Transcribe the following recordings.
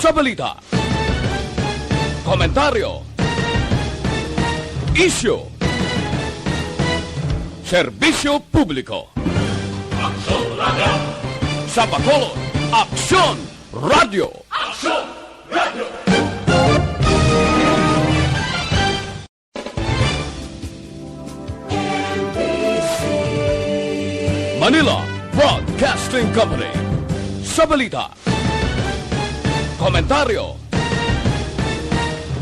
sa balita, komentaryo, isyu, serbisyo publiko. Sa Bacolod, Aksyon Radio. Manila Broadcasting Company. Sa balita, komentaryo,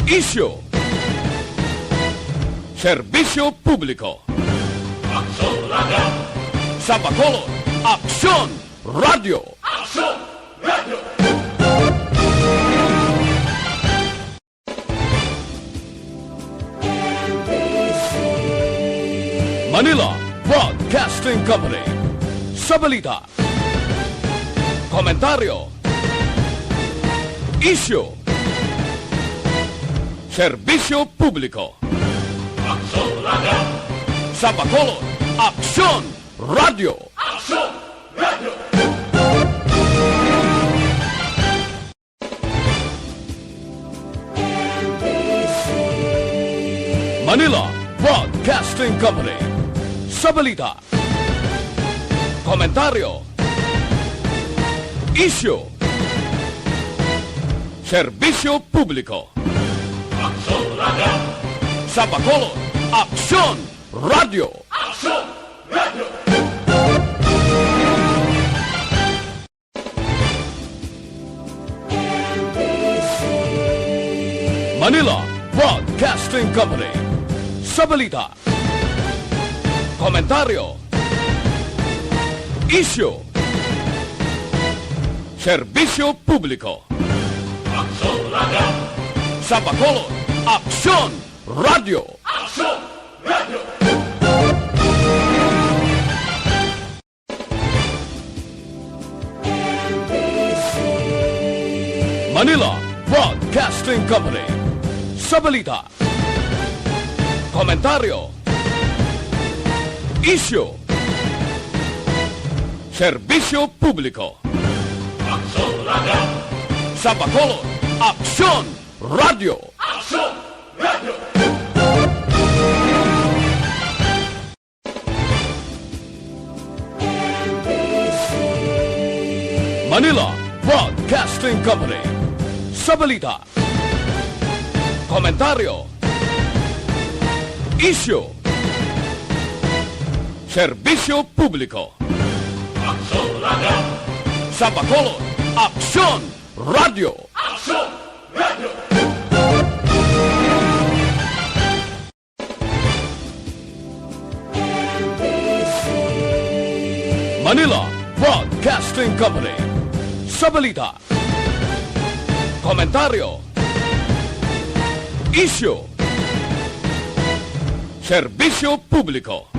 isyu, serbisyo publiko. Sa Bacolod, Aksyon Radio. Manila Broadcasting Company. Sa balita, komentaryo, isyu, serbisyo publiko. Sa Bacolod, Aksyon Radio. Manila Broadcasting Company. Sa balita, komentaryo, isyu, serbisyo publiko. Sa Bacolod, Aksyon Radio. Manila Broadcasting Company. Sa balita, komentaryo, isyu, serbisyo publiko. Sa Bacolod, Aksyon Radio. Manila Broadcasting Company. Sa balita, komentaryo, isyu, serbisyo publiko. Sa Bacolod, Aksyon Radio. Manila Broadcasting Company. Sa balita, komentaryo, isyu, serbisyo publiko. Sa Bacolod, Aksyon Radio. Manila Broadcasting Company. Sa balita, komentaryo, isyu, serbisyo publiko.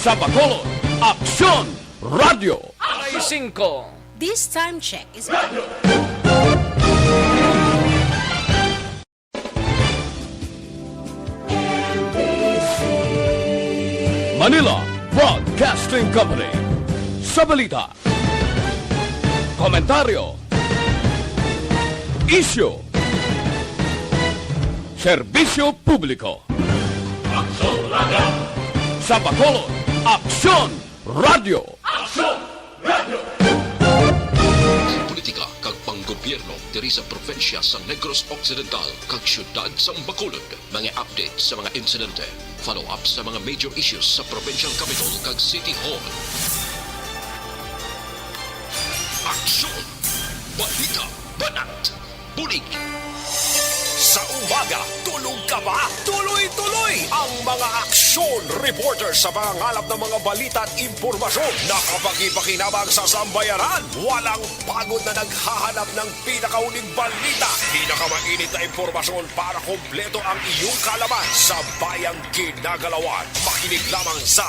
Sa Bacolod, Aksyon Radio. 5. This time check is... Manila Broadcasting Company. Sa balita, komentaryo, isyu, serbisyo publiko. Sa Bacolod, Aksyon Radio. Politika kag panggobyerno diri sa probinsya sa Negros Occidental kag syudad sa Bacolod. Mga update sa mga insidente, follow up sa mga major issues sa provincial capital kag City Hall. Aksyon! Balita! Banat! Bulig! Sa umaga, tulog ka ba? Tuloy-tuloy ang mga aksyon reporter sa mga ngalap ng mga balita at impormasyon na kapag-ipakinabang sa sambayanan. Walang pagod na naghahanap ng pinakauling balita. Pinakamainit na impormasyon para kompleto ang iyong kalaman sa bayang kinagalawan. Makinig lamang sa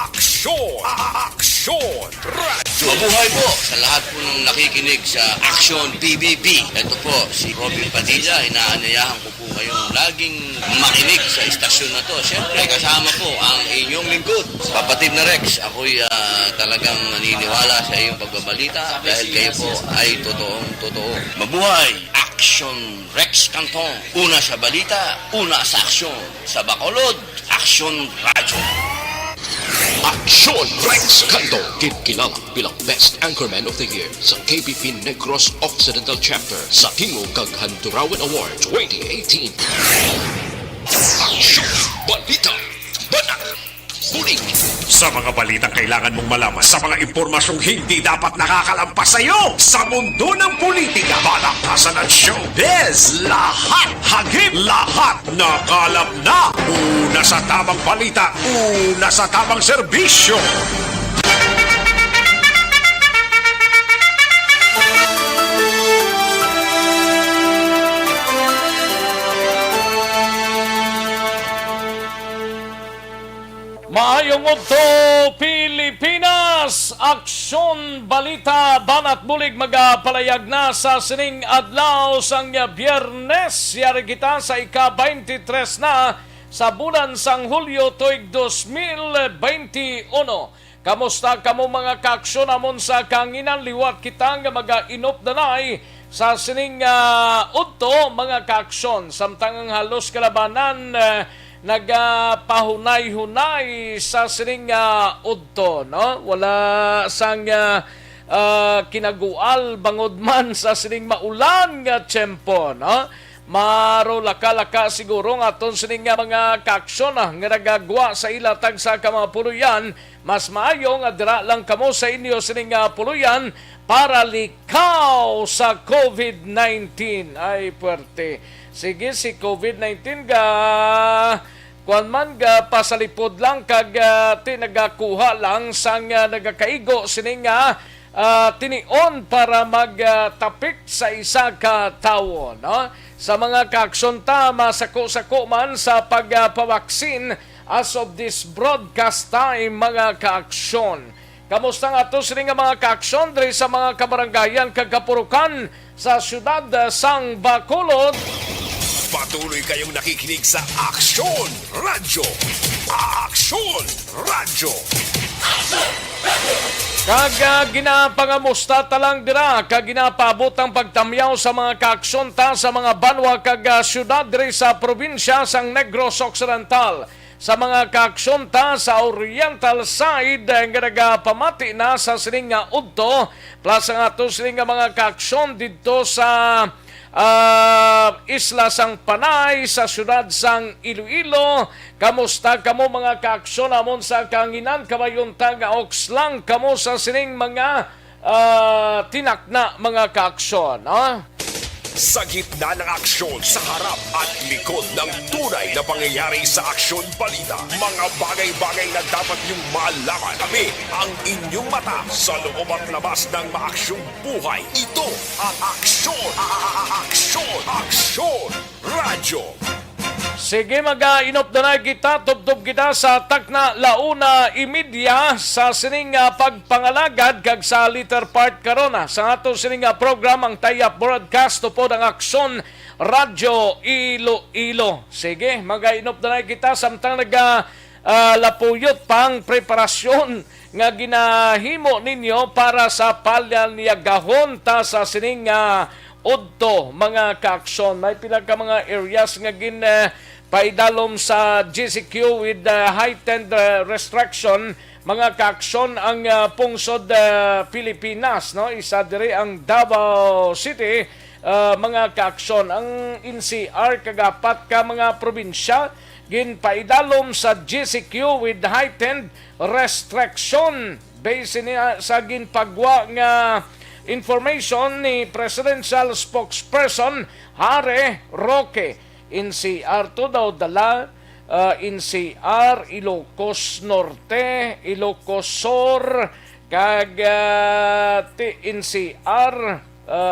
Aksyon! Aksyon Radio! Mabuhay po sa lahat po ng nakikinig sa Aksyon PBB. Ito po si Robin Padilla, inaanyayahan inaasahan ko po kayong laging makinig sa istasyon na to. Siyempre, kasama po ang inyong lingkod, kapatid na Rex. Ako'y talagang naniniwala sa iyong pagbabalita dahil kayo po ay totoong-totoo. Mabuhay! Action Rex Canton. Una sa balita, una sa aksyon. Sa Bacolod, Action Radyo. Aksyon Rex Canto, kinilala bilang Best Anchorman of the Year sa KBP Negros Occidental Chapter sa Tingog kag Handurawan Award 2018. Aksyon Balita Banat Bulig. Sa mga balitang kailangan mong malaman, sa mga impormasyong hindi dapat nakakalampas sa iyo, sa mundo ng politika, balakasan at showbiz, lahat hagip, lahat nakalap na. Una sa tamang balita, una sa tamang serbisyo. Maayong udto Pilipinas, Aksyon Balita Banat Bulig magapalayag na sa sining adlaw sang Biyernes. Yari kita sa ika-23 na sa bulan sang Hulyo tuig 2021. Kamusta kamo mga kaaksyon amon sa kanginan liwat kita nga mag-inop danay sa sining udto mga kaaksyon. Samtang ang halos kalabanan nagpahunay-hunay sa sining udto, no? Wala sang kinagual bangod man sa sining maulan nga tiyempo, no? Maro laka-laka siguro nga aton sining mga kaaksyon nga nagagwa sa ilatag sa mga puluyan. Mas maayo nga dira lang kamo sa inyo sining puluyan para likaw sa COVID-19. Ay, puwerte. Sige, si COVID-19 kuan man pasalipod lang kag tinagakuha lang sang nagakaigo sining tinion para magtapik sa isa ka tawo, no? Sa mga kaaksyon ta masako-sako man sa pagpawaksin as of this broadcast time mga kaaksyon. Kamusta nga to sining mga kaaksyon diri sa mga kabarangayan kag kapurukan sa siyudad sang Bacolod? Patuloy kayong nakikinig sa Aksyon Radyo. Aksyon Radyo. Kag ginapangamusta talang dira, kag ginapabot ang pagtamyaw sa mga kaaksyon ta sa mga banwa kag siyudad diri sa probinsya sang Negros Occidental. Sa mga kaaksyon ta sa Oriental side nga nagapamati na sa sining udto, plus nga to sining mga kaaksyon dito sa Isla sang Panay sa siyudad sang Iloilo. Kamusta kamo mga kaaksyon amon sa kanginan kabayon taga Oxlang kamo sa sining mga tinakna mga kaaksyon, Sa gitna ng aksyon, sa harap at likod ng tunay na pangyayari sa Aksyon Balita, mga bagay-bagay na dapat niyong malaman. Kami ang inyong mata sa loob at labas ng maaksyong buhay. Ito ang Aksyon! Aksyon Radyo! Sige, mag-inop na kita, tubtob kita sa takna launa imidya sa sining pagpangalagad kag sa later part karona. Sa ato sining program ang tayap broadcast upod ang Aksyon Radyo Iloilo. Sige, mag-inop na kita samtang lapuyot pang preparasyon nga ginahimo ninyo para sa palyanyagahon ta sa sining udto mga kaaksyon. May pila ka mga areas nga paidalom sa GCQ with heightened restriction mga kaaksyon ang pungsod Pilipinas, no? Isa diri ang Davao City mga kaaksyon. Ang NCR kagapat ka mga probinsya ginpaidalom sa GCQ with heightened restriction base sa ginpagwa nga information ni Presidential Spokesperson Hare Roque. NCR to daw dala, NCR, Ilocos Norte, Ilocos Sur, kag NCR,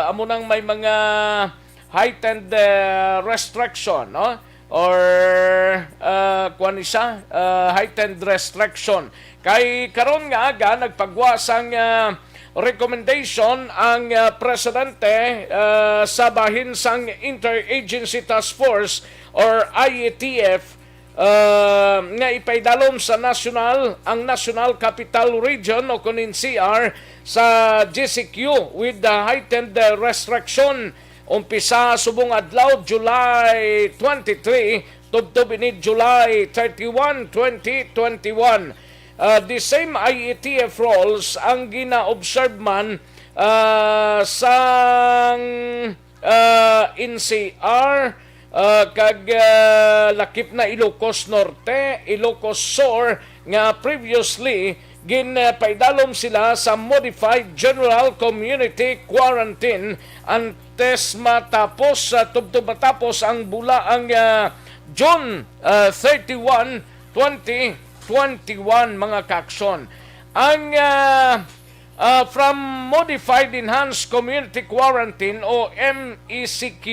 amo nang may mga heightened restriction, no? Or kuan isa, heightened restriction. Kay karon nga aga nagpagwa sang recommendation ang presidente sa bahin sang Interagency Task Force or IETF nga ipaydalom sa ang National Capital Region o kun NCR sa GCQ with the heightened restriction umpisa subong adlaw July 23 tubtob ini July 31, 2021. The same IETF rules ang gina-observe man sang NCR kag lakip na Ilocos Norte, Ilocos Sur nga previously ginpaidalom sila sa Modified General Community Quarantine antes matapos matapos ang June 31, 2021 mga kaakson. Ang from Modified Enhanced Community Quarantine o MECQ,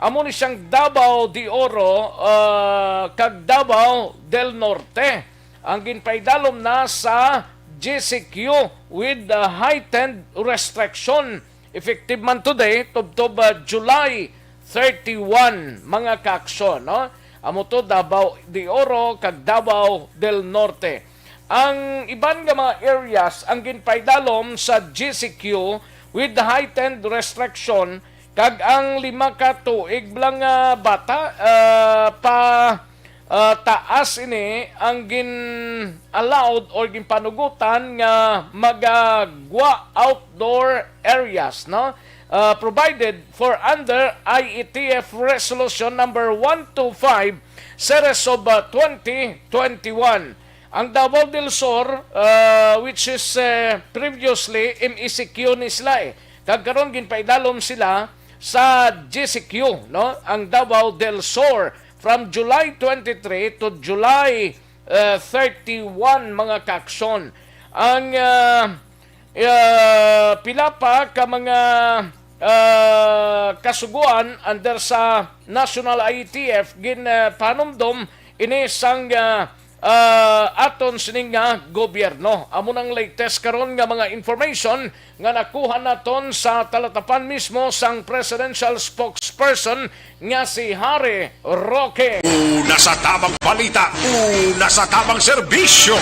amo ni siyang Davao de Oro kag Davao del Norte. Ang ginpaidalom na sa GCQ with the heightened restriction. Effective man today, tubtob July 31 mga kaakson. No? Amo to Davao de Oro kag Davao del Norte. Ang iban nga mga areas ang ginpaidalom sa GCQ with the heightened restriction kag ang 5 ka tuig lang bata taas ini ang allowed or ginpanugutan nga magagwa outdoor areas, no? Provided for under IETF Resolution number 125 series of 2021. Ang Davao del Sur, which is previously MECQ ni sila kag karon ginpaidalom sila sa GCQ, no? Ang Davao del Sur from July 23 to July 31 mga kaakson. Ang pila pa ka mga kasuguan under sa National IETF ginpanumdom ini sang aton sining gobyerno. Amo nang latest karon nga mga information nga nakuha naton sa talatapan mismo sang presidential spokesperson nga si Harry Roque. Una sa tamang balita, una sa tamang serbisyo.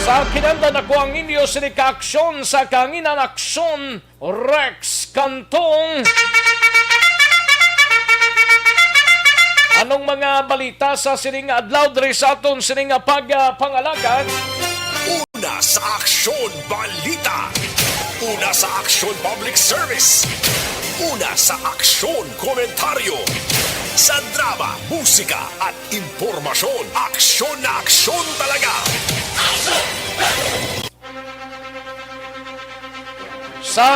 Sa kinanda na ko ang inyo sinikaaksyon sa Kanginan Aksyon, Rex Cantong. Anong mga balita sa sining adlaw diri sa aton sining pagpangalagan? Una sa aksyon balita. Una sa aksyon public service. Una sa aksyon komentaryo. Sa drama, musika at impormasyon. Aksyon na aksyon talaga. Sa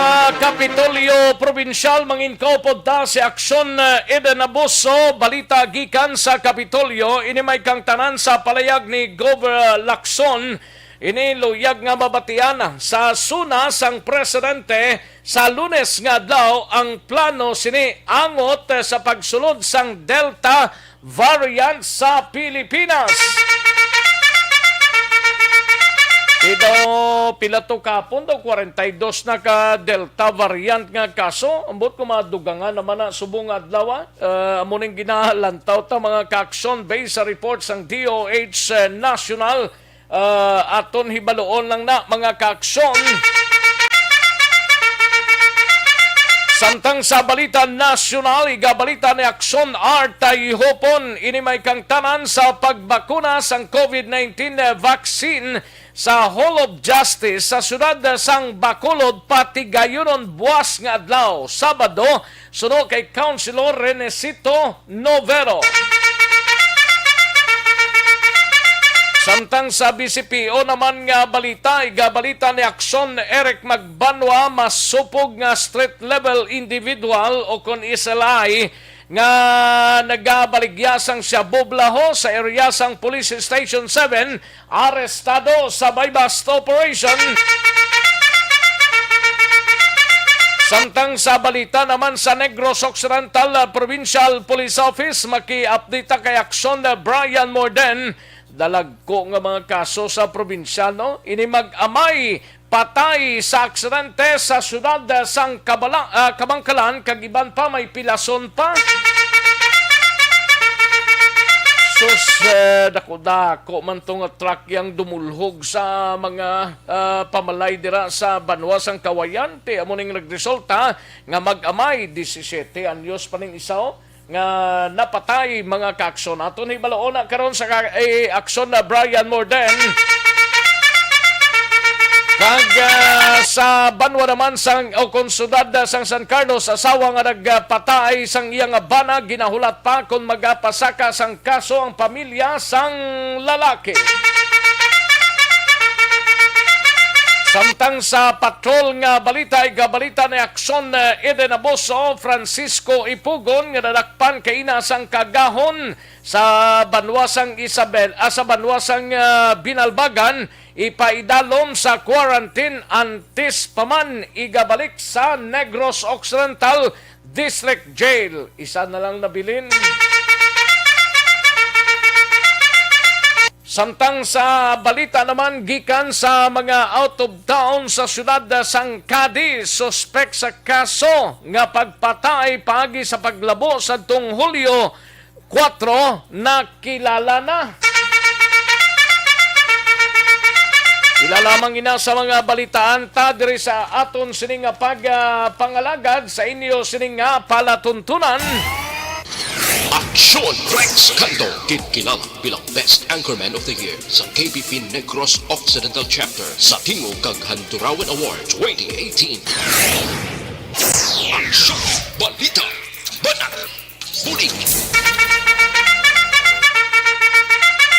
Kapitolyo Provincial manginkaw pod ta si Aksyon Eden Abuso, balita gikan sa Kapitolyo ini may kang tanan sa palayag ni Gov. Lacson. Ini luyag nga mabatian sa suna sang presidente sa Lunes nga adlaw ang plano sini angot sa pagsulod sang Delta variant sa Pilipinas. Ito, pilato kapon daw, 42 na ka Delta variant nga kaso. Ambot ko madugangan naman na subong adlaw. Amuning ginalantaw ta mga kaakson based sa reports ng DOH National. Aton hibaloon lang na mga kaakson. Samtang sa balita nasyonal, igabalita ni Aksyon Artay Hopon, ini may kang tanan sa pagbakuna sang COVID-19 vaccine sa Hall of Justice sa syudad sang Bacolod pati gayunon buwas nga adlaw Sabado suno kay Councilor Renesito Novero. Samtang sa BCPO naman nga balita, igabalita ni Aksyon Eric Magbanwa masupog nga street level individual o kon SLI nga nagabaligyasang siya Bublaho sa areasang Police Station 7 arestado sa buy-bust operation. Samtang sa balita naman sa Negros Occidental Provincial Police Office maki-update kay Aksyon Brian Morden. Dalag ko nga mga kaso sa probinsya, no? Ini mag-amay patay sa aksidente sa syudad sang Kabangkalan, kag iban pa may pilason pa. Sus, dako man tong truck yang dumulhog sa mga pamalay dira sa Banwasang Kawayan. Ti amo ning nagresulta nga mag-amay 17 anyos pa ning isaw nga napatay mga kaakson. Ato ni balaona karon sa aksyon na Brian Morden. Kag sa Banwa naman sang konsudad sang San Carlos, asawa nga nagpatay sang iyang bana, ginahulat pa kung magapasaka sang kaso ang pamilya sang lalaki. Samtang sa patrol nga balita ay gabalita ni Akson Eden Aboso, Francisco Ipugon nga nadakpan kay ina sang kagahon sa Banwasang sa Banwasang Binalbagan, ipaidalom sa quarantine antes paman igabalik sa Negros Occidental District Jail. Isa na lang nabilin. Samtang sa balita naman gikan sa mga out of town sa syudad sang Cadiz, suspek sa kaso nga pagpatay paagi sa paglabo sa tong Hulyo 4 na kilala na. Ilalamang ina sa mga balitaan ta diri sa aton sining pagpangalagad sa inyo sining palatuntunan. Aksyon Rex Cando, kilala bilang Best Anchorman of the Year sa KBP Negros Occidental Chapter sa Tingog kag Handurawan Award 2018. Aksyon, balita, banat, bulig.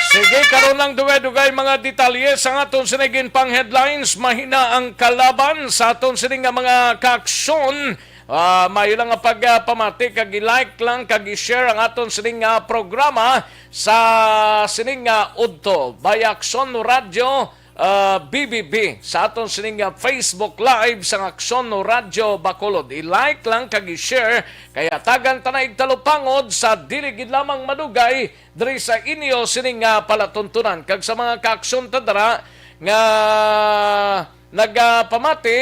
Sige, karon lang dugay-dugay mga detalye sa aton sinigin pang headlines. Mahina ang kalaban sa aton sining mga kaaksyon. Mayo lang nga pagpamati, kag i-like lang, kag i-share ang aton sining programa sa sining udto by Akson Radio BBB sa aton sining Facebook Live sa Akson Radio Bacolod. I-like lang kag i-share kaya tagan tanay talupangod sa dili gid lamang madugay diri sa inyo sining palatuntunan. Kag sa mga kaaksyon tadara nga nagpamati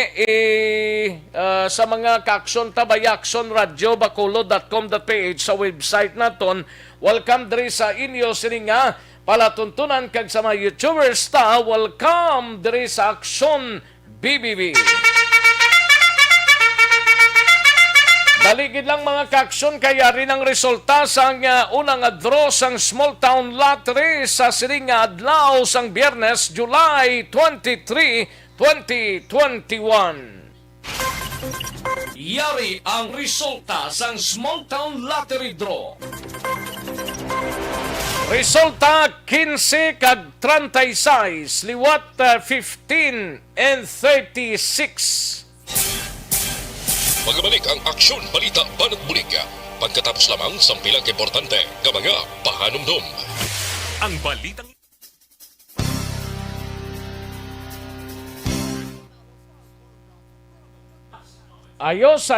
sa mga kaaksyon tabay aksonradiobacolod.com.ph sa website naton. Welcome diri sa inyo sining palatuntunan, kag sa mga YouTubers ta, welcome diri sa Aksyon BBB. Daligid lang mga kaaksyon, kaya rin ang resulta sa unang draw sang Small Town Lottery sa sining adlaw sang Biyernes, July 23, 2021. Yari ang resulta sang Small Town Lottery Draw. Resulta 15 kag 36, liwat 15 and 36. Magbalik ang Aksyon Balita Banat Bulig pagkatapos lamang sa pilang importante nga mga pahanumdum. Ang balitang Ayos.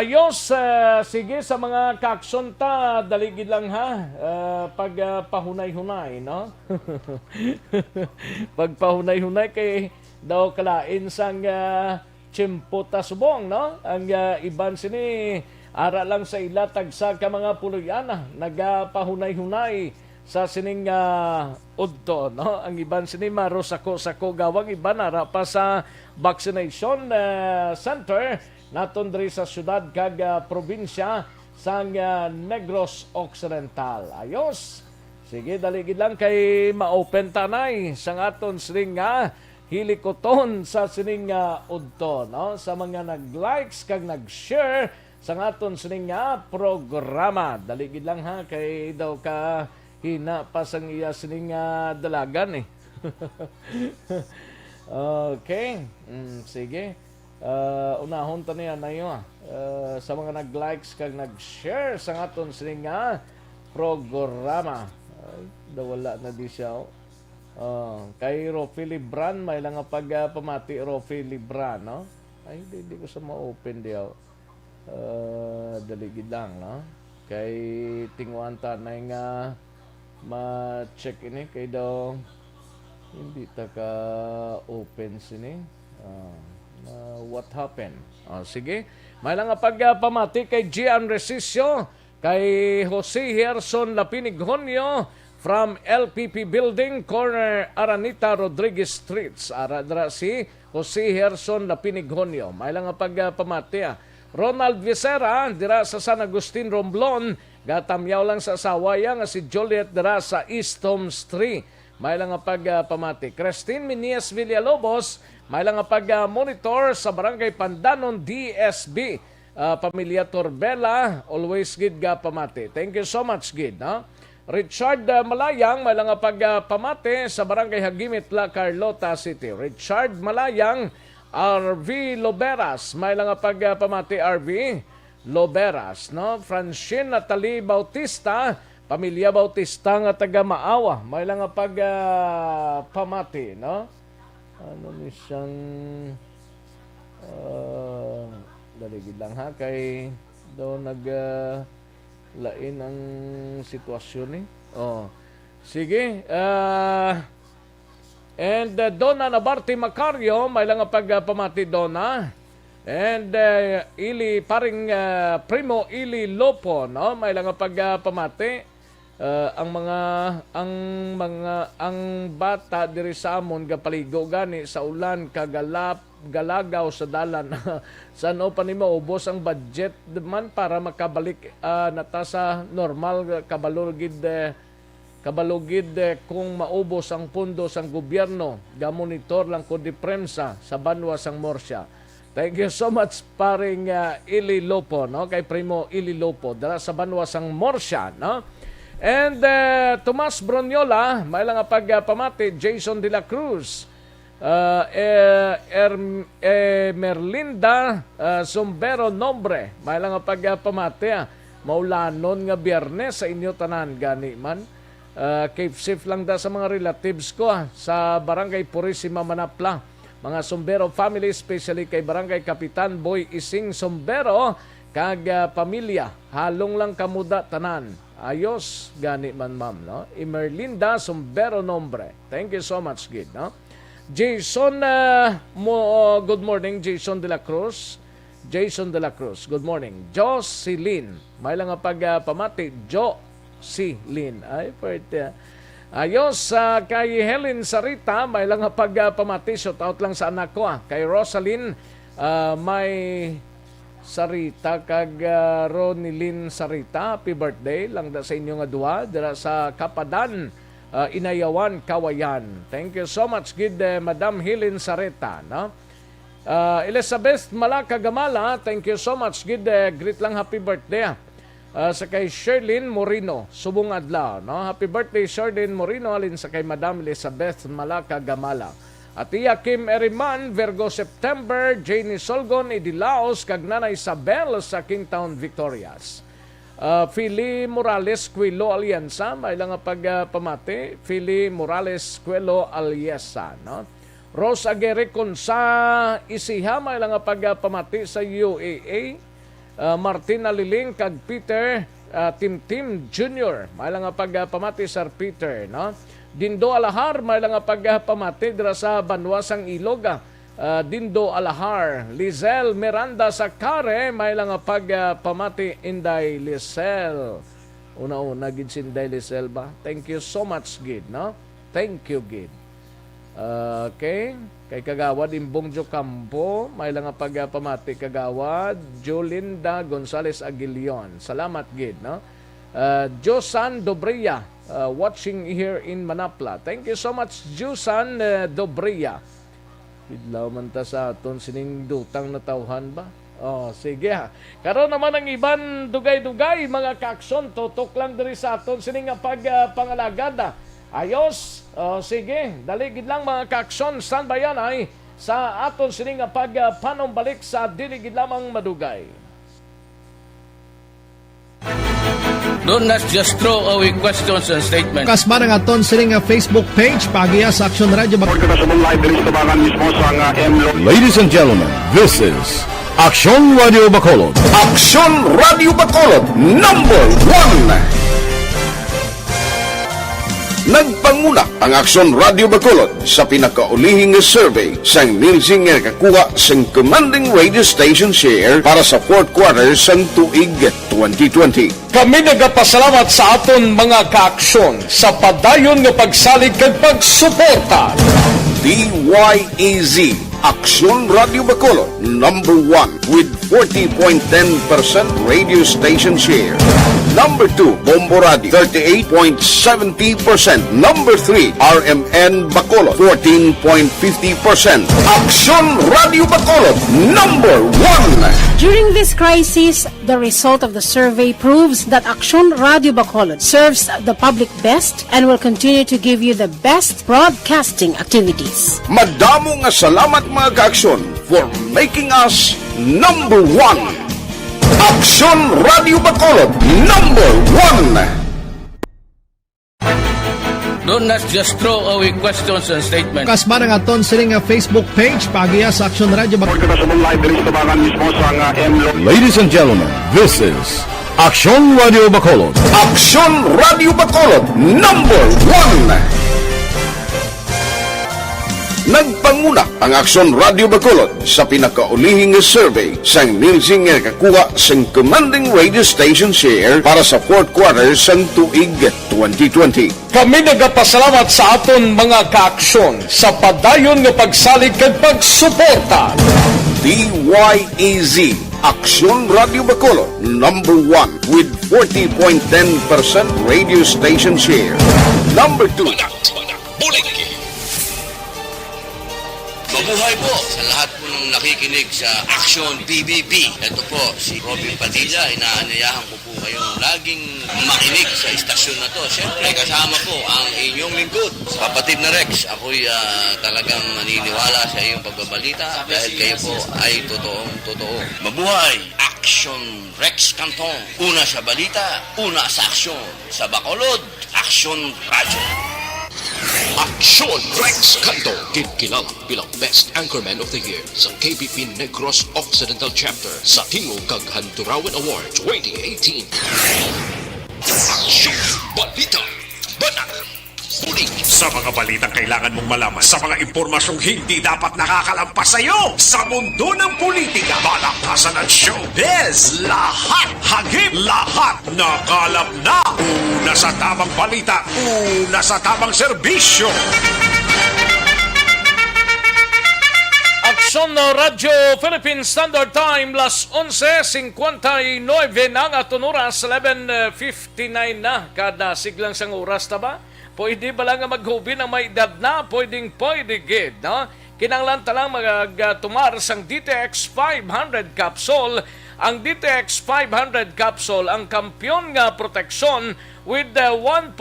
Sige, sa mga kaaksyon ta, daligid lang pagpahunay-hunay, no? Pagpahunay-hunay kay daw kalain sang tiyempo ta subong, no? Ang iban sini, ara lang sa ilatag sa ka mga puluyana, nagpahunay-hunay sa sining udto, no? Ang iban sini maro sako gawang iban ara pa sa vaccination center naton diri sa syudad kag probinsya sang Negros Occidental. Ayos. Sige, daligid lang kay ma-open tanay sang aton sining hilikoton sa sining udto, no? Sa mga nag-likes kag nag-share sang aton sining programa. Daligid lang kay daw ka hina pa sang iya sining dalagan eh. Okay. Sige. Unahon ta niya na yun sa mga nag-likes kag nag-share sa aton sining programa. Ay, wala na di siya. Kay Rofi Libran, may lang pagpamati Rofi Libran, no? Ay, hindi ko sa ma-open diyaw. Daligid lang, no? Kay tinguan ta na nga ma-check ini kay daw hindi ta ka open sini. What happened? Sige. May lang nga pagpamati kay Gian Resisio, kay Jose Gerson Lapinigonio from LPP Building, corner Aranita Rodriguez Streets. Aradra si Jose Gerson Lapinigonio. May lang nga pagpamati. Ronald Vicera, dira sa San Agustin Romblon, gatamyaw lang sa asawaya nga si Juliet dira sa East Homes 3. May lang nga pagpamati. Christine Minies Villalobos, may lang nga pag-monitor sa Barangay Pandanon DSB. Pamilya Torbela, always gid ga pamati. Thank you so much, gid. No? Richard Malayang, may lang nga pagpamati sa Barangay Hagimit, La Carlota City. Richard Malayang, RV Loberas, may lang nga pagpamati RV Loberas. No? Francine Natalie Bautista, Pamilya Bautista nga taga Maawa, may lang nga pagpamati. No? Ano ni siyang daligid lang ha kay daw lain ang sitwasyon sige and Donna Nabarte Macario, may lang nga pagpamati Donna, and Ili paring Primo Ili Lopo, no, may lang nga pagpamati. Ang bata diri sa amon gapaligo gani sa ulan galagaw sa dalan. Sano pa nimo ubos ang budget man para makabalik nata sa normal kabalugid kung maubos ang pundo sang gobyerno. Gamonitor lang ko di prensa sa banwa sang Morsya. Thank you so much paring Ili Lopo, no, kay Primo Ili Lopo dara sa banwa sang Morsya, no. And Tomas Bronyola, may lang nga pagpamati. Jason De La Cruz, Merlinda Sombero Nombre, may lang nga pagpamati. Maulanon nga biyernes sa inyo tanan gani man. Keep safe lang da sa mga relatives ko sa Barangay Purisima Manapla. Mga Sombero family, especially kay Barangay Kapitan Boy Ising Sombero kag pamilya. Halong lang kamuda tanan. Ayos gani man ma'am, no? Merlinda Sombero Nombre. Thank you so much, gid, no? Jason good morning, Jason De La Cruz. Jason De La Cruz, good morning. Jocelyn, may lang nga pagpamati. Jocelyn. Ay, pwede. Ayos kay Helen Sarita, may lang nga pagpamati. Shout out lang sa anak ko. Kay Rosalyn, may Sarita kag Ronilyn Sarita, happy birthday lang da sa inyo nga duha dira sa Kapadan, Inayawan, Kawayan. Thank you so much, gid Madam Helen Sarita, no? Elizabeth Malaka Gamala, thank you so much, gid greet lang happy birthday sa kay Sherlyn Moreno, subong adlaw, no? Happy birthday Sherlyn Moreno alin sa kay Madam Elizabeth Malaka Gamala. At iya Kim Eriman, Virgo September, Janie Solgon, Idilaos, kag Nanay Isabel sa Kingtown, Victorias. Philly Morales, Quilo Alianza, may lang nga pagpamati. Philly Morales, Quilo Alianza, no? Rose Aguirre sa Isiha, may lang nga pagpamati sa UAA. Martina Liling, kag Peter Tim Jr., may lang nga pagpamati Sir Peter, no? Dindo Alahar, may lang nga pagpamati dira sa Banwasang Ilog. Dindo Alahar. Lizelle Miranda sa Kare, may lang nga pagpamati. Inday Lizelle. Una-una, gid si Inday Lizelle ba? Thank you so much, gid, no? Thank you, gid. Okay. Kay Kagawad Imbong Jocampo, may lang nga pagpamati. Kagawad Jolinda Gonzales Aguilion. Salamat, gid, no? Josan Dobria, watching here in Manapla. Thank you so much, Josan Dobria. Bidlaw man ta sa aton sining dutang na tawhan ba? Sige ha. Karon naman ang iban dugay-dugay mga kaakson, tutok lang diri sa aton sining pagpangalagad. Ayos. Sige, daligid lang mga kaakson, standby yan ay sa aton sining pagpanumbalik sa diligid lamang madugay. Do not just throw away questions and statements. Kasma ng aton sining Facebook page pagiya sa Action Radio. Ladies and gentlemen, this is Action Radio Bacolod. Aksyon Radio Bacolod, #1. Nagpanguna ang Aksyon Radio Bacolod sa pinakaulihing survey sang Nielsen nga kakuha sang commanding radio station share para sa fourth quarter sang tuig 2020. Kami nagapasalamat sa aton mga kaaksyon sa padayon nga pagsalig kag pagsuporta. DYEZ Aksyon Radio Bacolod, number 1 with 40.10% radio station share. Number 2, Bombo Radio, 38.70%. Number 3, RMN Bacolod, 14.50%. Aksyon Radio Bacolod, number 1. During this crisis, the result of the survey proves that Aksyon Radio Bacolod serves the public best and will continue to give you the best broadcasting activities. Madamo nga salamat mga kaaksyon for making us number 1. Aksyon Radio Bacolod, number 1. Do not just throw away questions and statements. Kasma ng aton sining nga Facebook page pagiya sa Aksyon Radio Bacolod. Ladies and gentlemen, this is Aksyon Radio Bacolod. Aksyon Radio Bacolod, number 1. Nagpanguna ang Aksyon Radio Bacolod sa pinakaulihing survey sang Nielsen nga kakuha sang commanding radio station share para sa fourth quarter sang tuig 2020. Kami nagapasalamat sa aton mga kaaksyon sa padayon nga pagsalig kag pagsuporta. DYEZ Aksyon Radio Bacolod, number 1 with 40.10% radio station share. Number 2, Bulig! Mabuhay po sa lahat po ng nakikinig sa Action PBB. Ito po si Robin Padilla. Inaanayahan ko po kayong laging makinig sa istasyon na to. Siyempre kasama po ang inyong lingkod, kapatid na Rex. Ako'y talagang naniniwala sa iyong pagbabalita dahil kayo po ay totoong-totoo. Mabuhay! Action Rex Canton. Una sa balita, una sa aksyon. Sa Bacolod, Action Radio. Aksyon Rex Canto, kilala bilang Best Anchorman of the Year sa KBP Negros Occidental Chapter sa Tingog kag Hanturawan Award 2018. Aksyon Balita Banat Bulig. Sa mga balitang kailangan mong malaman, sa mga impormasyong hindi dapat nakakalampas sa iyo, sa mundo ng politika, balakasan at showbiz, lahat hagip, lahat nakalap na. Una sa tamang balita, una sa tamang serbisyo. Aksyon Radio Philippine Standard Time, las 11:59 na nga oras, 11:59 na kada siglang sang oras na ba? Pwede ba lang maghubi ng may edad na? Pwede gid, no? Kinanglan talang magtumar sang DTX 500 capsule. Ang DTX 500 capsule ang kampyon nga proteksyon with the 1.3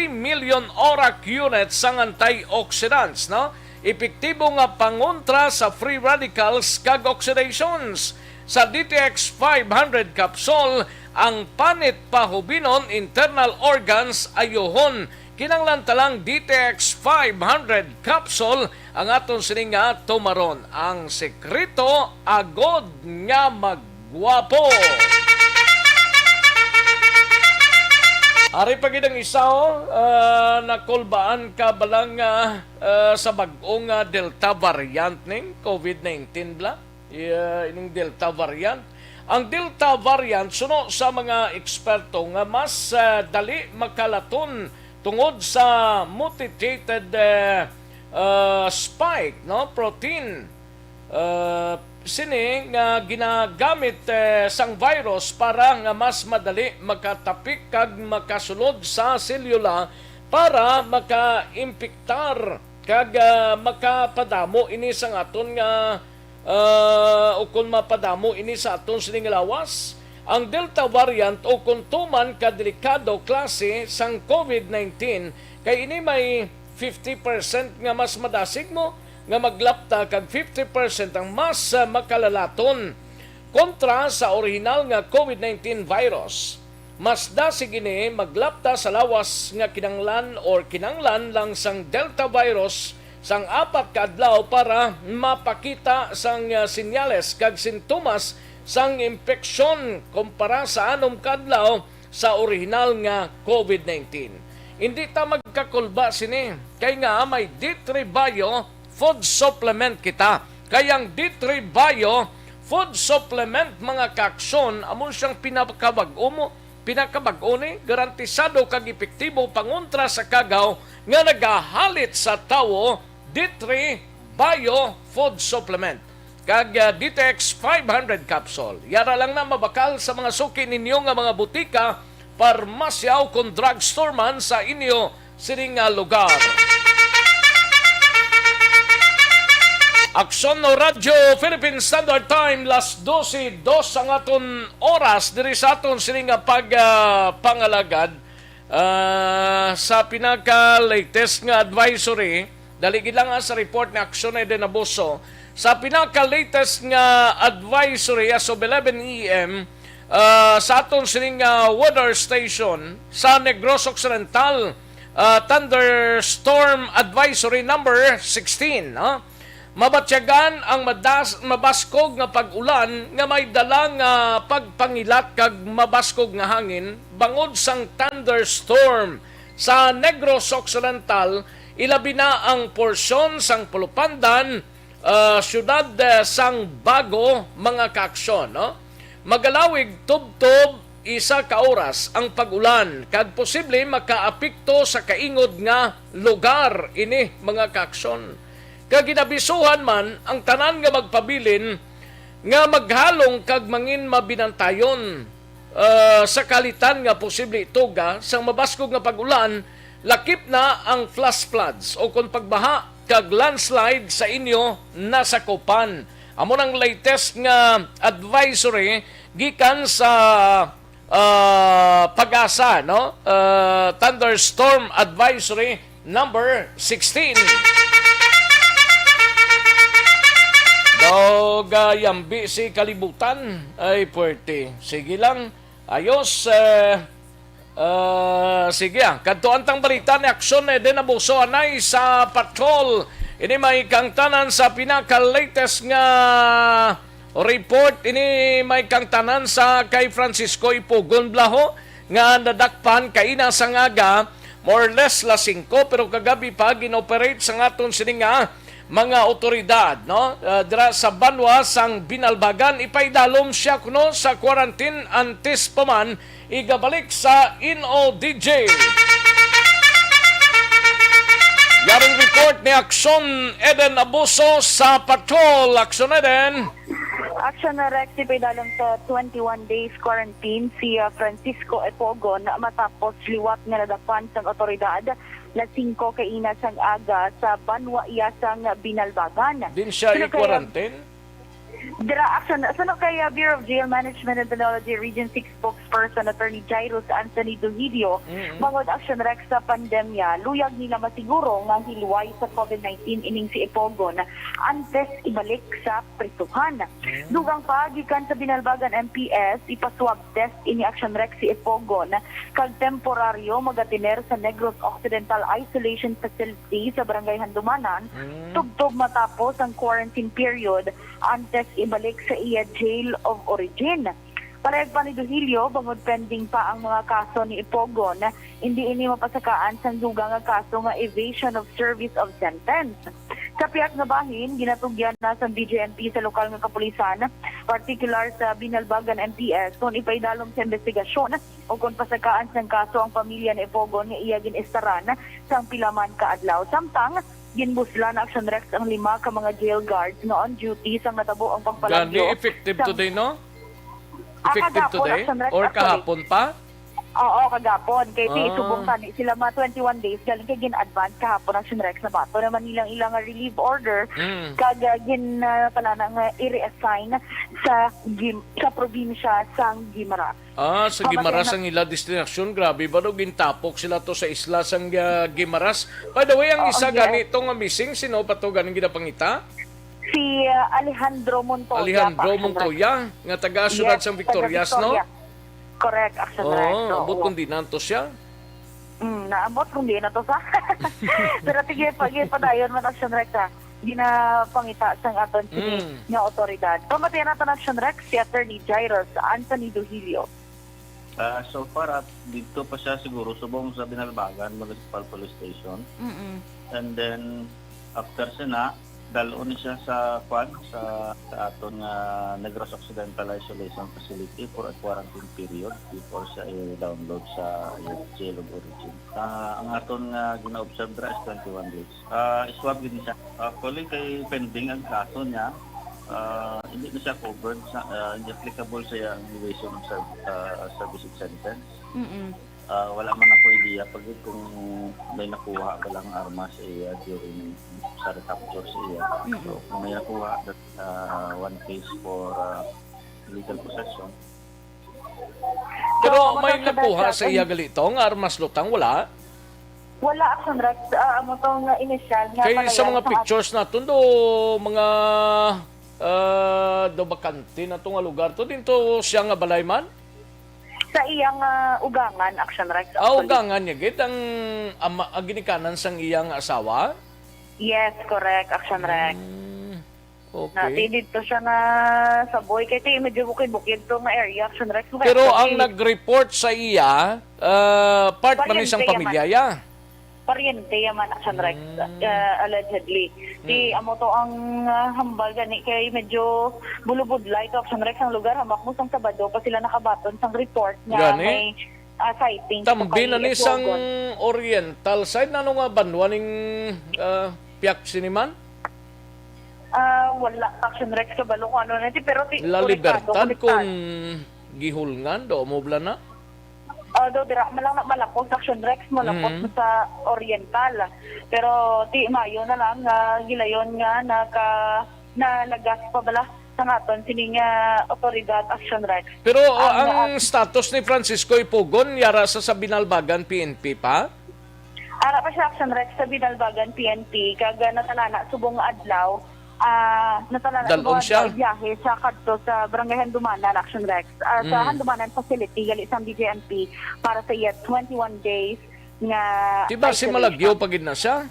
million ORAC units sang antioxidants, no? Epektibo nga pangontra sa free radicals kag oxidations. Sa DTX 500 capsule, ang panit pahubinon internal organs ayohon. Kinanglan talang DTX 500 capsule ang aton sining nga tumaron. Ang sekreto agod nga magwapo. Ari pa gidang isaw, nakulbaan ka balang sa bag-ong Delta variant ning COVID-19 bla? Ining Delta variant. Ang Delta variant suno sa mga eksperto nga mas dali makalaton tungod sa mutated spike, no, protein. Sini nga ginagamit sang virus para nga mas madali makatapik kag makasulod sa selula para maka-impiktar kag makapadamo ini sang aton nga o kung mapadamo ini sa aton sining lawas. Ang Delta variant o kuntuman kadelikado klase sang COVID-19 kay ini may 50% nga mas madasig mo nga maglapta kag 50% ang mas makalalaton kontra sa original nga COVID-19 virus. Mas dasig ini maglapta sa lawas nga kinanglan lang sang Delta virus sang 4 ka adlaw para mapakita sang sinyales kag sintomas sang impeksyon kumpara sa 6 ka adlaw sa original nga COVID-19. hindi ta magkakulba sini. Kay nga may D3 Bio food supplement kita. Kayang D3 Bio food supplement mga kaaksyon, amon siyang pinakabag-o ni, garantisado kag epektibo pangontra sa kagaw nga nagahalit sa tawo. D3 Bio food supplement. Kag Ditex 500 capsule. Yara lang na mabakal sa mga suki ninyo nga mga butika, parmasya o kung drugstore man sa inyo sining lugar. Aksyon no Radyo Philippine Standard Time las 12:02 ang aton oras diri sa aton sining pagpangalagad sa pinaka-latest nga advisory. Daligid lang sa report ni Aksyon Eden Abuso. Sa pinaka-latest nga advisory as of 11 a.m. Sa aton sining weather station sa Negros Occidental, thunderstorm advisory number 16. Mabatyagan ang mabaskog nga pag-ulan nga may dalang pagpangilat kag mabaskog nga hangin bangod sang thunderstorm sa Negros Occidental. Ilabi na ang porsyon sang Pulupandan, syudad sang Bago, mga kaaksyon. Magalawig tubtob isa ka oras ang pag-ulan kag posible makaapekto sa kaingod nga lugar ini, mga kaaksyon. Kag ginabisuhan man ang tanan nga magpabilin nga maghalong kag mangin mabinantayon sa kalitan nga posible ituga sang mabaskog nga pag-ulan. Lakip na ang flash floods o kung pagbaha kag landslide sa inyo nasakupan. Amo nang latest nga advisory gikan sa Pag-asa, thunderstorm advisory number 16. Yambi si kalibutan ay puwerte. Sige lang, ayos. Sige, kadtuan tang balita ni Aksyon Eden Abuso anay sa patrol. Ini may kangtanan sa pinaka-latest nga report. Ini may kangtanan sa kay Francisco Ipugon Blaho nga nadakpan kaina sa ngaga more or less la 5 pero kagabi pa ginoperate sa ngaton sininga mga otoridad, dira sa Banwa sang Binalbagan. Ipaidalom siya kuno sa quarantine antes pa man igabalik sa NODJ. Yaring report ni Aksyon Eden Abuso sa patrol. Aksyon Eden. Action na Rex, ipaidalom sa 21 days quarantine si Francisco Ipugon matapos liwat nga nadakpan sang otoridad na 5 kaina sang aga sa Banwa iya sang Binalbagan. Din siya i-quarantine? Dira action kay Bureau of Jail Management and Penology Region 6 spokesperson Attorney Jairus Anthony Duhidio, mangod action Rex sa pandemya, luyag nila masiguro nga hilway sa COVID-19 ining si Ipugon antes ibalik sa prisuhan. Dugang pa gikan sa Binalbagan MPS ipaswab test ini action Rex si Ipugon kag temporaryo magatiner sa Negros Occidental Isolation Facility sa Barangay Handumanan tugtog matapos ang quarantine period antes ibalik sa iya jail of origin. Palayag pa ni Duhilio, bangod pending pa ang mga kaso ni Ipugon, hindi ini mapasakaan sa dugang nga kaso nga evasion of service of sentence. Sa piyak nga bahin, ginatugyan na sa BJMP sa lokal nga kapulisan, particular sa Binalbagan MPS, kung ipaidalom sa investigasyon o kung pasakaan sa kaso ang pamilya ni Ipugon nga iya ginistaran sa pilaman kaadlaw. Samtang ginbusla na action Rex ang 5 ka mga jail guards na on duty sang natabo ang pagpalagyo. Gani effective today, no? Effective today? Or kahapon pa? Oo, kagapon. Kaya isubong tani sila mga 21 days galing kay gin-advance kahapon ang Rex na bato naman nilang ilang relief order kag gin pala nang i-reassign sa probinsya sang Guimaras. Sa Guimaras ang ila destinasyon. Grabe ba daw gintapok sila to sa isla sang Guimaras? By the way, ang isa ganitong missing, sino pa to ganing ginapangita? Si Alejandro Montoya. Alejandro Montoya, nga taga-syudad sang Victorias, no? Correct, action Rex. Abot kung di nanto siya. Naabot kung di na to sa. Pero tigil padayon man action Rex ha. Ginapangita sang aton nga otoridad. Pamatayan natin action Rex si Attorney Jairus Anthony Duhilio. So far, at dito pa siya siguro subong sa Binalbagan Municipal Police Station. And then, after sina, dalon siya sa aton Negros Occidental Isolation Facility for a quarantine period before siya i-download sa jail of origin. Ang aton gina-observe dra is 21 days. Swab din siya. Actually, kay pending ang kaso niya, hindi na siya covered, hindi applicable sa evasion of service sentence. Wala man ako idea pag kung may nakuha ka lang armas during sa recapture sa iya. So, kung may nakuha, that one case for legal possession. Pero may nakuha sa iya galitong armas lutang, wala? Wala, Action Rex. Amo tong initial nga Kaya sa mga pictures natin do, mga do bakante na itong lugar to, dinto siya nga balay man? sa iyang ugangan, Action Rex. Ugangan niya, git, ang ginikanan sang iyang asawa? Yes, correct, Action Rex. Okay. Dito siya na sa boy, kaya medyo bukid-bukid to nga area, Action Rex. Pero ang nag-report sa iya, part man isang pamilya ya? Pariente yaman, Action Rex, allegedly. Di amo to ang hambal gani kay medyo bulubudlay to, Action Rex, ang lugar hamak mo sang Sabado pa sila nakabaton sang report nga may sighting. Tambi na ni sang oriental side na nga banwa ning piyak siniman? Wala, Action Rex, kabalo kung ano natin, pero La Libertad kung gihulngan do mo bla na? Although dira malang malapos Action Rex mo lapos sa oriental, pero ti mayo na lang gilayon nga nalagas pa bala sa naton sining otoridad, Action Rex. Pero ang status ni Francisco Ipugon yara sa Binalbagan PNP pa? Ara pa siya, Action Rex, sa Binalbagan PNP kaga natalana subong adlaw. Natalana Dalon siya biyahe sa kadto sa Barangay Handumanan, Action Rex, sa Handumanan facility gali sa BJMP para sa 21 days nga diba si Malagyo pagid na siya?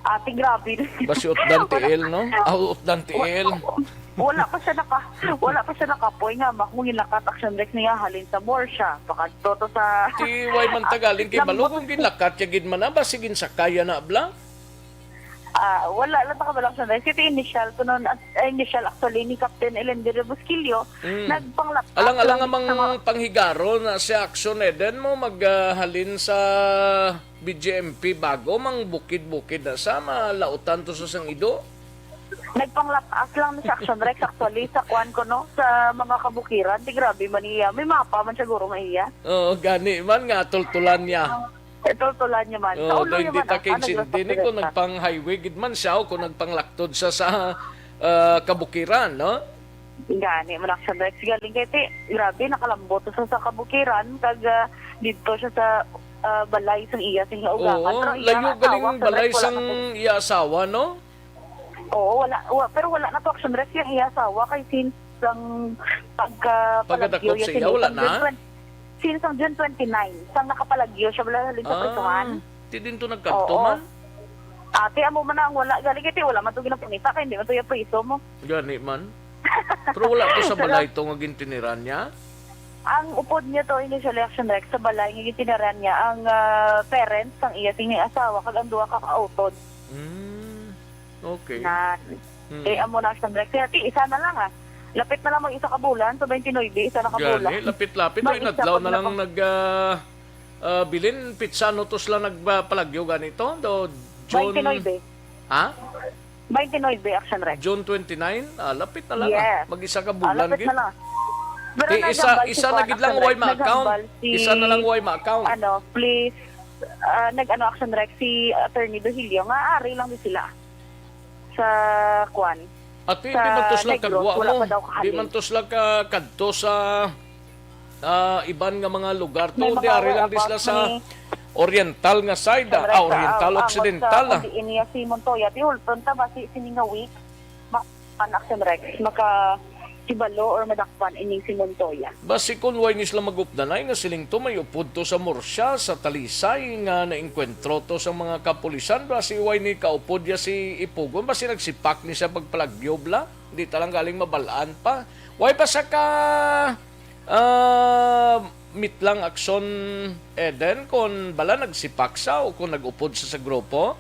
Ati grabe. Basi utdan tiil, no? Utdan tiil. Wala pa siya nakapoy nga makungin lakat, Action Rex, niya halin sa Morsha pakadto to sa ti way man tagalin kay balo kung ginlakat ya gid man na basi ginsakaya na bla? Wala lang ka Action Rex. Ito initial actually ni Captain Elender Busquillo, nagpanglaptop. Alang amang panghigaro na si Action Eden mo maghalin sa BJMP bago mang bukid-bukid na sa malautan to sa sang ido. Nagpanglaptop lang ni Action Rex actually sa kuan ko, no, sa mga kabukiran. Di grabe man iya. May mapa man siguro nga iya. Gani man nga tultulan niya. Tultulan niya man. Do hindi ta kinsindi ni kung nagpang-highway gid man siya o kung nagpanglaktod siya sa kabukiran, no? Gani man, Action Rex. Galing kay grabe nakalambot sa kabukiran kag dito siya sa balay sang iya sing ugangan. Layo galing balay sang iya asawa, no? Oo, pero wala na to, Action Rex, yung iya asawa kay since ang pagkadakop sa iya, wala na? Since ang June 29, sang nakapalagyo siya wala halin sa prisuhan. Ti din to nagkanto man? Ate, amo man ang wala. Galing kiti, wala man ito ginapunita kaya hindi man ito yung priso mo. Gani man? Pero wala to sa balay ito nga gintiniran niya? Ang upod niya to, initial Action Rex, sa balay nga gintiniran niya, ang parents, ang iya tingin asawa, kag ang duwa kaka-outod. Okay. Amo na Action Rex. Kaya isa na lang lapit na lang mag-isa ka bulan, so 29, isa na ka bulan. Gani, lapit-lapit. O inadlaw na lang bilin, pizza notos lang nagpalagyo ganito. Do June... 29. Ha? 29, Action Rex. June 29? Lapit na lang. Yes. Mag-isa ka bulan. Lapit na lang. Pero isa na gid lang way ma-account. Isa na lang way ma-account. Please, Action Rex, si Attorney Dohilio, nga ari lang din sila sa Kwan. At hindi man to sila kagwa mo. Hindi man to sila kadto sa iban nga mga lugar to. Di ari lang din sila sa oriental nga side. Oriental, occidental. Kung di iniya si Montoya, ti hulton ta ba si sininga week, Action Rex, sibalo or madakpan ining si Montoya. Basi kung way nisla mag-updanay nga siling to may upod to sa Morsya, sa Talisay nga naengkwentro to sa mga kapulisan. Basi way ni kaupod ya si Ipugon. Basi nagsipak ni sa pagpalagyo bla. Hindi talang galing mabalaan pa. Way pa sa ka mitlang aksyon Eden kung bala nagsipak sa o kung nag-upod sa grupo?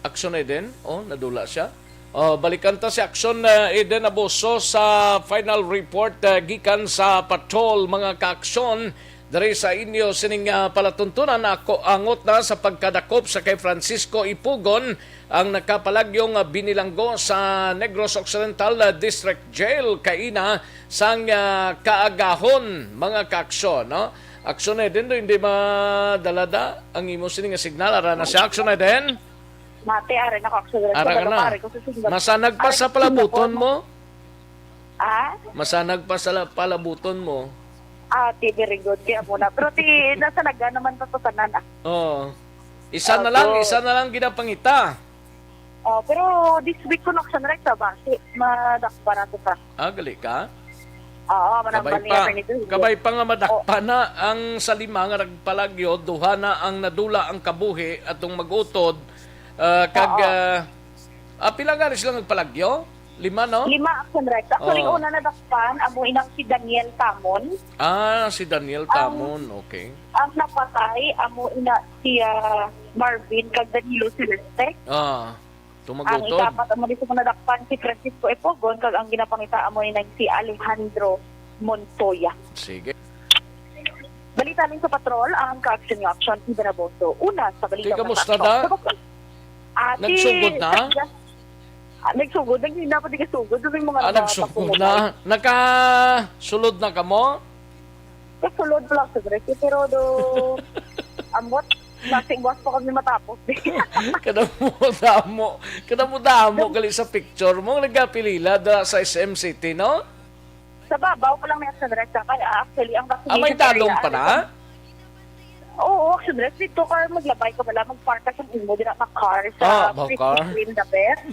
Aksyon Eden? Nadula siya. Balikan ta si Aksyon Eden Abuso sa final report gikan sa patrol mga kaaksyon dari sa inyo sining palatuntunan ako angot na sa pagkadakop sa kay Francisco Ipugon ang nakapalagyong binilanggo sa Negros Occidental District Jail kaina sang kaagahon mga kaaksyon, no? Aksyon Eden do hindi madalada ang imo sining signal ara na si Aksyon Eden. Mate, are na ako. Ara ka na. Masanag pa sa palabuton mo? Masanag pa sa palabuton mo? Very good. Kaya muna. Pero nasa naga naman pa sa tanan. Isa na lang ginapangita. Pero this week ko Action Rex ba? Madakpa na ito pa. Gali ka? Oo, manambal niya. Kabay pa nga madakpa na ang salima nga nagpalagyo, duha na ang nadula ang kabuhi atong mag-utod. Pila nga rin silang nagpalagyo? 5, no? 5 Action Rex. Actually, una na dakpan, amo inang si Daniel Tamon. Si Daniel Tamon, okay. Ang napatay, amo ina si Marvin kag Danilo Celeste. Tumagutod. Ang ikapat amo dito na dakpan si Francisco Ipugon kag ang ginapangita amo inang si Alejandro Montoya. Sige. Balita rin sa patrol ang ka-action yung Action Eden Abuso. Una sa balita. Kamusta na? Nagsugod na? Nagsugod. Hindi dapat nagsugod. Nagsugod na? Nakasulod na ka mo? Nagsulod pa lang sa dress. Pero amot, lasing buwas pa kami matapos. Kadamo gali sa picture mo. Nagapilila sa SM City, no? Sa babaw pa lang may action dress. Actually, ang vaccination... may talong pa na? Oo, action dress. Dito ka maglabay ka pala. Magpark ka sa imo. Di na car sa car. Green the best.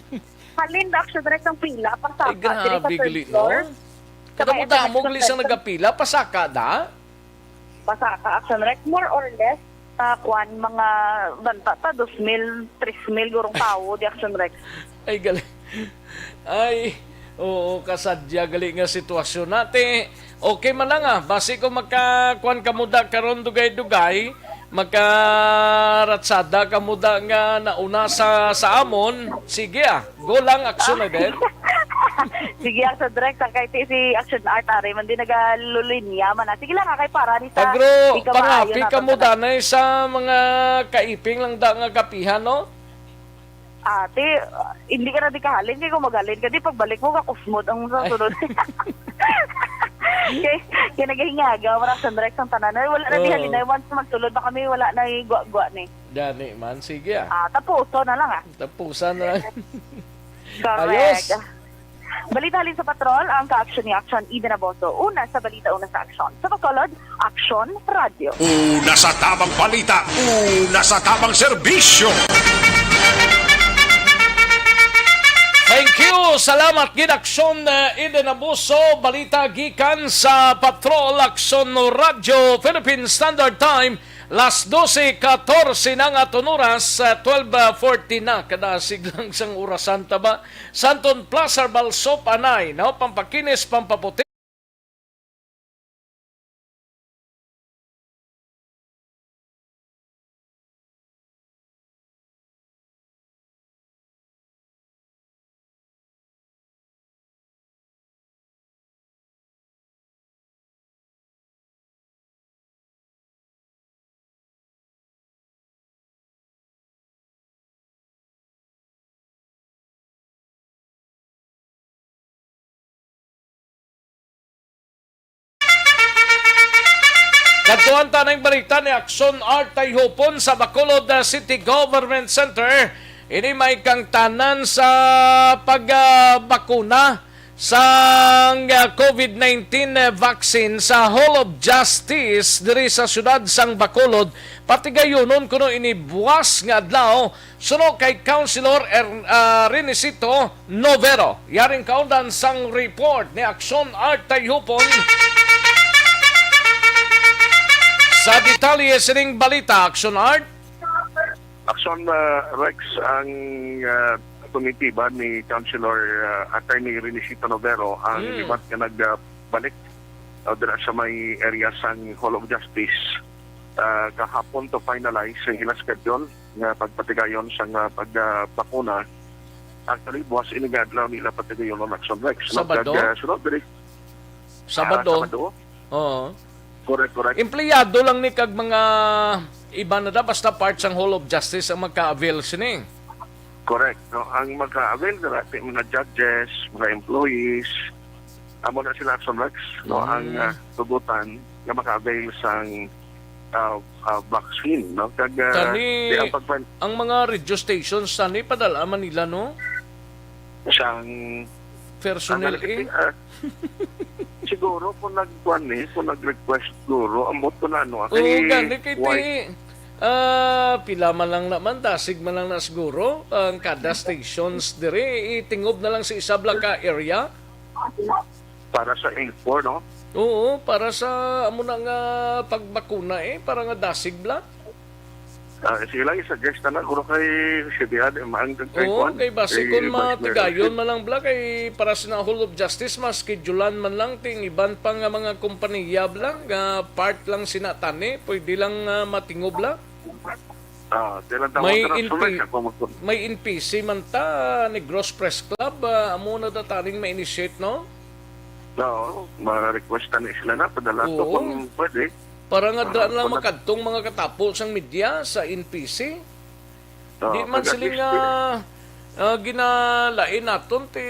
Halin na action dress ang pila. Pasaka. Grabe gali, no? Kadamo gali sa nagapila. Pasaka da? Pasaka. Action dress. More or less. Mga banta ta. 2,000, 3,000 gurong tao. Di action dress. Ay, gali. Ay... Oo, kasadya gali nga sitwasyon nate. Okay man lang basi ko magkakuan kamuda karon dugay-dugay, magkaratsada kamuda nga nauna sa amon. Sige go lang aksyon na din. Sige sa direct kay si Action Art are man din nagalulinya man. Sige lang kay para ni sa Pagro pangapi kamuda na sa mga kaiping lang da nga kapihan, no? Ate, hindi ka na di kahalin, hindi ko magalin ka. Di pagbalik mo, kakusmod ang susunod. Kaya naghihingaga, wala sa direct ang tanan. Wala na di halin na, once magsulod na kami, wala na gwa-gwa ni. Dani man, sige tapuso na lang Tapusan na lang. Correct. Ayos. Balita halin sa patrol, ang ka-action ni Action Eden Abuso. Una sa balita, una sa action. Sa Bacolod, Action Radio. Una sa tamang balita, una sa tamang serbisyo. Thank you. Salamat gid Aksyon Eden Abuso. Balita gikan sa Patrol Aksyon Radio Philippine Standard Time. Las 12:14 na nga oras, 12:40 na kada siglang sang orasan ta ba. Santon Plaza Balso Panay, no pampakinis pampaputi. Katuan tanang balita ni Action Art Tayhopon sa Bacolod City Government Center. Ini may kang tanan sa pagbakuna sa COVID-19 vaccine sa Hall of Justice diri sa syudad sang Bacolod. Pati gayunon kuno ini buwas nga adlaw suno kay Councilor Renisito Novero. Yaring kaundan sang report ni Action Art Tayhopon. Sa detalye sining balita, Action Art? Action Rex, ang komitiba ni Councilor Attorney Renisito Novero ang libat nga nagbalik dira sa may area sang Hall of Justice kahapon to finalize ang ilang schedule nga pagpatigayon sa pagpakuna. Actually, buwas inigadlaw nila patigayon ng Action Rex. Sabado? Sunod, Sabado? Sabado? Oo. Correct. Empleyado lang ni kag mga iba na da basta part sang Hall of Justice ang magka-avail sini. Correct. No, ang mag-avail na natin, mga judges, mga employees, amo na sila Action Rex, no, ang tugutan na maka-avail sang vaccine. No? Kag, Tani, di ang mga radio stations, tani padala man nila, no? Siyang personnel siguro kung nag-request siguro, amot ko na ano. Oo, gani kay pila man lang naman, dasig man lang na siguro ang kada stations dire itingob na lang sa isabla ka area para sa A4, no? Oo, para sa amo na nga pagbakuna para nga dasig bla. Sila i-suggest na lang kung kay Sibiad, kay base kung matigayon man lang bla kay para sa Hall of Justice mas schedulean man lang ting iban pa nga mga kompanya bla nga part lang sinatani pwede lang matingob bla. May NPC man ta Negros Press Club amo na dataning ma-initiate, no? No, ma-request na sila na padala to kung pwede. Para nga daan lang makadtong mga katapos ang media sa NPC. Di man sila nga ginalain naton ti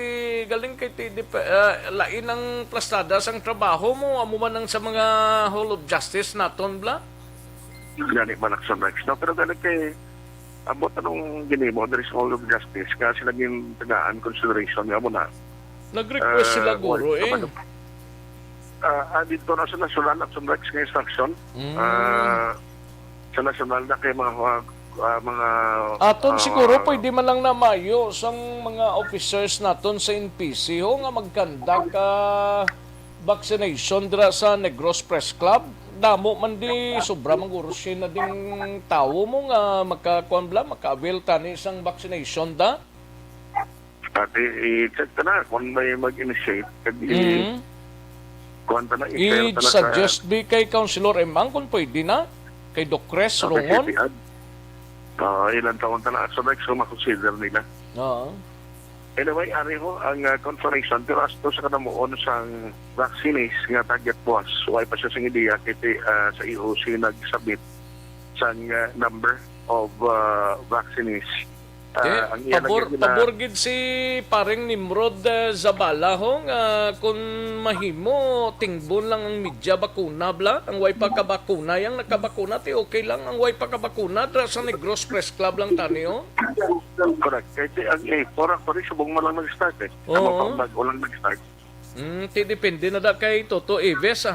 galing kay ti lain ang plastada sang trabaho mo amo man ang sa mga Hall of Justice naton bla. Gani man Action Rex. No, pero galing kay abot anong ginimo there is Hall of Justice kasi naging tagaan consideration nga mo na. Nag-request sila guro dito na sa National Action Rex ng instruction. Sa national na kay mga aton siguro pwede man lang na mayo sang mga officers naton sa NPC nga magkandak vaccination dira sa Negros Press Club. Damo man di sobra manguro siya na ding tao mo nga makakuan bla maka-avail tani isang vaccination da. Pati i-check na kung may mag-initiate i-suggest bi kay Councilor Emang kung pwede na kay Doc Cres Rongon. Ilang taon na Action Rex kung makonsider nila. Anyway, ari ho ang confirmation pero asto sa kanamuon sang vaccines nga target was why pa siya sing ideya kiti sa EOC nagsabit sang number of vaccines. Pabor gid si paring Nimrod Zabala hong kung mahimo tingbon lang ang media bakuna bla ang way pa kabakuna yang nakabakuna ti okay lang ang way pa kabakuna dra sa Negros Press Club lang tani correct kay ang para subong man lang nag-start walang nag-start ti depende na da kay Toto Eves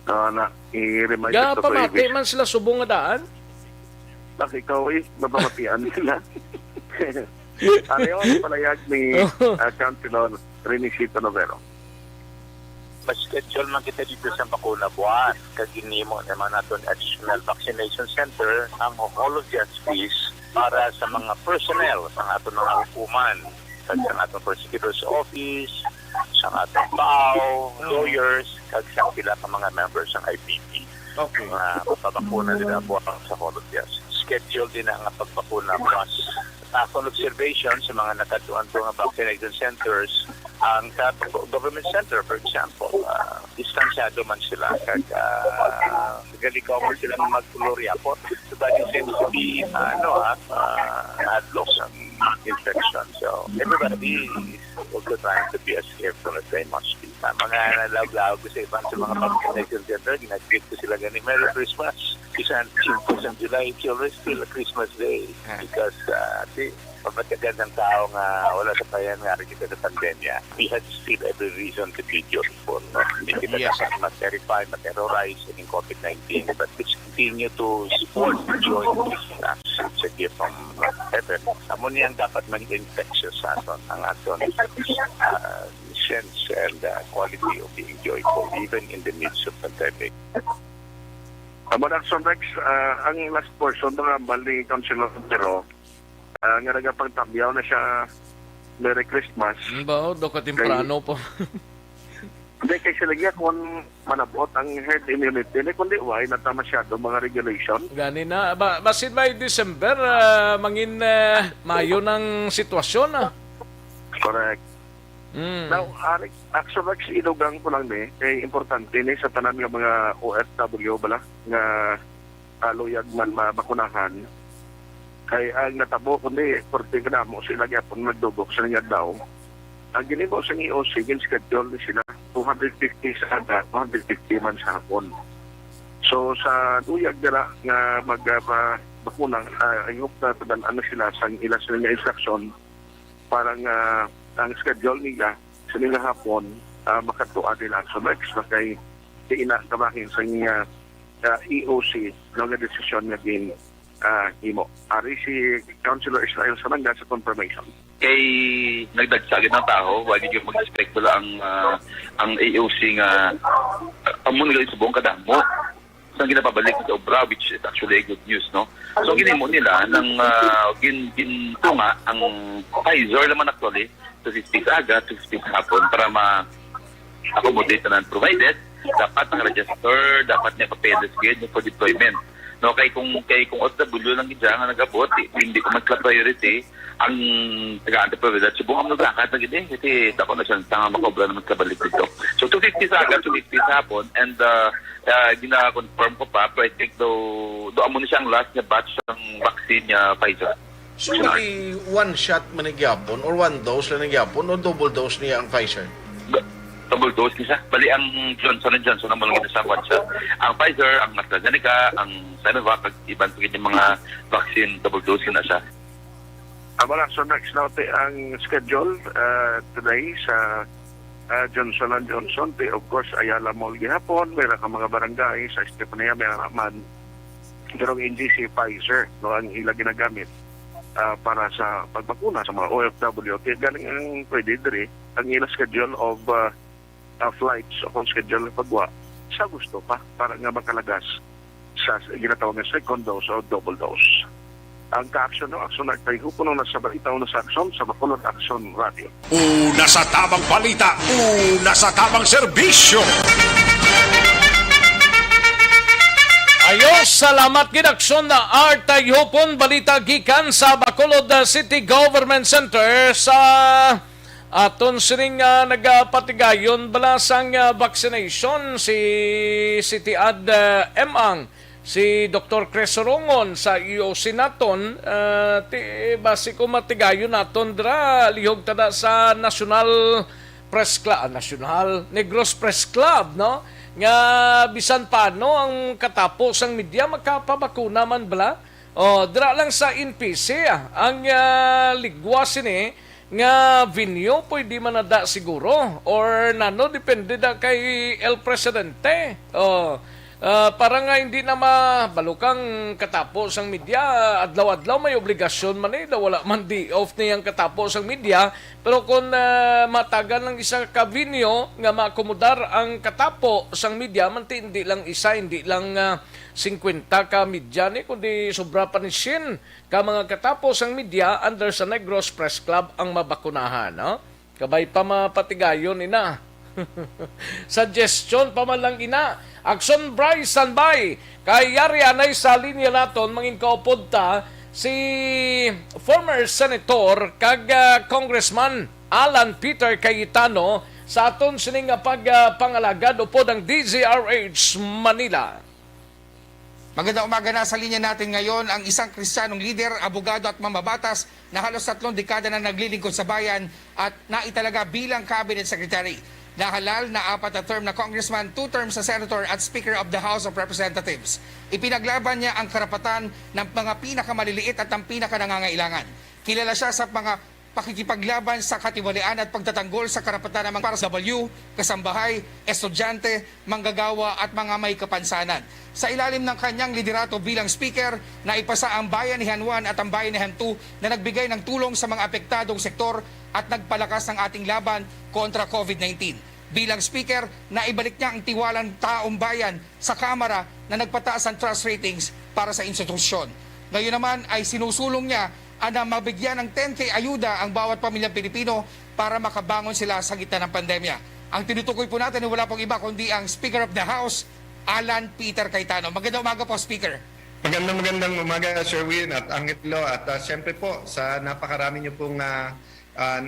na i-remind Toto Eves pamati man sila subong nga daan. Ikaw mabamatian nila. Ano yung palayag ni Councilor Renisito Novero? Mas-schedule man kita dito sa bakuna buwan. Kaginimo naman natin additional vaccination center ang Hall of Justice para sa mga personnel sa ating mga hukuman. Sa ating prosecutor's office, sa ating PAO, lawyers, kag sa pila ka mga members ng IPP. Okay. Mapapakuna nila buwan sa Hall of Justice. Schedule din ang pagpapuna plus on observation sa mga nakatuan po ng vaccination centers ang government center, for example, distansyado man sila kag galikaw mo sila magtuloryapot so that it seems to be adlock ng infection. So everybody is also trying to be as careful as they must be. Mga nalawlaw ko sa ibang sa mga vaccination center, ginag-greet ko sila gani Merry Christmas. Isang 5 July, it's always still a Christmas day because pagkagad ng tao nga wala sa payan nga rin kita sa pandemya, we had still every reason to be joyful. No? Hindi kita ma-terrify, ma-terrorize in COVID-19, but let's continue to support the joy of Christmas. It's a gift from heaven. Amo niyan dapat maging infectious sa aton, ang aton sense and quality of being joyful even in the midst of pandemic. Action Rex, ang last portion ng rambal ni Councilor Pero nga nagapagtabyaw na siya Merry Christmas. Ba, do ka temprano po. Hindi kay sila kung manabot ang herd immunity, kundi why na masyado mga regulation. Gani na. Basin by December, mangin mayo ng sitwasyon. Correct. Now, actually, inugang ko lang kay importante ni sa tanan ng mga OFW bala nga luyag man mabakunahan. Kay ang natabo kundi, porte ka na mo sila gyapon magdugok sa nga daw. Ang ginimo sa EOC, schedule ni sila 250 sa aga, 250 man sa hapon. So sa luyag dira nga magbakunang, I hope na tadan sila sa ilas nga instruction para nga ang schedule nila sa nila hapon makatuwa nila. So next, kay inakabahin sa nga EOC ng desisyon nga din himo. Ari si Councilor Israel Salanga sa confirmation. Kay nagdagsagin ng tao, wag yung mag-expect wala ang AOC nga amo nila sa buong kadamo. So ginapabalik sa obra, which is actually good news, no? So ginimo nila ng gintunga ang Pfizer naman actually to 50 aga, to 50 hapon para ma-accommodate na provided. Dapat ang register, dapat niya pa-pedesgrade for deployment. No, kay kung OFW lang gidya nga nagabot, hindi ko mag-priority ang taga-anti-provided. Subong ang naglakat na gini, kasi dako na siya tanga makobra na magkabalik dito. So 250 sa aga, 250 sa hapon, and gina-confirm ko pa, pero I think doon mo na siyang last na batch ng vaccine niya Pfizer. So, one shot man nagyapon or one dose lang nagyapon o double dose niya ang Pfizer? Double dose niya. Bali ang Johnson & Johnson ang malagay sa one shot. Ang Pfizer, ang AstraZeneca, ang Sinovac, ibang yung mga vaccine, double dose na siya. So next natin ang schedule today sa Johnson & Johnson. Of course, Ayala Mall gihapon, mayroon ka mga barangay sa Estepania, mayroon naman. Pero ang NGC Pfizer, no, ang ila ginagamit para sa pagbakuna sa mga OFW. Kaya galing ang pwede diri, ang ila schedule of flights o kung schedule ng pagwa sa gusto pa para nga makalagas sa ginatawag ng second dose o double dose. Ang ka-action no, action na tayo puno na sa balita o na sa action sa Bacolod Action Radio. Una sa tamang balita, una sa tamang serbisyo. Ayos, salamat ginaksyon na Artayopon balita gikan sa Bacolod City Government Center sa aton sining nagapatigayon balasang vaccination si City Ad Emang si Dr. Cresorongon sa EOC naton basi ko matigayon naton dra lihog tada sa National Negros Press Club, no? Nga bisan paano ang katapos ang media magkapabakuna man bala dira lang sa NPC ang ligwas ni nga venue pwede man nada siguro or nano depende da kay El Presidente para nga hindi na mabalukang katapos ang media adlaw-adlaw may obligasyon man wala man di off niyang katapos ang media pero kung matagal ng isang ka-venue nga maakomodar ang katapos ang media man hindi lang isa hindi lang 50 ka media ni kundi sobra pa ni sin ka mga katapos ang media under sa Negros Press Club ang mabakunahan, no? Kabay pa mapatigayon ina. Suggestion pa man lang ina. Action Bryce standby. Kay yari anay sa linya naton mangin kaupod ta si former senator kag congressman Alan Peter Cayetano sa aton sining pagpangalagad upod ang DZRH Manila. Magandang umaga na sa linya natin ngayon ang isang Kristiyanong lider, abogado at mamabatas na halos 3 dekada na naglilingkod sa bayan at naitalaga bilang cabinet secretary. Nahalal na 4 na term na congressman, 2 terms sa senator at speaker of the House of Representatives. Ipinaglaban niya ang karapatan ng mga pinakamaliliit at ang pinakanangangailangan. Kilala siya sa mga pakikipaglaban sa katiwalian at pagtatanggol sa karapatan ng mga para sa W, kasambahay, estudyante, manggagawa at mga may kapansanan. Sa ilalim ng kanyang liderato bilang speaker, naipasa ang Bayanihan 1 at ang Bayanihan 2 na nagbigay ng tulong sa mga apektadong sektor at nagpalakas ng ating laban kontra COVID-19. Bilang speaker, naibalik niya ang tiwalang taong bayan sa Kamara na nagpataas ang trust ratings para sa institusyon. Ngayon naman ay sinusulong niya na mabigyan ng 10K ayuda ang bawat pamilyang Pilipino para makabangon sila sa gitna ng pandemya. Ang tinutukoy po natin wala pong iba kundi ang Speaker of the House, Alan Peter Cayetano. Magandang umaga po, Speaker. Magandang umaga, Sherwin at Angelo. At siyempre po, sa napakarami niyo pong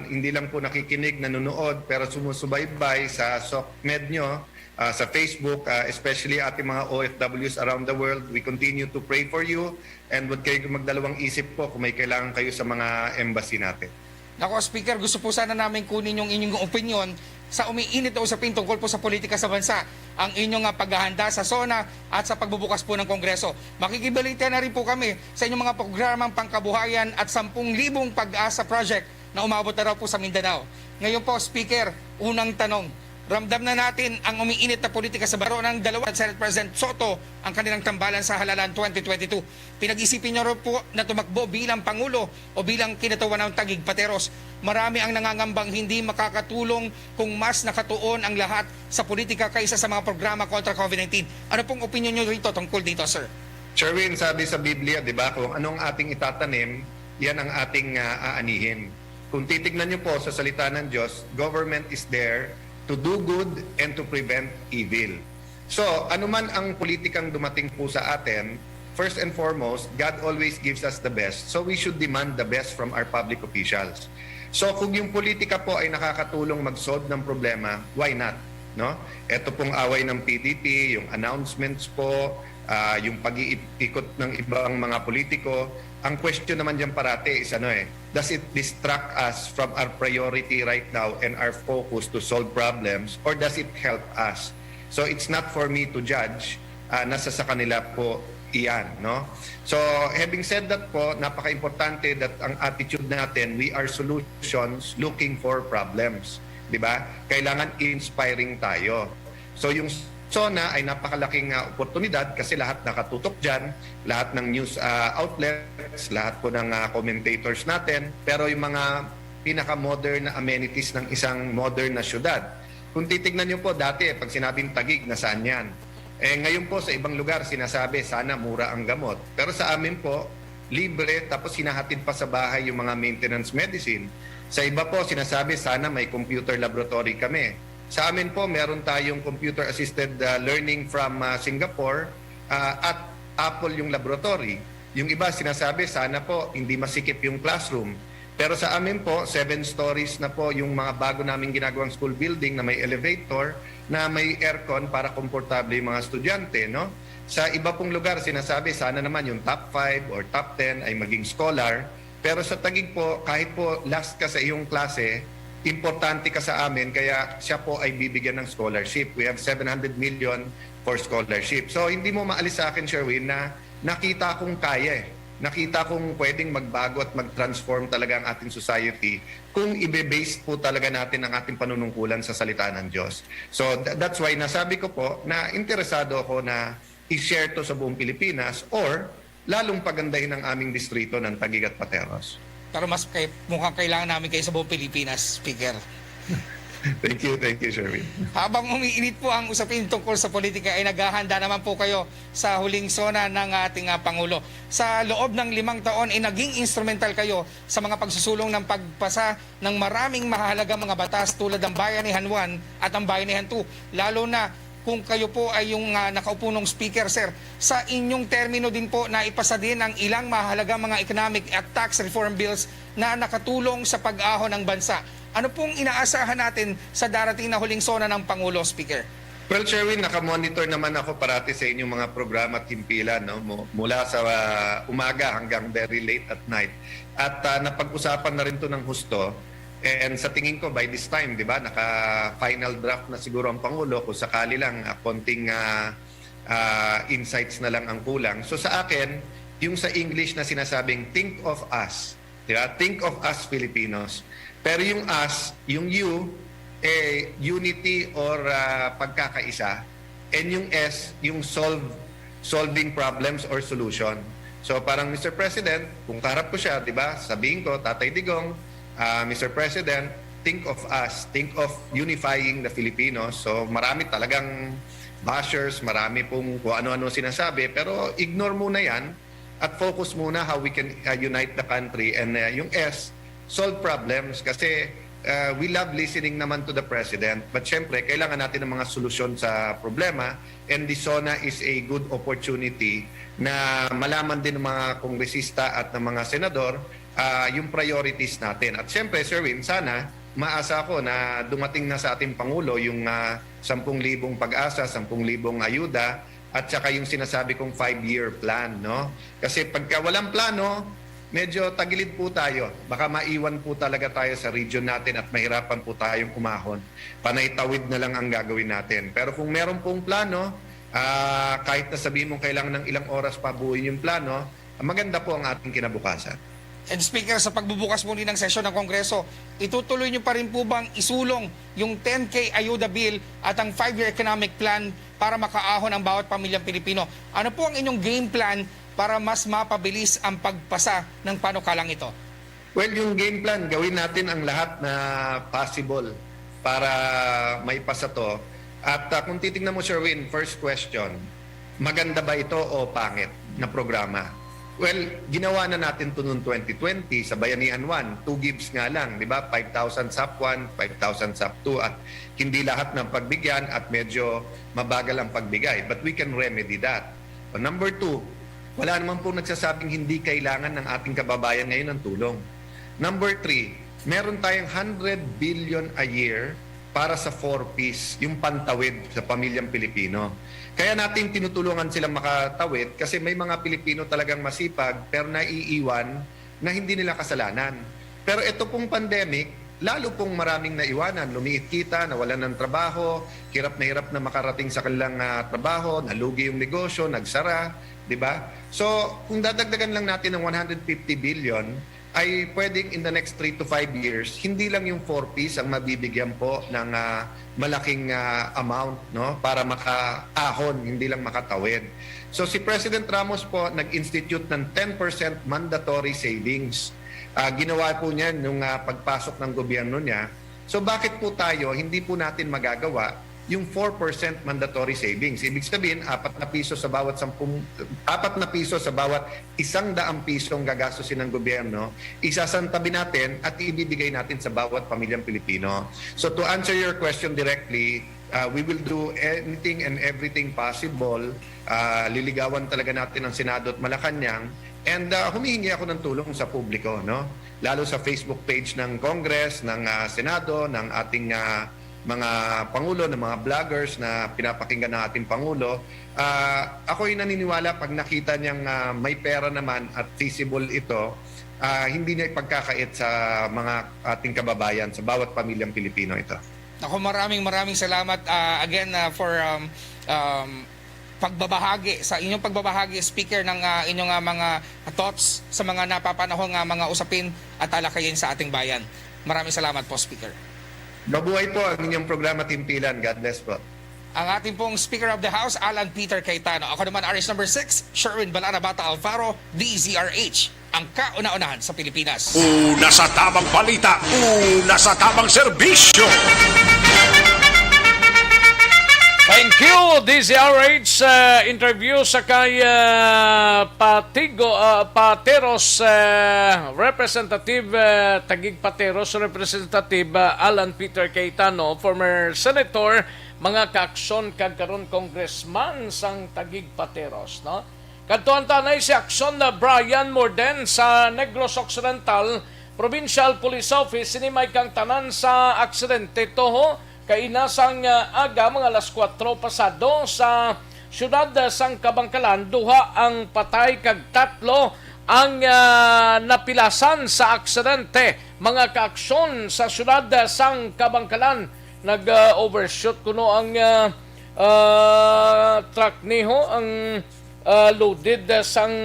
hindi lang po nakikinig, nanonood, pero sumusubaybay sa SOCMED nyo, sa Facebook, especially ating mga OFWs around the world. We continue to pray for you and huwag kayo magdalawang isip po kung may kailangan kayo sa mga embassy natin. Nako, Speaker, gusto po sana namin kunin yung inyong opinion sa umiinit na usapin tungkol po sa politika sa bansa, ang inyong paghahanda sa SONA at sa pagbubukas po ng Kongreso. Makikibalita na rin po kami sa inyong mga programang pangkabuhayan at 10,000 pag-asa project na umabot na raw po sa Mindanao. Ngayon po, Speaker, unang tanong, ramdam na natin ang umiinit na politika sa baro ng dalawa at Senate President Soto ang kanilang tambalan sa halalan 2022. Pinag-isipin niyo rin po na tumakbo bilang Pangulo o bilang kinatawan ng Taguig Pateros. Marami ang nangangambang hindi makakatulong kung mas nakatuon ang lahat sa politika kaysa sa mga programa kontra COVID-19. Ano pong opinion niyo rito tungkol dito, sir? Sherwin, sabi sa Biblia, di ba, kung anong ating itatanim, yan ang ating aanihin. Kung titignan niyo po sa salita ng Diyos, government is there to do good and to prevent evil. So, anuman ang politikang dumating po sa atin, first and foremost, God always gives us the best. So, we should demand the best from our public officials. So, kung yung politika po ay nakakatulong mag-solve ng problema, why not? No? Ito pong away ng PDP, yung announcements po, yung pag-iikot ng ibang mga politiko. Ang question naman dyan parate is does it distract us from our priority right now and our focus to solve problems, or does it help us? So it's not for me to judge, nasa sa kanila po iyan, no? So having said that po, napaka-importante that ang attitude natin, we are solutions looking for problems, di ba? Kailangan inspiring tayo. So yung SONA ay napakalaking oportunidad kasi lahat nakatutok dyan, lahat ng news outlets, lahat po ng commentators natin, pero yung mga pinaka-modern na amenities ng isang modern na syudad. Kung titignan nyo po dati, pag sinabing Taguig, nasaan yan? Ngayon po sa ibang lugar sinasabi, sana mura ang gamot. Pero sa amin po, libre, tapos hinahatid pa sa bahay yung mga maintenance medicine. Sa iba po sinasabi, sana may computer laboratory kami. Sa amin po, meron tayong computer-assisted learning from Singapore at Apple yung laboratory. Yung iba sinasabi, sana po hindi masikip yung classroom. Pero sa amin po, 7 stories na po yung mga bago naming ginagawang school building na may elevator, na may aircon para komportable yung mga estudyante. No? Sa iba pong lugar, sinasabi, sana naman yung top 5 or top 10 ay maging scholar. Pero sa Taguig po, kahit po last ka sa iyong klase, importante ka sa amin, kaya siya po ay bibigyan ng scholarship. We have 700 million for scholarship. So hindi mo maalis sa akin, Sherwin, na nakita kong kaya Nakita kong pwedeng magbago at mag-transform talaga ang ating society kung ibe-base po talaga natin ang ating panunungkulan sa salita ng Diyos. So that's why nasabi ko po na interesado ako na i-share to sa buong Pilipinas or lalong pagandahin ang aming distrito ng Taguig at Pateros. Pero mukhang kailangan namin kayo sa buong Pilipinas, Speaker. Thank you, Sherwin. Habang umiinit po ang usapin tungkol sa politika, ay naghahanda naman po kayo sa huling SONA ng ating Pangulo. Sa loob ng 5 taon, ay naging instrumental kayo sa mga pagsusulong ng pagpasa ng maraming mahalagang mga batas tulad ng Bayanihan 1 at ang Bayanihan 2. Lalo na kung kayo po ay yung nakaupo ng speaker, sir. Sa inyong termino din po na ipasa din ang ilang mahalagang mga economic at tax reform bills na nakatulong sa pag-ahon ng bansa. Ano pong inaasahan natin sa darating na huling SONA ng Pangulo, Speaker? Well, Sherwin, nakamonitor naman ako parati sa inyong mga programa at himpilan, no? Mula sa umaga hanggang very late at night. At napag-usapan na rin to ng husto. And sa tingin ko, by this time, di ba, naka-final draft na siguro ang Pangulo, kung sakali lang, konting insights na lang ang kulang. So sa akin, yung sa English na sinasabing, think of us. Di ba? Think of us, Filipinos. Pero yung us, yung you, unity or pagkakaisa. And yung S, yung solving problems or solution. So parang Mr. President, kung kaharap ko siya, di ba, sabihin ko, Tatay Digong, Mr. President, think of us, think of unifying the Filipinos. So marami talagang bashers, marami pong kung ano-ano sinasabi, pero ignore muna yan at focus muna how we can unite the country. And yung S, solve problems, kasi we love listening naman to the President, but syempre, kailangan natin ng mga solusyon sa problema, and the SONA is a good opportunity na malaman din ng mga kongresista at ng mga senador yung priorities natin. At syempre, Sir Win, sana maasa ako na dumating na sa ating Pangulo yung 10,000 pag-asa, 10,000 ayuda, at saka yung sinasabi kong 5-year plan. No? Kasi pagka walang plano, medyo tagilid po tayo. Baka maiwan po talaga tayo sa region natin at mahirapan po tayong umahon. Panay-tawid na lang ang gagawin natin. Pero kung meron pong plano, kahit na sabihin mong kailangan ng ilang oras pa buuin yung plano, maganda po ang ating kinabukasan. And Speaker, sa pagbubukas muli ng sesyon ng Kongreso, itutuloy niyo pa rin po bang isulong yung 10K Ayuda Bill at ang 5-year economic plan para makaahon ang bawat pamilyang Pilipino? Ano po ang inyong game plan para mas mapabilis ang pagpasa ng panukalang ito? Well, yung game plan, gawin natin ang lahat na possible para maipasa to. At kung titingnan mo, Sir Win, first question, maganda ba ito o pangit na programa? Well, ginawa na natin ito noong 2020 sa Bayanihan 1. 2 gives nga lang, di ba? 5,000 SAP 1, 5,000 SAP 2 at hindi lahat ng pagbigyan at medyo mabagal ang pagbigay. But we can remedy that. Number 2, wala naman po nagsasabing hindi kailangan ng ating kababayan ngayon ng tulong. Number 3, meron tayong 100 billion a year para sa 4Ps, yung pantawid sa pamilyang Pilipino. Kaya natin tinutulungan silang makatawid kasi may mga Pilipino talagang masipag pero naiiwan na hindi nila kasalanan. Pero ito pong pandemic, lalo pong maraming naiwanan. Lumiit kita, nawalan ng trabaho, hirap na makarating sa kanilang trabaho, nalugi yung negosyo, nagsara, di ba? So, kung dadagdagan lang natin ng 150 billion, ay pwedeng in the next 3 to 5 years, hindi lang yung 4Ps ang mabibigyan po ng malaking amount, no, para makaahon, hindi lang makatawid. So si President Ramos po nag-institute ng 10% mandatory savings. Ginawa po niya nung pagpasok ng gobyerno niya. So bakit po tayo hindi po natin magagawa yung 4% mandatory savings? Ibig sabihin, 4 na piso sa bawat 100 pisong gagastusin ng gobyerno, isasantabi natin at ibibigay natin sa bawat pamilyang Pilipino. So to answer your question directly, we will do anything and everything possible. Liligawan talaga natin ang Senado at Malacanang. And humihingi ako ng tulong sa publiko, no? Lalo sa Facebook page ng Congress, ng Senado, ng ating mga Pangulo, ng mga vloggers na pinapakinggan ng ating Pangulo. Ako'y naniniwala pag nakita niyang may pera naman at feasible ito, hindi niya ipagkakait sa mga ating kababayan, sa bawat pamilyang Pilipino ito. Ako, maraming salamat again for pagbabahagi, sa inyong pagbabahagi, Speaker, ng inyong mga thoughts sa mga napapanahong mga usapin at talakayin sa ating bayan. Maraming salamat po, Speaker. Mabuhay po ang inyong programa, Timpilan. God bless po. Ang ating pong Speaker of the House, Alan Peter Cayetano. Ako naman, RS number 6, Sherwin Balana Bata Alfaro, DZRH, ang kauna-unahan sa Pilipinas. Una sa tamang balita, una sa tamang serbisyo. Thank you, DZRH. Interview sa kay Pateros Representative Taguig Pateros Representative Alan Peter Cayetano, former senator, mga kaaksyon kagkaron congressman sang Taguig Pateros, no? Kadtuan tanay si aksyon na Brian Morden sa Negros Occidental Provincial Police Office sinimay kang tanan sa aksidente toho kainasang aga mga alas 4 pasado sa syudad sang Kabangkalan. Duha ang patay kag 3 ang napilasan sa aksidente. Mga kaaksyon sa syudad sang Kabangkalan, nag-overshoot kuno ang truck niho, ang loaded sang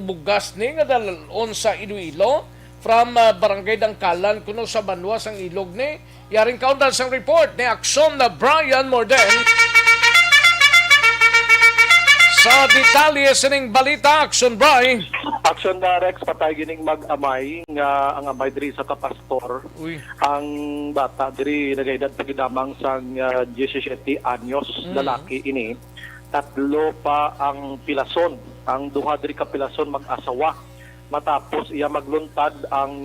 bugas ni nga dalon sa Iloilo from Barangay Dangkalan kuno sa Banwa sang ilog ni. Yaring kaundan sang report ni aksyon na Brian Morden. Sa detalye sining balita, aksyon Brian. Aksyon na Rex, patay gining mag-amay nga ang amay diri sa kapastor. Ang bata diri nagaedad pagidamang sang 17 anyos, lalaki ini. 3 pa ang pilason. Ang duha diri ka pilason mag-asawa. Matapos iya magluntad ang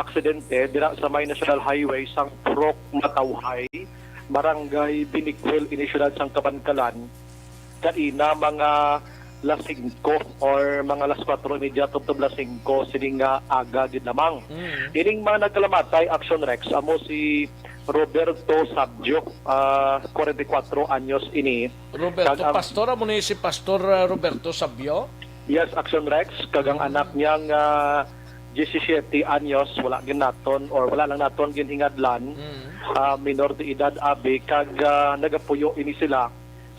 aksidente dira sa may National Highway sang Purok Matawhay, Barangay Binikwil, inisyudad sang Kabankalan. Kanina mga las 5 or mga las 4:30 tubtob las 5 sining nga aga gid lamang. Ining mga nagkalamatay Action Rex amo si Roberto Sabio, 44 anyos ini. Roberto Pastor, amo ni si Pastor Roberto Sabio? Yes, Action Rex, kagang anak niyang 17 anyos, wala lang naton ginhingadlan, minor de edad abi, kag nagapuyo ini sila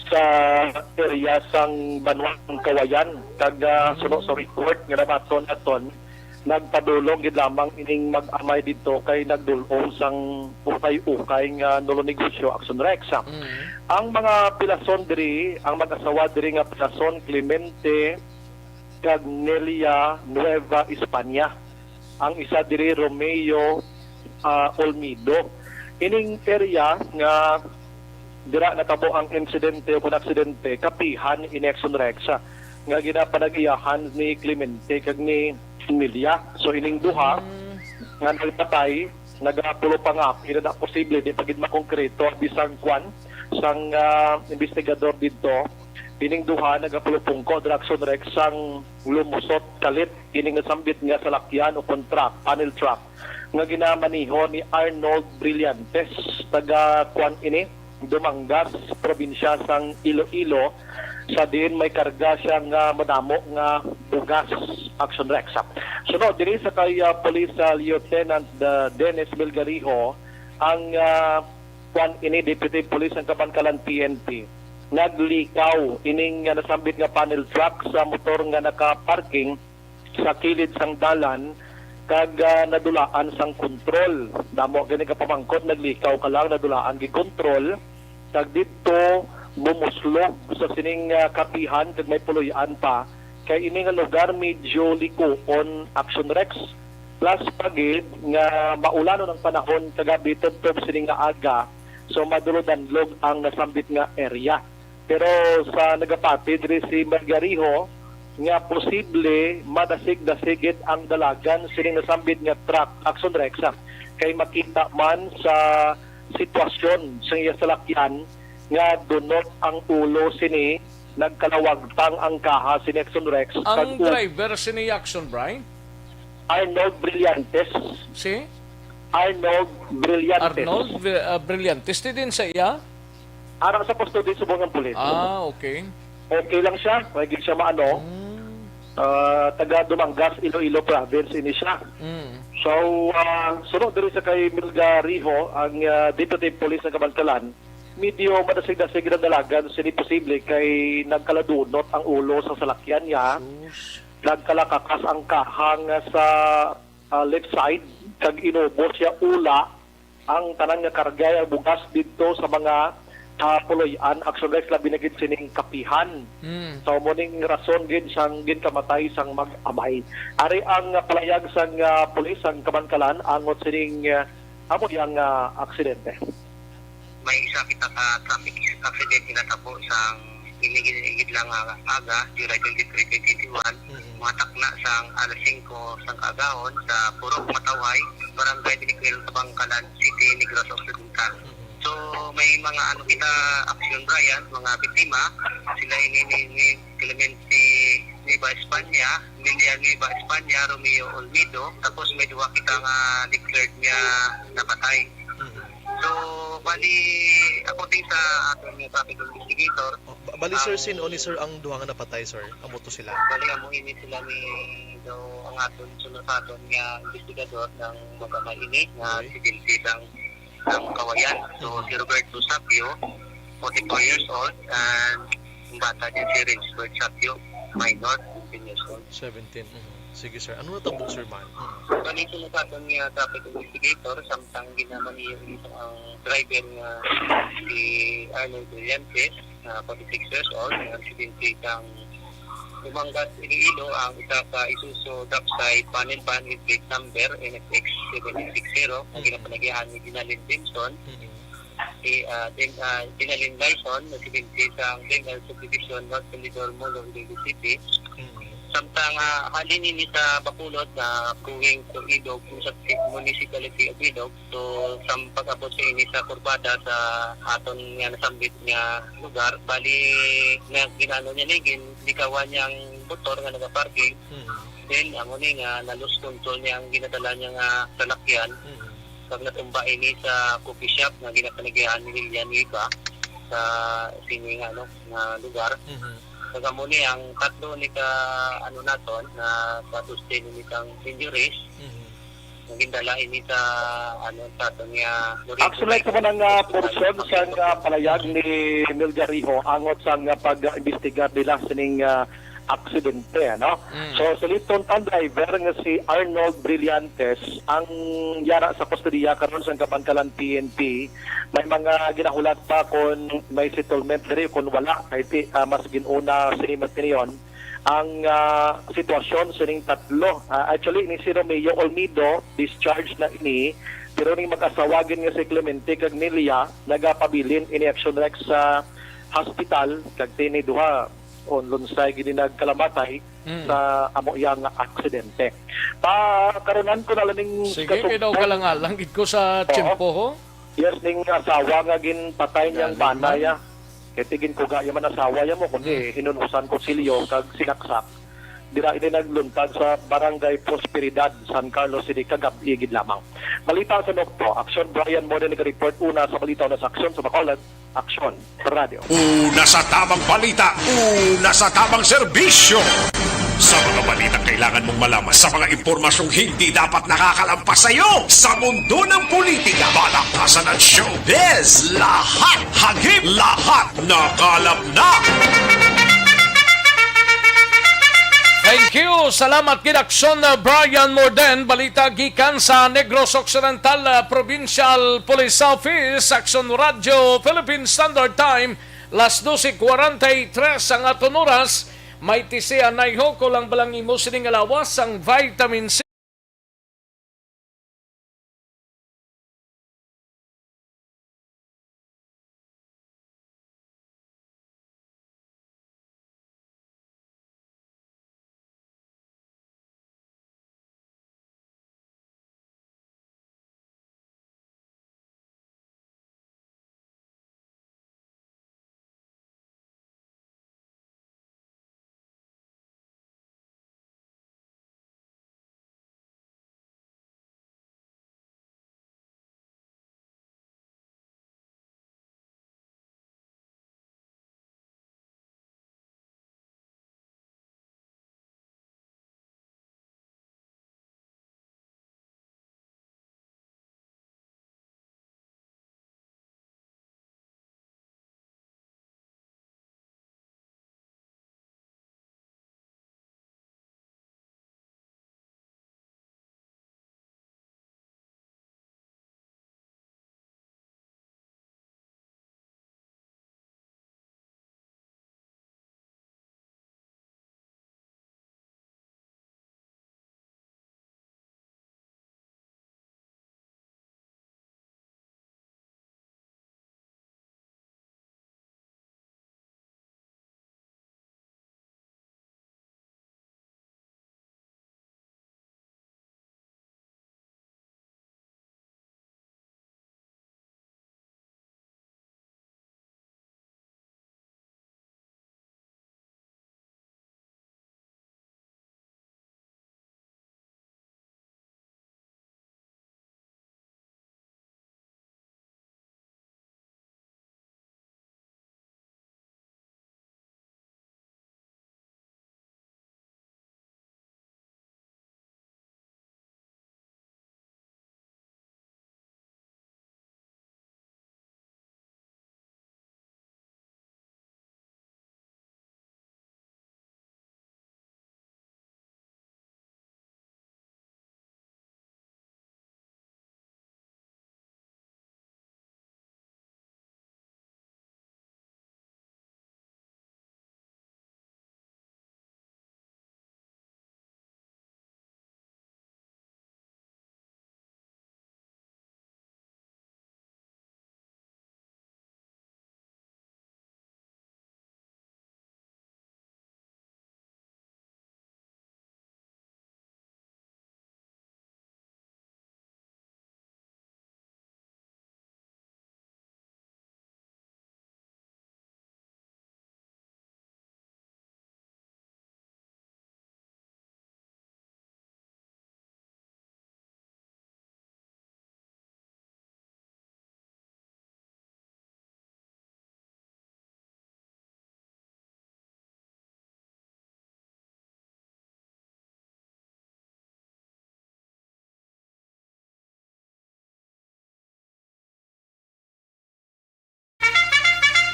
sa area sang Banwang Kawayan, kag suno sa report nga nabaton aton nagpadulong gid lamang ining mag-amay dito kay nagdulong sang ukay-ukay nga nulo negosyo Action Rex. Ang mga pilason diri, ang mag-asawa diri nga pilason Clemente kag Nelia Nueva España. Ang isa diri Romeo Olmido. Ining area nga dira natabo ang insidente o aksidente kapihan in Action Rex nga ginapanag-iyahan ni Clemente kag ni Nelia. So ining duha nga nagpatay nagapulo pa nga hindi na posible di pagid makongkreto bisang kwan sang investigador dito. Ining duha nagapulupungko Action Rex sang lumusot kalit ining nasambit nga sa lakyan o contract panel truck nga ginamaniho ni Arnold Brillantes taga kwan ini Dumangas, probinsya sang Iloilo. Sa din may karga siyang madamo nga bugas Action Rex. Sunod diri sa kay Police Lieutenant Dennis Belgarijo ang kwan ini Deputy Police ng Kabankalan PNP naglikaw ining nasambit nga panel truck sa motor nga naka-parking sa kilid sang dalan kag nadulaan sang kontrol. Damo gani ka pamangkot naglikaw ka lang nadulaan gi kontrol kag didto bumuslog sa sining kapihan kag may puloy-an pa kay ini nga lugar medyo likuon Action Rex plus pagid nga maulanon ang panahon kagabi tubtob sining nga aga so madulod-danlog ang nasambit nga area. Pero sa nagapati diri si Margariho nga posible madasig-dasigit ang dalagan sining nasambit nga truck Action Rex kay makita man sa sitwasyon sa iya salakyan nga dunot ang ulo sini nagkalawagtang ang kaha si Action Rex. Ang driver sini Action Brian? Arnold Brillantes. Si? Arnold Brillantes. Arnold Brillantes din sa iya? Arang sa posto din subong ng pulis. Okay. Okay lang siya. Magiging siya maano. Taga Dumangas, Iloilo Province ini siya. So, sunod diri sa kay Milgariho, ang Deputy Police ng Kabankalan, medyo madasig-dasig na dalagan sini posible kay nagkaladunot ang ulo sa salakyan niya. Nagkalakakas ang kahang sa left side, kag inubos siya ula ang tanan nga karga bugas dito sa mga puloy-an Action Rex labi na gid sining kapihan. So moning rason gid sang ginkamatay sang mag-amay. Ari ang palayag sang pulis ang Kabankalan angot sining amo yang aksidente. May isa kita ka traffic accident na tabo sang inigid lang aga July 23, 2021 mga takna sang alas 5 sang kaagahon sa Purok Matawhay, Barangay Binikwil, Kabankalan City, Negros Occidental. So may mga kita Action Brian, mga biktima sila ni Clemente Nueva España, Nelia Nueva España, Romeo Olmido, tapos may duwa kita nga declared niya napatay. So, bali, according sa ating traffic investigator... Bali, sir, sino ni sir ang duha nga napatay, sir? Amo to sila? Bali, amuhin sila ni ang aton sunusaton nga investigador ng mag-amay ini nga sidinti ng Kawayan. So, si Roberto Sapio, 44 years old, and yung bata din si Rinsford Sapio, minor, 17 years old. 17. Sige sir, ano natabok sir man? Ganito na sa ating traffic investigator, samtang ginaman niya ang driver nga si Arnold Brillantes, 46 years old, ang residente ng Dumangas, Iloilo, ang isa ka Isuzu Dapside panel van with plate number NFX 760, ang ginapanagyahan ni Dinalyn Benson, si Dinalyn Lyson, residente ng Bengal Subdivision, North Calidor, Molo, Iloilo City. Samtang halin ini sa Bacolod na going to Ilog sa municipality of Ilog. So sa pag-abot sa ini sa kurbada sa aton nga nasambit nga lugar, bali na ginano niya ligin, likawan niyang motor nga nagaparking. Then amo ni nga na-lose control niya ang ginadala niya nga salakyan. Pag natumba ini sa coffee shop na ginapanagyan ni Lilian Iba sa sini nga nga lugar. Kagamo ni ang tatlo ni ka naton na sustain ni kang injuries. Nagindala ini sa tato niya. Actually, ito man ang portion sa palayag ni Milja Rijo angot sa pag-imbestigar nila sining aksidente, no? So, sa litong driver nga si Arnold Brillantes, ang yara sa kustodiya karon sa Kabankalan PNP, may mga ginahulat pa kung may settlement diri kung wala, kahit mas ginuna sa imat niyon ang sitwasyon sa ning tatlo. Actually, ni si Romeo Olmido, discharged na ini, pero ning mag-asawagin nga si Clemente kag Nelia, nagapabilin ini Action Rex sa hospital, kag tini duha lunsay gini nagkalamatay sa amo yang aksidente. Karunan ko na lang sige, kinaw ka lang langit ko sa tiyempo ho. Yes, ning asawa nga ginpatay niyang banaya. Kaya tigin ko gaya man asawa ya mo, kundi hinunusan ko silyo kag sinaksak. Dira ini nagluntad sa Barangay Prosperidad, San Carlos City, kagab-igid lamang. Balita sa Nokto, Action Brian Moden nag-report una sa balita na sa Action sa Bacolod, Action sa Radio. Una sa tamang balita, una sa tamang serbisyo. Sa mga balita kailangan mong malaman, sa mga impormasyong hindi dapat nakakalampas sa iyo. Sa mundo ng politika, balakasan at showbiz, lahat hagip, lahat nakalap na. Thank you. Salamat gid Action Brian Morden. Balita gikan sa Negros Occidental Provincial Police Office. Action Radio Philippine Standard Time. Las 12:43 ang aton oras. May tisian na iho ko lang balang imo sining alawas ang vitamin C.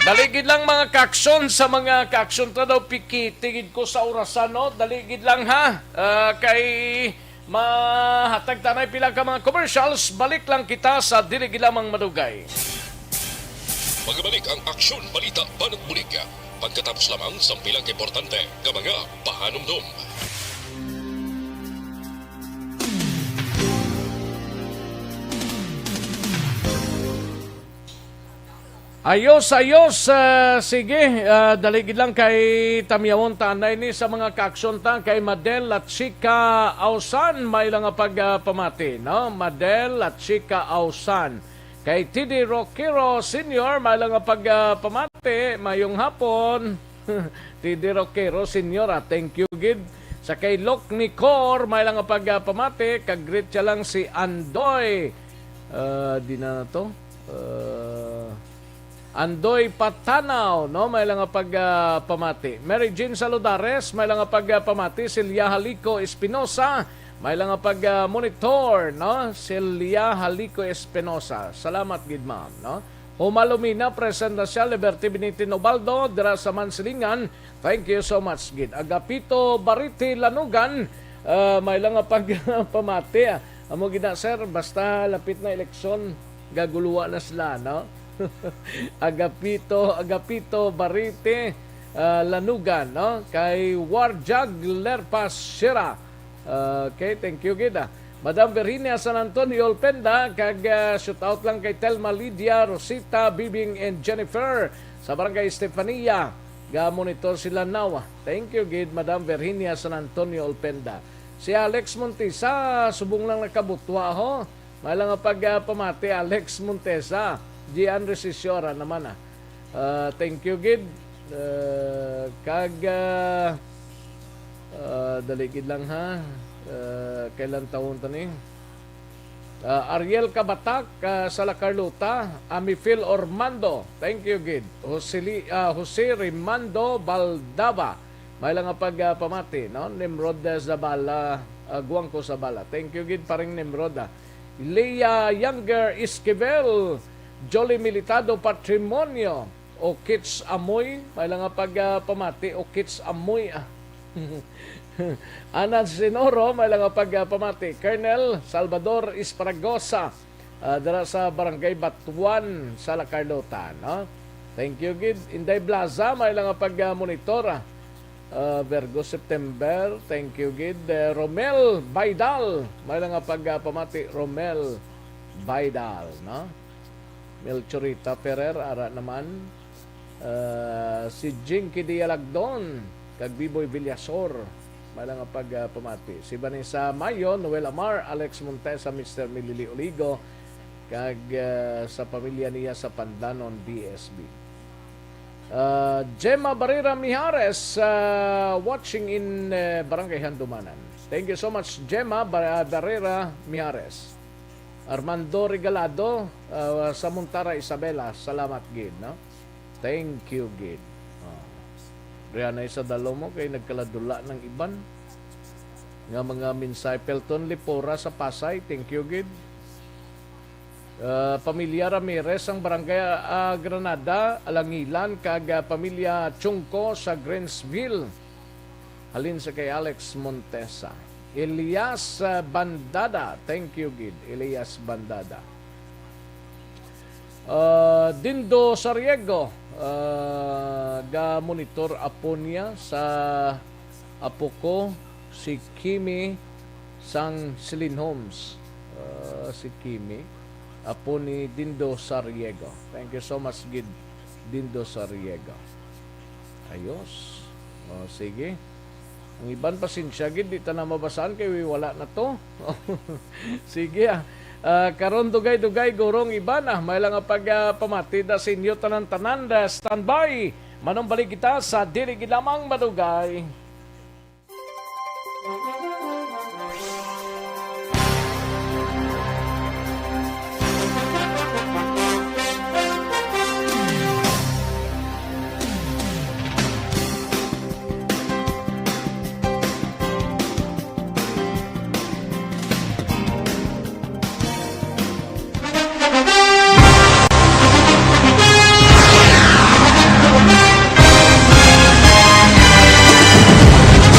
Daligid lang mga kaaksyon sa mga kaaksyon ta daw piki. Tingid ko sa orasan, no? Daligid lang ha. Kay mahatag tanay pila ka mga commercials. Balik lang kita sa Daligid lamang madugay. Magbalik ang Aksyon Balita Banat Bulig. Pagkatapos lamang sa pilang importante ng mga pahanumdum. Ayos, sige, daligid lang kay Tamyawon Tanay ni sa mga kaaksyon ta kay Madel at Chika Ausan, may lang nga pagpamati, no? Madel at Chika Ausan. Kay Tidi Roquero Sr., may lang nga pagpamati, mayong hapon. Tidi Roquero Sr., thank you, gid. Sa kay Lok Nicor, may lang nga pagpamati, kag-greet siya lang si Andoy. Di na to. Andoy Patanaw, no? May lang nga pagpamati. Mary Jean Saludares, may lang nga pagpamati. Silya Halico Espinosa, may lang nga pag-monitor, no? Silya Halico Espinosa. Salamat, gid ma'am, no? Humalumina, present na siya, Liberty Benito Nobaldo, dira sa Mansilingan. Thank you so much, gid. Agapito Bariti Lanugan, may lang nga pagpamati. Amo gid na, sir, basta lapit na eleksyon, gaguluwa na sila, no? Agapito Barite Lanugan, no? Kay Warjag Lerpas Shira. Okay, thank you, gida. Madam Virginia San Antonio Olpenda, kag shout out lang kay Telma Lydia, Rosita, Bibing and Jennifer sa Barangay Estefania. Ga-monitor sila now. Thank you, gid, Madam Virginia San Antonio Olpenda. Si Alex Montesa, subong lang nakabutwa ho. May lang nga pagpamati, Alex Montesa. Gian Resisiora naman thank you, gid. Daligid lang ha. Kailan taon to ni? Ariel Kabatak sa La Carlota, Amifil Ormando. Thank you, gid. Jose Rimando Baldaba. May lang nga pagpamati, no? Nimrod Zabala, Guangco Zabala. Thank you, gid, paring Nimrod. Leia Younger Esquivel, Jolly Militado Patrimonio, o Kits Amoy, may lang nga pagpamati, o Kits Amoy. Anan Sinoro, may lang nga pagpamati. Colonel Salvador Esparragosa, dara sa Barangay Batuan sa La Carlota, no? Thank you, gid. Inday Blaza, may lang nga pagmonitor. Virgo September, thank you, gid. Romel Baidal, may lang nga pagpamati. Romel Baidal, no? Melchorita Ferrer, ara naman. Si Jinky Dialagdon, kag Biboy Villasor, may lang nga pagpamati. Si Vanessa Mayo, Noel Amar, Alex Montesa, Mr. Milili Oligo, kag sa pamilya niya sa Pandanon, BSB. Gemma Barrera Mijares, watching in Barangay Handumanan. Thank you so much, Gemma Barrera Mijares. Armando Regalado, sa Montara Isabela, salamat, gid, no? Thank you, gid. Riyan ay sa dalo mo kay nagkaladula ng iban nga mga minsay. Pelton Lipora sa Pasay, thank you, gid. Pamilya Ramirez ang Barangay Granada, Alangilan, kag pamilya Chungko sa Greensville. Halin sa kay Alex Montesa. Elias Bandada, thank you, gid. Elias Bandada. Dindo Sariego, ga-monitor apo niya sa apo ko, si Kimi sang Silin Homes. Si Kimi, apo ni Dindo Sariego. Thank you so much, gid, Dindo Sariego. Ayos. Sige. Ang iban pasensya, gid, di ta na mabasahan kay wala na to. Sige, karon dugay-dugay gurong iban, may lang nga pagpamati da sa inyo tanan-tanan. Standby, manong balik kita sa Daligid lamang madugay.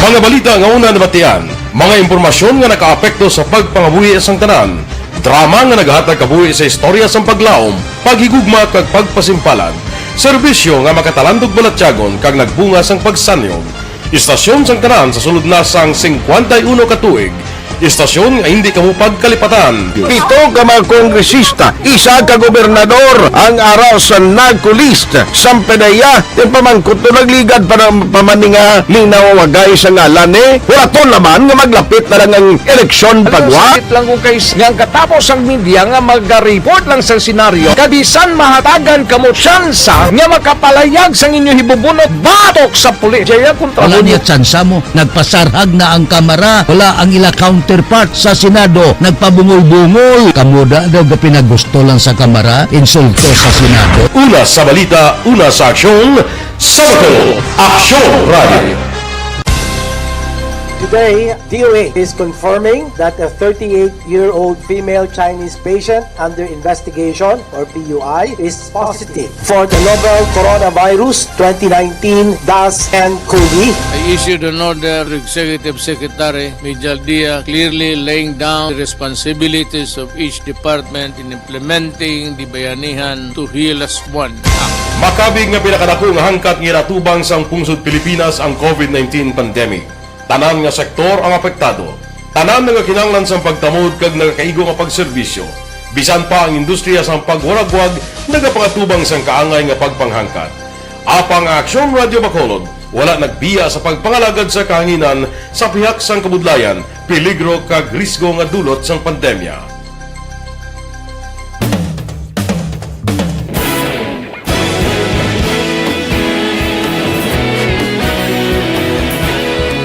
Mga balita nga una nabatian, mga impormasyon nga nakaapekto sa pagpangabuhi sang tanan, drama nga naghatag kabuhi sa istorya sang paglaom, paghigugma kag pagpasimpalan, serbisyo nga makatalandog balatyagon kag nagbunga sang pagsanyog, istasyon sang tanan sa sulod na sang 51 ka tuig, istasyon nga hindi kamo pagkalipatan. Pito ka mga kongresista, isa ka gobernador ang araw sa nagkulist sa pedaya yung pamangkot to nagligad para pamaninga linaw wagay sa ngalan wala to naman nga maglapit na lang ang eleksyon pagwa. Sakit lang kung kays nga katapos ang media nga mag-report lang sa senaryo kabisan mahatagan kamo tsansa nga makapalayag sa inyo hibubunot batok sa pulis. Jaya kontra Wala niya tsansa mo, nagpasarhag na ang kamara, wala ang ila counterpart sa Senado, nagpabungol-bungol. Kamuda daw pinagusto lang sa kamara, insulto sa Senado. Una sa balita, una sa aksyon, Sabado, Aksyon Radio. Today, DOA is confirming that a 38-year-old female Chinese patient under investigation, or PUI, is positive for the novel coronavirus 2019-10-CoV. I issued an order to Executive Secretary Major Dia clearly laying down the responsibilities of each department in implementing the Bayanihan to Heal as One Act. Makabig nga pinakadako nga hangkat nga natubang sang pungsod Pilipinas ang COVID-19 pandemic. Tanan nga sektor ang apektado. Tanan nga kinahanglan sang pagtamod kag nagakaigo nga pagserbisyo. Bisan pa ang industriya sang pagwaragwag nagapangatubang sang kaangay nga pagpanghangkat. Apang Aksyon Radio Bacolod wala nagbiya sa pagpangalagad sa kahanginan sa pihak sang kabudlayan, peligro kag risgo nga dulot sang pandemya.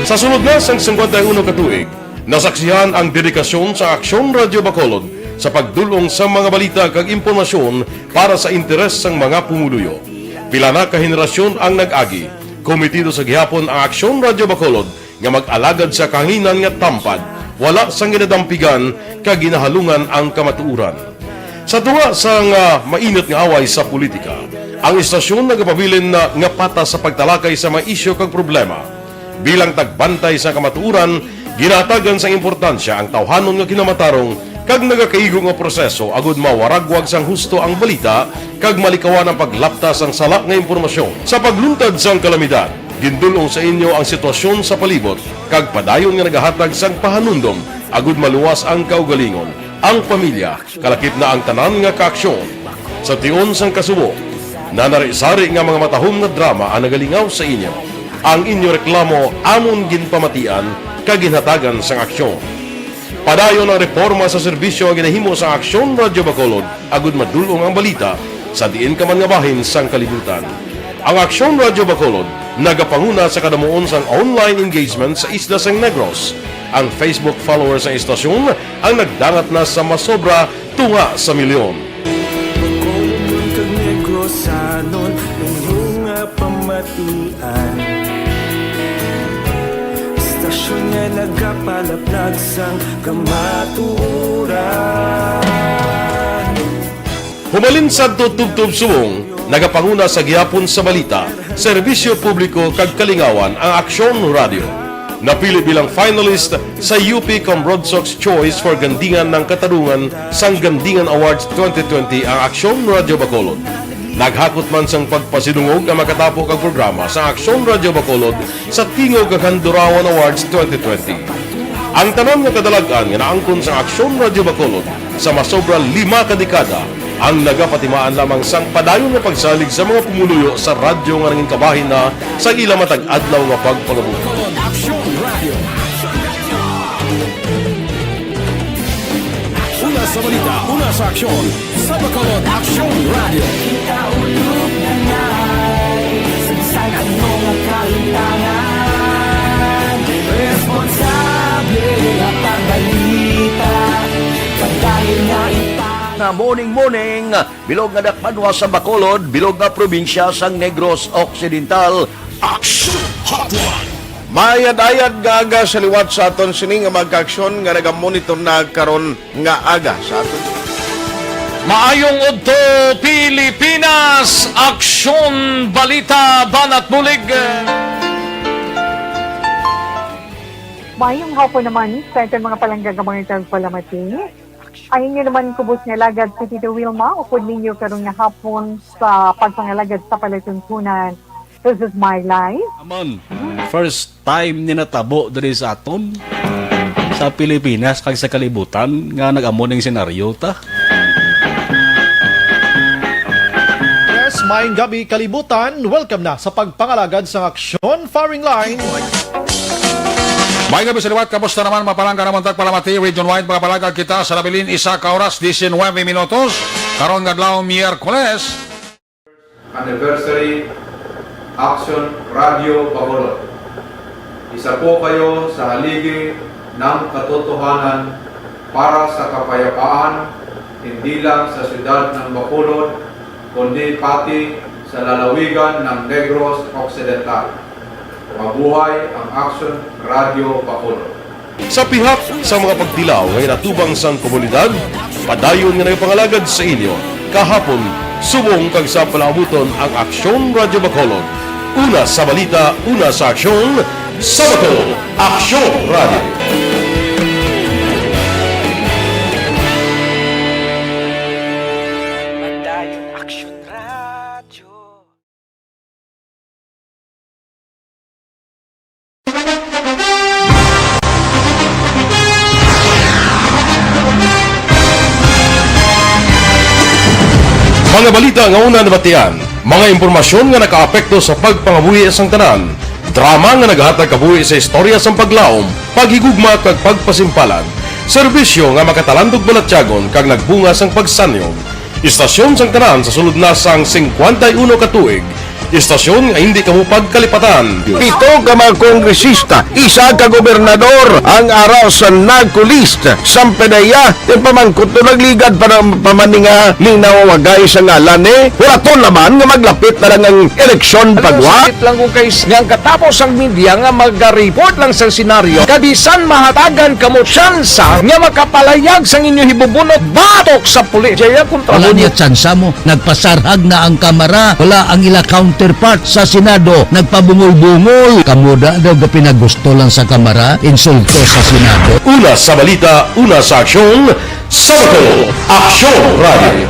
Sa sunod na sang 51 katuig, nasaksihan ang dedikasyon sa Aksyon Radio Bacolod sa pagdulong sa mga balita kag impormasyon para sa interes sang mga pumuluyo. Pila na ka henerasyon ang nag-agi, komitido sa gihapon ang Aksyon Radio Bacolod nga mag-alagad sa kahanginan nga tampad, wala sang ginadampigan kag ginahalungan ang kamatuuran. Sa tunga sang mainit nga away sa politika, ang istasyon nagapabilin na nga patas sa pagtalakay sa mga isyu kag problema. Bilang tagbantay sa kamatuuran, ginatagan sa importansya ang tawhanon nga kinamatarong kag nagakaigo nga proseso agud mawaragwag sang husto ang balita kag malikawan ang paglaptas ang sala nga impormasyon. Sa pagluntad sang kalamidad, gindulong sa inyo ang sitwasyon sa palibot kag padayon nga nagahatag sang pahanundom agud maluwas ang kaugalingon, ang pamilya, kalakip na ang tanan nga kaaksyon. Sa tion sang kasubo, nanari-sari nga mga matahom nga drama ang nagalingaw sa inyo. Ang inyo reklamo amon ginpamatian kag ginhatagan sang aksyon. Padayon ang reforma sa serbisyo ang ginahimo sa Aksyon Radio Bacolod agud madulong ang balita sa diin ka man nga bahin sang kalibutan. Ang Aksyon Radio Bacolod nagapanguna sa kadamuon sang online engagement sa isla sang Negros. Ang Facebook followers sa istasyon ang nagdangat na sa masobra tunga sa milyon. Bacolod kag Negros anon nga pamatian. Istasyon nga nagapalaplag sang kamatuuran. Humalin sa tutubtub suwong, nagapanguna sa gihapon sa balita, serbisyo publiko kag kalingawan ang Aksyon Radio. Napili bilang finalist sa UP Broadsox Choice for Gandingan ng Katarungan sang Gandingan Awards 2020 ang Aksyon Radio Bacolod. Naghakot man sang pagpasidungog ang makatapok ang programa sa Aksyon Radio Bacolod sa Tingog kag Handurawan Awards 2020. Ang tanan nga kadalagan nga naangkon sa Aksyon Radio Bacolod sa masobra 5 ka dekada ang nagapatimaan lamang sang padayon nga pagsalig sa mga pumuluyo sa radyo nga nanging kabahin na sa ila matag adlaw nga pagpangabuhi. Una sa balita, una sa aksyon, sa Bacolod Aksyon Radio. Ikaulog na na'y sagsag ang mga kahitangan. Responsable at ang balita, pagdahil nga na morning, bilog nga dakpanwa sa Bacolod, bilog nga probinsya sang Negros Occidental. Action Hotline! Mayad-ayad nga aga sa liwat sa aton sini nga magkaaksyon nga nagamonitor na karon nga aga sa aton. Maayong udto Pilipinas, Aksyon Balita Banat Bulig. Mayong hapon naman sa itong mga palanggang mga palamati. Ay inyo naman kubos nga lagad si Tito Wilma, upod ninyo karong nga hapon sa pagpangalagad sa palatuntunan. This is my life. Amon, first time ni natabo diri sa aton sa Pilipinas kag sa kalibutan nga nag-amon ng senaryo ta. Yes, maayong gabi kalibutan. Welcome na sa pagpangalagad sa aksyon firing line. May gabi sa liwat, kamusta naman mapalangga naman tagpalamati, region-wide mga palagad kita sa labilin, isa ka oras, 19 minutos, karon ngadlaw Miyerkules. Anniversary Action Radio Bacolod. Isa po kayo sa haligi ng katotohanan para sa kapayapaan, hindi lang sa siyudad ng Bacolod, kundi pati sa lalawigan ng Negros Occidental. Mabuhay ang Action Radio Bacolod. Sa pihak sa mga pagdilaw ngay natubang sang komunidad, padayon nga nagpangalagad sa inyo. Kahapon, subong kag sa palaabuton ang Aksyon Radio Bacolod. Una sa balita, una sa aksyon, sa Bacolod, Aksyon Radio. Mga balita nga una nabatian, mga impormasyon nga nakaapekto sa pagpangabuhi sang tanan, drama nga naghatag kabuhi sa istorya sang paglaom, paghigugma kag pagpasimpalan, serbisyo nga makatalandog balatyagon kag nagbunga sang pagsanyog, istasyon sang tanan sa sulod na sang 51 ka tuig, istasyon nga hindi kamo pagkalipatan. Pito ka mga kongresista, isa ka gobernador, ang araw sa nagkulist, sampedaya, yung pamangkot na nagligad para pamaninga linawagay sa ngalan wala to naman nga maglapit na lang ang eleksyon pagwa. Sakit lang kung kayo nga katapos ang media nga mag-report lang sa senaryo, kabisan mahatagan kamo tsansa nga makapalayag sa inyo hibubunot batok sa pulis. Jaya kontra Wala niya tsansa mo, nagpasarhag na ang kamera, wala ang ila counterpart sa Senado, nagpabungol-bungol. Kamuda daw ga pinagusto lang sa kamera, insulto sa Senado. Una sa balita, una sa aksyon, sa Bacolod, Aksyon Radio.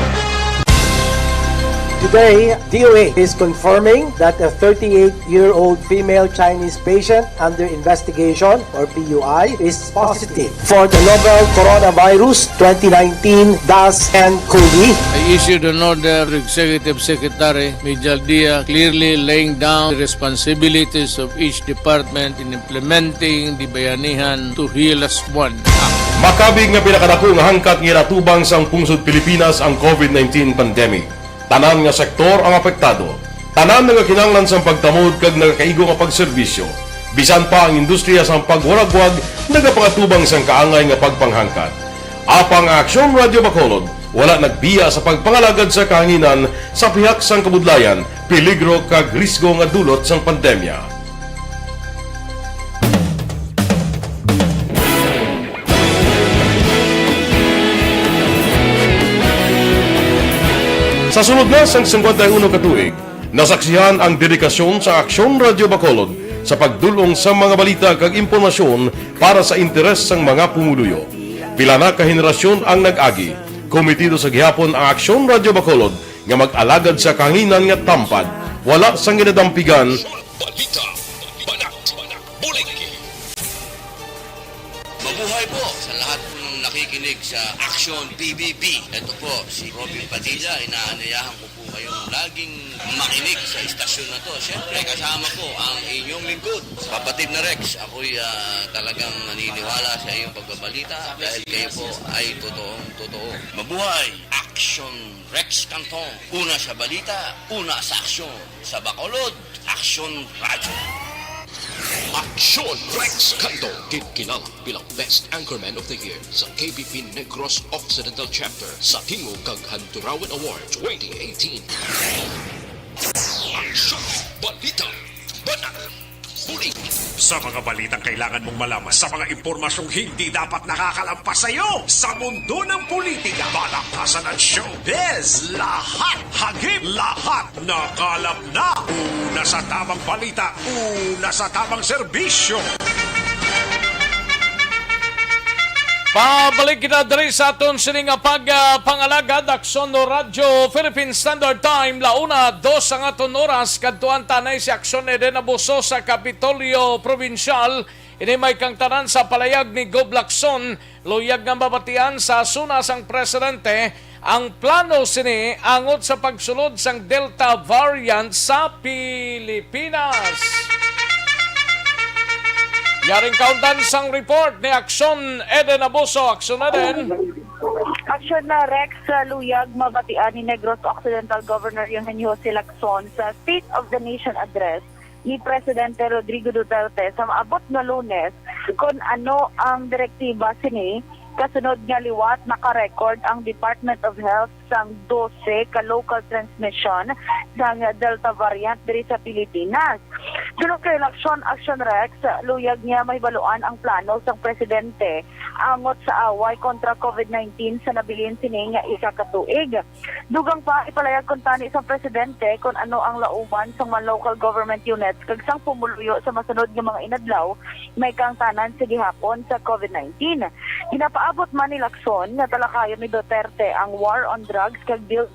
Today, DOA is confirming that a 38-year-old female Chinese patient under investigation, or PUI, is positive for the novel coronavirus 2019-10-CoV. I issued an order to Executive Secretary Major Dia clearly laying down the responsibilities of each department in implementing the Bayanihan to Heal as One Act. Makabig nga pinakadako nga hangkat nga natubang sang pungsod Pilipinas ang COVID-19 pandemic. Tanan nga sektor ang apektado. Tanan nga kinahanglan sang pagtamod kag nagakaigo nga pagserbisyo. Bisan pa ang industriya sang pagwaragwag nagapangatubang sang kaangay nga pagpanghangkat. Apang Aksyon Radio Bacolod wala nagbiya sa pagpangalagad sa kahanginan sa pihak sang kabudlayan, peligro kag risgo nga dulot sang pandemya. Sa sunod na sang 51 ka tuig, nasaksihan ang dedikasyon sa Aksyon Radio Bacolod sa pagdulong sa mga balita kag impormasyon para sa interes sang mga pumuluyo. Pila na ka henerasyon ang nag-agi, komitido sa gihapon ang Aksyon Radio Bacolod nga mag-alagad sa kahanginan nga tampad, wala sang ginadampigan. Mabuhay po sa lahat po ng nakikinig sa Action PBB. Ito po, si Robin Padilla. Inaanayahan ko po kayong laging makinig sa istasyon na to. Siyempre, kasama po ang inyong lingkod. Kapatid na Rex, ako'y talagang naniniwala sa iyong pagbabalita dahil kayo po ay totoong-totoo. Mabuhay! Action Rex Canton. Una sa balita, una sa aksyon. Sa Bacolod, Action Radio. Aksyon Rex Canto kinang bilang Best Anchorman of the Year sa KBP Negros Occidental Chapter sa Tingog kag Hanturawan Award 2018. Aksyon Balita Banat Bulig. Sa mga balitang kailangan mong malaman, sa mga impormasyong hindi dapat nakakalampas sa iyo, sa mundo ng politika, balakasan at showbiz, lahat, hagip, lahat, nakalap na. Una sa tamang balita, una sa tamang serbisyo. Pabalik kita diri sa aton sining pagpangalagad aksyon no Radyo Philippine Standard Time launa 2 ang aton oras kadtuan tanay si aksyon eden abuso sa Kapitolyo Provincial. Ini may kang tanan sa palayag ni Gob Lacson, luyag nga mabatian sa sunas ang presidente ang plano sini angot sa pagsulod sang Delta variant sa Pilipinas. Yaring kauntan sang report ni Aksyon Eden Abuso. Aksyon Eden. Aksyon na Rex luyag mabatian ni Negros Occidental Governor Eugenio Jose Lacson sa State of the Nation Address ni Presidente Rodrigo Duterte sa maabot na Lunes kung ano ang direktiba sini kasunod nga liwat naka-record ang Department of Health sang 12 ka local transmission sang Delta variant diri sa Pilipinas. Sunod kay election Action Rex, luyag niya may baluan ang plano sang presidente angot sa away kontra COVID-19 sa nabilin sining isa ka tuig. Dugang pa ipalayag kun tani sa presidente kung ano ang lauban sang mga local government units kag sang pumuluyo sa masunod nga mga inadlaw may kang tanan sa gihapon sa COVID-19. Ginapaabot man ni Lacson nga talakayon ni Duterte ang war on drugs kag build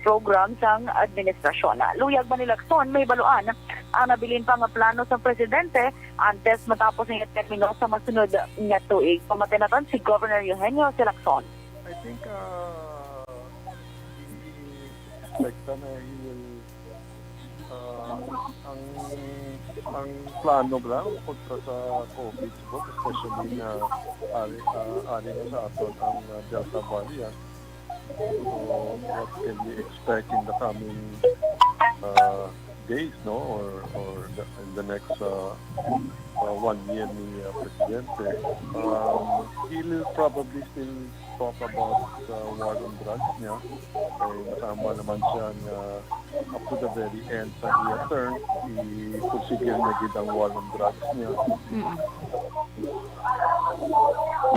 program sang administrasyon. Luyag man ni Lacson may baluan ang nabilin pa nga plano sa presidente antes matapos ng termino sa masunod nga tuig. Pamatinatan si Governor Eugenio Jose Lacson. I think expect na he will ang plano lang kontra sa COVID po, especially na ari na sa aton ang Delta variant. So what can we expect in the coming days, no, or in the next 1 year ni Presidente? He'll probably still talk about war on drugs niya. Nasama naman siya na up to the very end sa iya term, i-consider na gid ang war on drugs niya.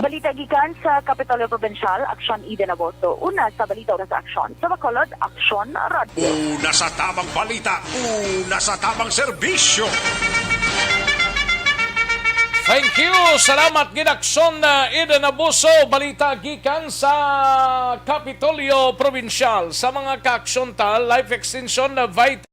Balita gikan sa Kapitolyo Provincial, Aksyon Eden Agosto. Una sa balita o sa aksyon. Sa Bacolod, Aksyon Radio. Una sa tamang balita, una sa tamang serbisyo. Thank you. Salamat Ginaksyon Eden Abuso. Balita gikan sa Kapitolyo Provincial. Sa mga kaaksyon tal, life extension na Vita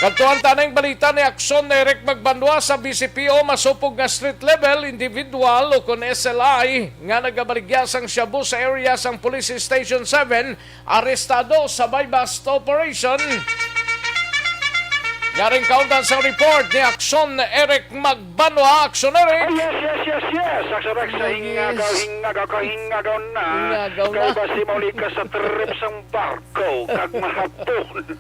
Kantuan tanang balita ni Aksyon na Eric Magbandwa sa BCPO masupog nga street level, individual o kon SLI nga nagabaligyasang Shabu sa area sang Police Station 7 arestado sa bust operation. Yaring kauntan sa report ni Aksyon Eric Magbandwa. Aksyon Eric. Yes. Aksyon Eric sa hingagaw na. Kaya ba si mauli ka sa trip sang barko kag mahapon.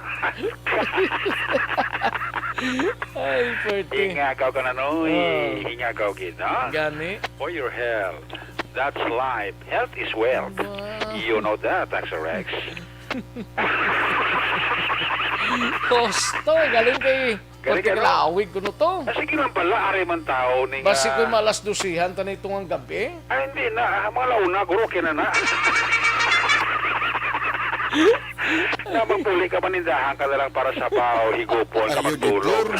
Ay, pwede. Hingagaw ka na no. Hingagaw gina. Gani. For your health. That's life. Health is wealth. You know that, Aksyon Rex. Kosto, galing kay Pagkalawig ko no to. Sige man pala, ari man tao. Basi ko malas dusihan tanay itong ang gabi. Ay, hindi na. Mga launa, guro na. Napagpuli ka manindahan ka na lang para sa pao, higupon, sa magtulog.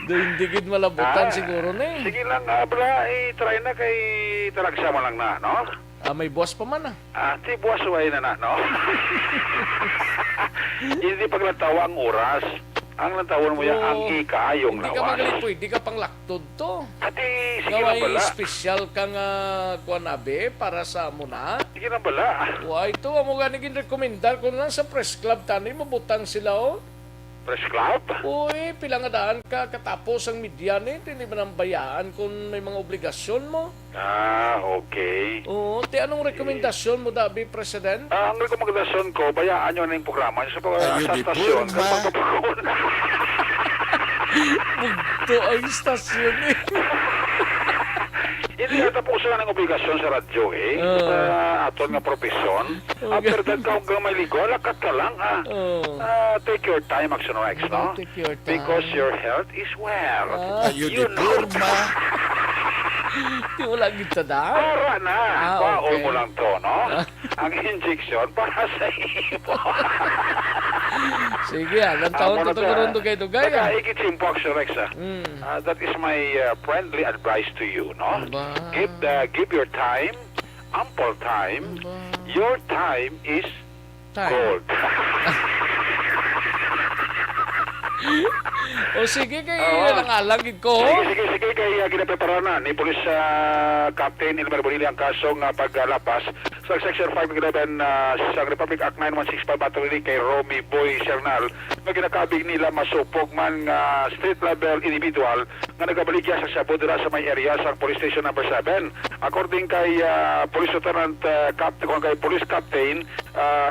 Hindi gid malabutan siguro na eh. Sige lang, bra, try na kay talagsama lang na, no? May boss pa man Ti boss way na no? Hindi paglatawa ang oras. Ang lantawon mo yan, ang ikayong Hindi ka lawas. magaling pwede ka pang laktod to. Ati, sige Nga na may bala. special kang kuanabe para sa muna. Sige na bala. Wa ito, amo nga naging rekomendar kung lang sa press club tani, mabutang sila oh. Press club? Uy, pila nga daan ka katapos ang media ni, hindi mo nang bayaan kung may mga obligasyon mo. Ah, okay. Oo, ti anong rekomendasyon mo dabi, President? Ang rekomendasyon ko, bayaan nyo na yung programa sa stasyon. Bugto ang istasyon eh. Hindi ata po sila ng obligasyon sa radyo eh. Aton nga profesyon. After that ka hanggang may ligo, lakat ka lang ha. Take your time, Action Rex, no? Take your time. Because your health is well. You know. Di mo lang kita daan. Para na. Baon okay. mo lang to, no? Ang injection para sa ibo. Sige, alam taon to tuguron dugay-dugay. Ikit simpo, Action Rex, ha? That is my friendly advice to you, no? Give your time, ample time. Your time is gold. O sige, kay langalagid ko. Sige, kay ginaprepara na ni Police Captain Elmer Bonilla ang kasong paglapas sa Section 511 sa Republic Act 9165 Battery kay Romy Boy Cernal na ginakabig nila masupog man street level individual nga nagabaligya sa Sabudra sa may area sa Police Station number 7. According kay Police Lieutenant kay Police Captain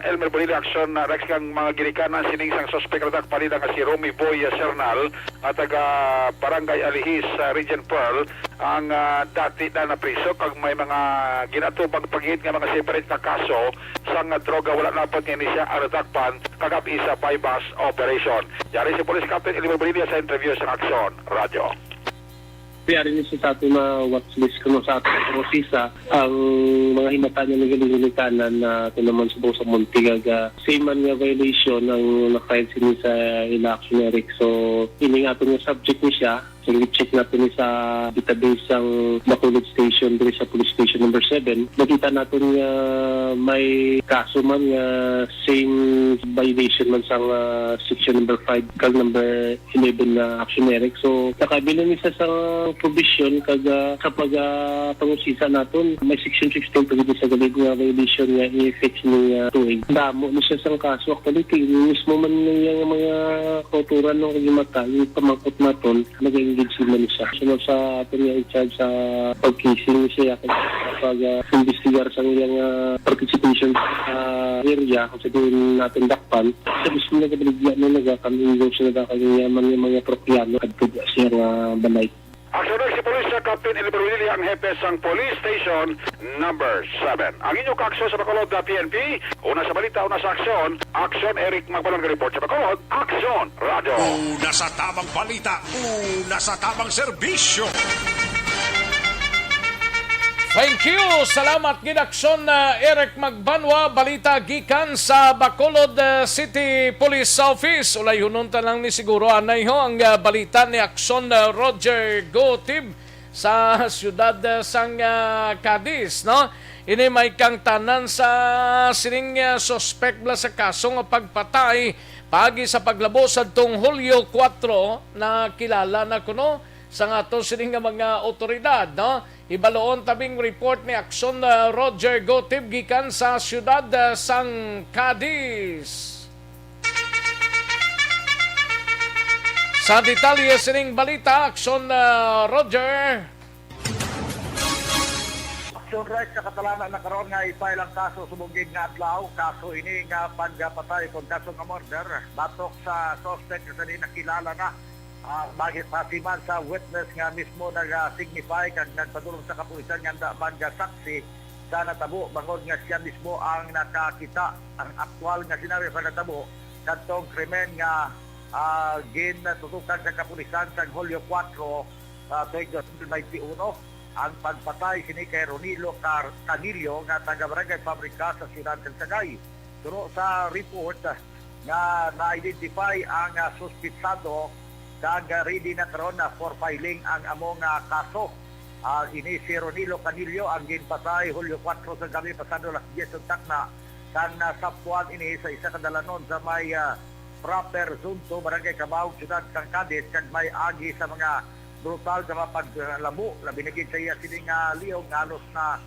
Elmer Bonilla Action Rex kang mga ginikanan sining sang suspect na palida nga si Romy Boy Cernal at taga Barangay Alihis Region Pearl ang dati na napriso kag may mga ginatubang paghit nga mga separate na kaso sang droga wala na pod ni siya aratakpan kagab isa bypass operation. Yari si Police Captain Elmer Bonilla sa interview sa Action Radio. Kaya rin sa ato na watchlist ko sa ato prosesa ang mga himata niya ng galing-galikanan na ito naman sa sa Montigaga. Same man nga violation ang nakahid sini sa election Eric. So, ini nga ito nga subject ni siya. So, i-check natin sa database ng Bacolod Station dito sa Police Station number 7. Nakita natin nga may kaso man nga same violation man sa section number 5 kag number 11 na action Eric. So, nakabilang isa sa provision kag sa pangusisa natin may section 16 pagod sa galig nga violation nga i-fix ni tuig. Damo ni siya sa kaso actually mismo man yung mga kauturan ng kagimata yung pamangkot natin nag-engage man siya. Sunod sa atin nga i-charge sa pag-casing siya pag-investigar sa iyang participation sa area kung sabihin natin dakpan. Sa mismo nagabaligya na nagkakamigo siya nagkakayaman yung mga propiano at siya nga balay. Action Rex, si Police Captain Elmer Bonilla ang hepe sang Police Station number 7. Ang inyong kaaksyon sa Bacolod PNP, una sa balita, una sa aksyon, Action Eric Magbalon report sa Bacolod, Action Radio. Una sa tamang balita, una sa tamang serbisyo. Thank you! Salamat ginaksyon na Eric Magbanwa, balita gikan sa Bacolod City Police Office. Ulay hununta lang ni siguro anay ho ang balita ni Aksyon Roger Gotib sa siyudad sang Cadiz, no? Ini may kang tanan sa sining suspect bla sa kaso nga pagpatay pagi sa paglabos adtong Hulyo 4 na kilala na kuno sa ato sining mga otoridad, no? Ibaloon tabing report ni Aksyon Roger Gotib gikan sa siyudad sang Cadiz. Sa detalye sining balita, Aksyon Roger. Action Rex sa katalanan na karon nga i-file ang kaso sumugid nga adlaw. Kaso ini nga pagpatay kung kaso nga murder. Batok sa suspect sa di nakilala na. Bakit pasiman sa witness nga mismo nag-signify kag nagpadulong sa kapulisan nga daman nga saksi sa natabo bangod nga siya mismo ang nakakita ang aktual nga sinabi sa natabo kadtong krimen nga ginatutukan sa kapulisan sa Hulyo 4 tuig 2021 ang pagpatay sini kay Ronilo Canilio nga taga Barangay Pabrika sa siyudad ng Sagay. Turo sa report nga na-identify ang suspitsado kag ready na karon na for filing ang among kaso. Ini si Ronilo Canilio ang ginpatay Hulyo 4 sa gabi pasado alas 10 ng takna kang nasapuan ini sa isa ka dalanon sa may proper Zunto, Barangay Cabao, Ciudad San Cadiz, kag may agi sa mga brutal sa mga paglabo. Labinagin sa iya sining liyong halos na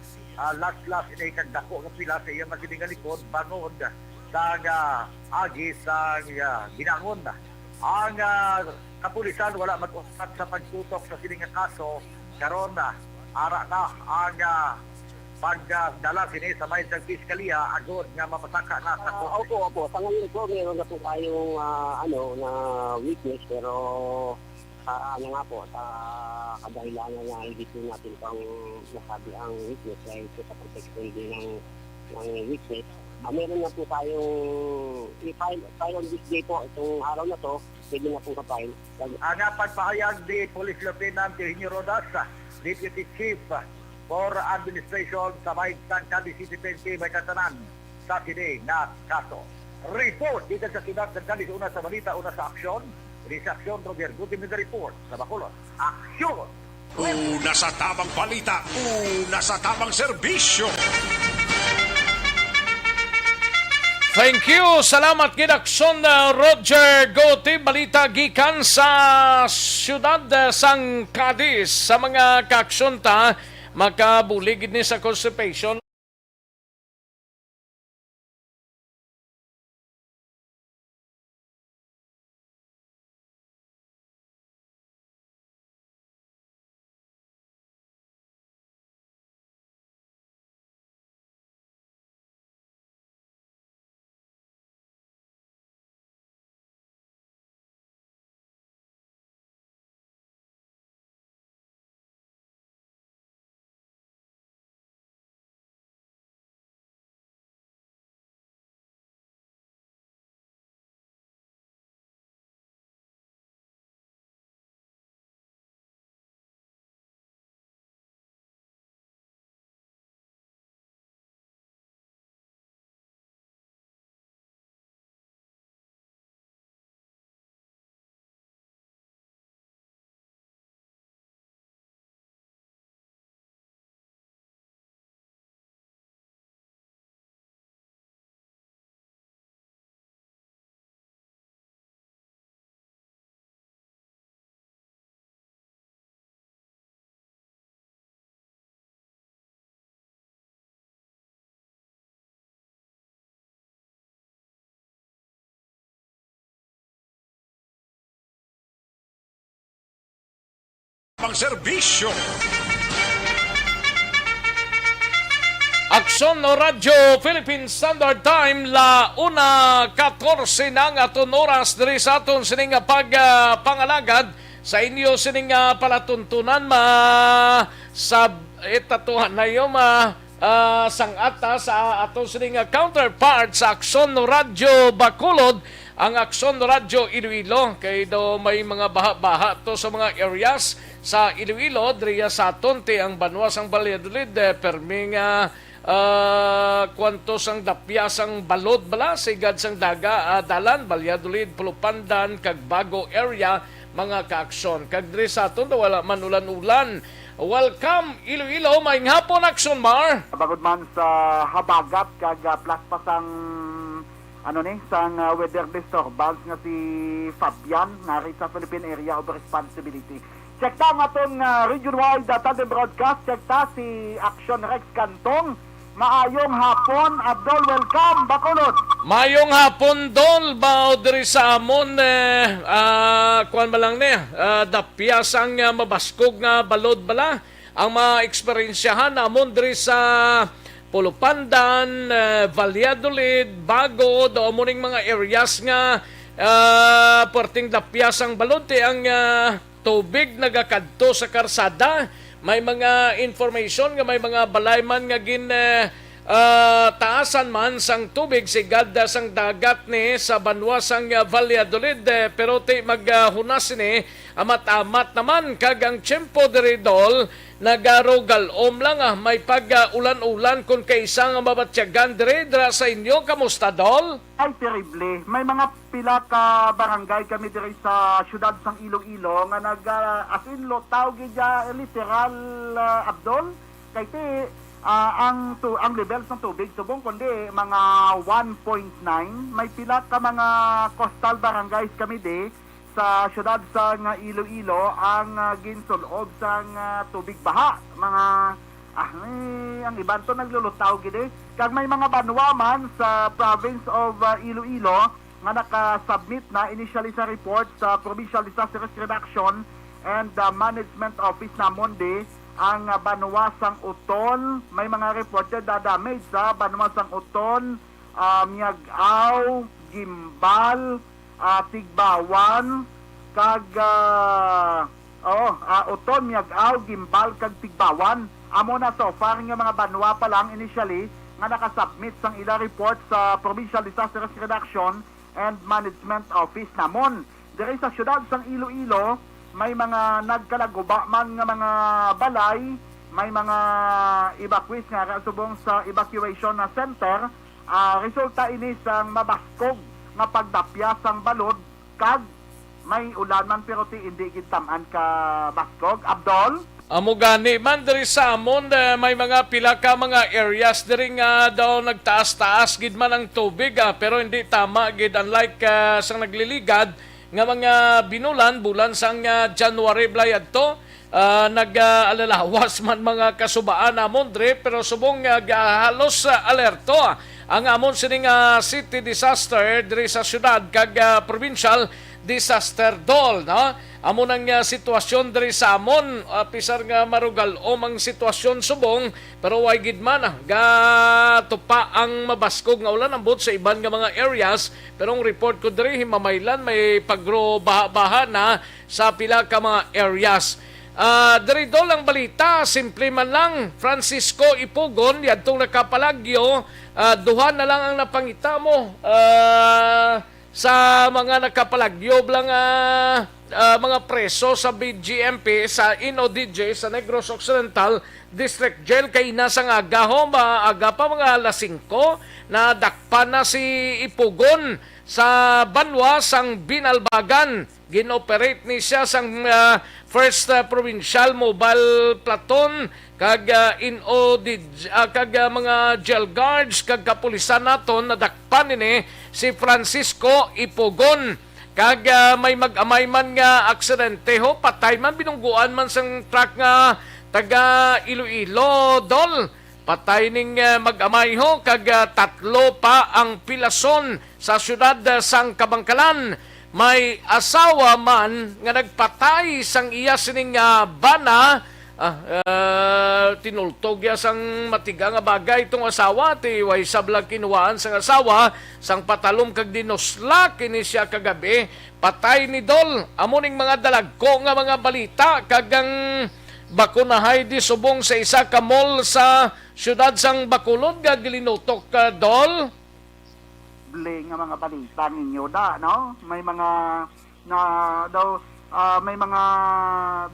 last inay kag dako nga pila sa iya masining likod bangod sa agi sa ginangon. Ang kapulisan wala mag-usap sa pagtutok sa sining kaso karon ara na ang pagdala sini sa may sa piskalya agod nga mapasaka na sa korte. Opo. Sa ngayon po, meron na po tayong na witness pero nga po, sa kadahilanan na hindi po natin pang nasabi ang witness dahil po sa protection din ng witness. Meron na po tayong i-file on this day po, itong araw na to, pwede na po ka-file. Ang pagpahayag di Police Lieutenant Eugenio Rodas, Deputy Chief for Administration sa May San Cadiz City PNP may katanan sa sini na kaso. Report dito sa Ciudad San Cadiz, una sa balita, una sa aksyon. Sa aksyon, Roger Gutim the report sa Bacolod. Aksyon! Una sa tamang balita, una sa tamang serbisyo. Thank you. Salamat ginaksyon Roger Goti. Balita gikan sa Ciudad San Cadiz. Sa mga kaaksyon ta, makabuligid ni sa constipation. Serbisyo. Aksyon no Radyo Philippine Standard Time la 1:14 ng aton oras diri sa aton sining pagpangalagad sa inyo sining palatuntunan sa itatuhan na yung sangata sa aton sining counterpart sa Aksyon no Radyo Bacolod, ang Aksyon no Radyo Iloilo kay do may mga baha-baha to sa mga areas sa Iloilo, diriya sa Tonte, ang Banwas, ang Valladolid, perming kwantos ang dapyasang balod bala, sigad sang daga, dalan, Valladolid, Pulupandan, kag Bago area, mga kaaksyon. Kag diri sa Tonte, wala man ulan-ulan. Welcome, Iloilo, may hapon Aksyon, Mar. Bagod man sa habagat, kag plus pa sang sang weather disturbance nga si Fabian, nari sa Philippine Area of Responsibility. Check ta nga itong region-wide tandem broadcast. Check ta si Action Rex Cantong. Maayong hapon, Abdol, welcome, Bacolod. Maayong hapon, Dol, bao diri sa amon, kuwan ba lang dapyasang mabaskog nga balod bala, ang ma-eksperyensyahan amon diri sa Pulupandan, Valladolid, Bago, do amoning mga areas nga perting dapyasang balod, ang tubig nagakadto sa karsada. May mga information nga may mga balayman nga taasan man sang tubig sigad sang dagat ni sa Banwas sang Valladolid, pero ti maghunas ni amat-amat naman kag ang tiyempo diri Dol nagarogalom lang may pag-ulan-ulan kung kaisang mabatyagan diri sa inyo. Kamusta, Dol? Ay, terrible. May mga pila ka barangay kami diri sa syudad sang Iloilo nga asinlo tawag literal, Abdol, kay ti ang levels ng tubig subong kundi mga 1.9. May pila ka mga coastal barangays kami di sa syudad sa Iloilo ang ginsulob sa tubig baha. Mga ang iban to naglulutaw gid. Kag may mga banwa man sa province of Iloilo nga naka-submit na initially sa report sa Provincial Disaster Risk Reduction and Management Office namon di ang Banwa sang Uton. May mga reported na damage sa Banwa sang Uton, Miag-aw, Gimbal, Tigbawan, kag Uton, Miag-aw, Gimbal, kag Tigbawan. Amo na so far nga mga banwa pa lang initially nga nakasubmit sang ila report sa Provincial Disaster Risk Reduction and Management Office namon. Diri sa syudad sang Iloilo, may mga nagkalaguba man nga mga balay, may mga evacuees nga subong sa evacuation na center. Resulta ini sang mabaskog nga pagdapya sang balod kag may ulan man pero hindi gitaman ka baskog. Abdol? Amo gani man diri sa amon may mga pila ka mga areas diri nga daw nagtaas-taas gid man ang tubig pero hindi tama gid unlike sang nagliligad nga mga binulan bulan sang January blayad to nag-alalawas man mga kasubaan amon diri pero subong halos alerto ang amon sining city disaster diri sa syudad kag provincial disaster dol, no? Amo nang sitwasyon diri sa amon, pisar nga marugal o mang sitwasyon subong, pero way gid man tupa ang mabaskog nga ulan ambot sa iban nga mga areas, pero ang report ko diri himamaylan may pagro baha na sa pila ka mga areas. Diri dol ang balita, simple man lang. Francisco Ipugon yadtong nakapalagyo, duha na lang ang napangita mo. Sa mga nakapalagyob lang mga preso sa BGMP sa INODJ sa Negros Occidental District Jail kay nasang agaho maaga pa mga alas 5 na dakpan na si Ipugon sa Banwa sang Binalbagan. Ginoperate ni siya sang First Provincial Mobile Platoon kag kag mga jail guards kag kapulisan naton nadakpan ni si Francisco Ipugon. Kag may mag-amay man nga aksidente ho, patay man binungguan man sang truck nga taga Iloilo dol. Patay ning mag-amay ho kag tatlo pa ang pilason sa syudad sang Kabangkalan. May asawa man nga nagpatay sang iya sining bana. Tinultog ya sang matiga nga bagay itong asawa ti way sablag kinuwaan sang asawa sang patalom kag dinosla kini siya kagabi. Patay ni dol. Amo ning mga dalagko nga mga balita kagang bakunahay di subong sa isa ka mall sa syudad sang Bacolod nga gilinutok dol. Nga mga balita ninyo da, no? May mga na daw may mga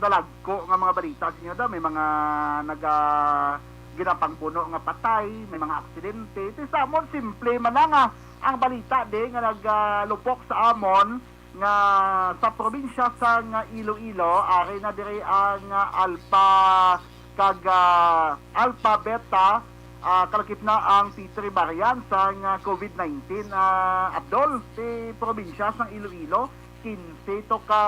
dalagko nga mga balita ninyo da, may mga ginapangpuno nga patay, may mga aksidente. Ito sa amon simple man lang ang balita di nga naglupok sa amon nga sa probinsya sa Iloilo, ari na diri ang Alpha kag Alpha Beta. Kalakip na ang P3 variant sa COVID-19. Abdol, si probinsya ng Iloilo, 15 to ka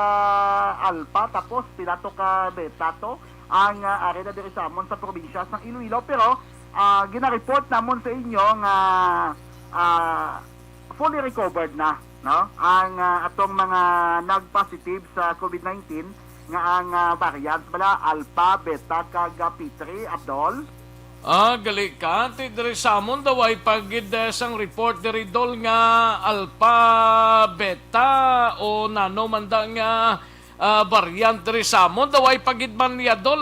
Alpha, tapos pila to ka Beta to, ang area diri sa amon sa probinsya ng Iloilo. Pero, gina-report namon sa inyo nga fully recovered na, no? Ang atong mga nag-positive sa COVID-19 nga ang variants bala, Alpha, Beta, kag P3, Abdol? Gali ka. Diri sa amon daw ay pagid sang report diri dol nga Alpha, Beta o nano man da nga variant diri sa amon daw ay pagid man niya dol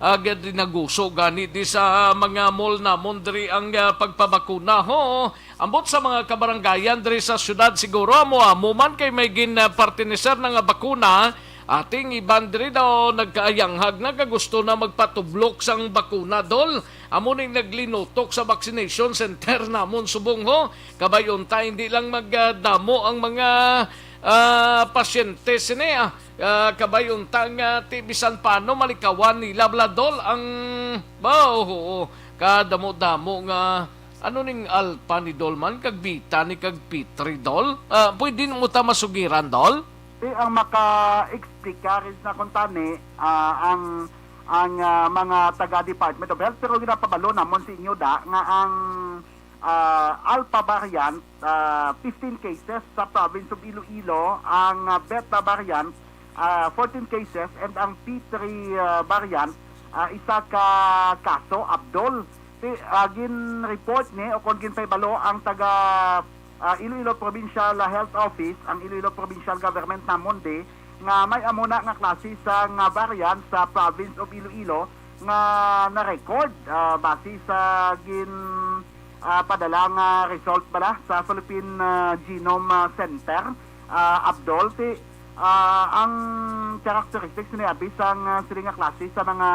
agad dinaguso gani di sa mga mall namon diri ang pagpabakuna ho. Ambot sa mga kabaranggayan diri sa syudad siguro amo man kay may ginpartiniser nga bakuna. Ating iban diri daw nagkaayanghag na kagusto na magpatublok sang bakuna dol. Amo ning naglinutok sa vaccination center namon subong ho. Kabayon ta hindi lang magdamo ang mga pasyente sini kabayon ta nga ti bisan paano malikawan nila bladol ang kadamo-damo nga ano ning alpha ni Dolman kag beta ni kag P3 Dol? Pwede mo ta masugiran Dol? Ang maka-explica rin na kung tani, ang mga taga-Department of Health, pero ginapabalo namon sa inyo da, nga ang alpha variant, 15 cases sa province of Iloilo, ang beta variant, 14 cases, and ang P3 variant, isa ka kaso, Abdol. Gin report ni, o kung ginpaybalo, ang taga Iloilo Provincial Health Office, ang Iloilo Provincial Government na Monde, nga may amuna nga klase sa nga variant sa province of Iloilo nga na-record base sa gin padala nga result bala sa Philippine Genome Center. Abdol, ang characteristics ni Abis ang sila nga klase sa mga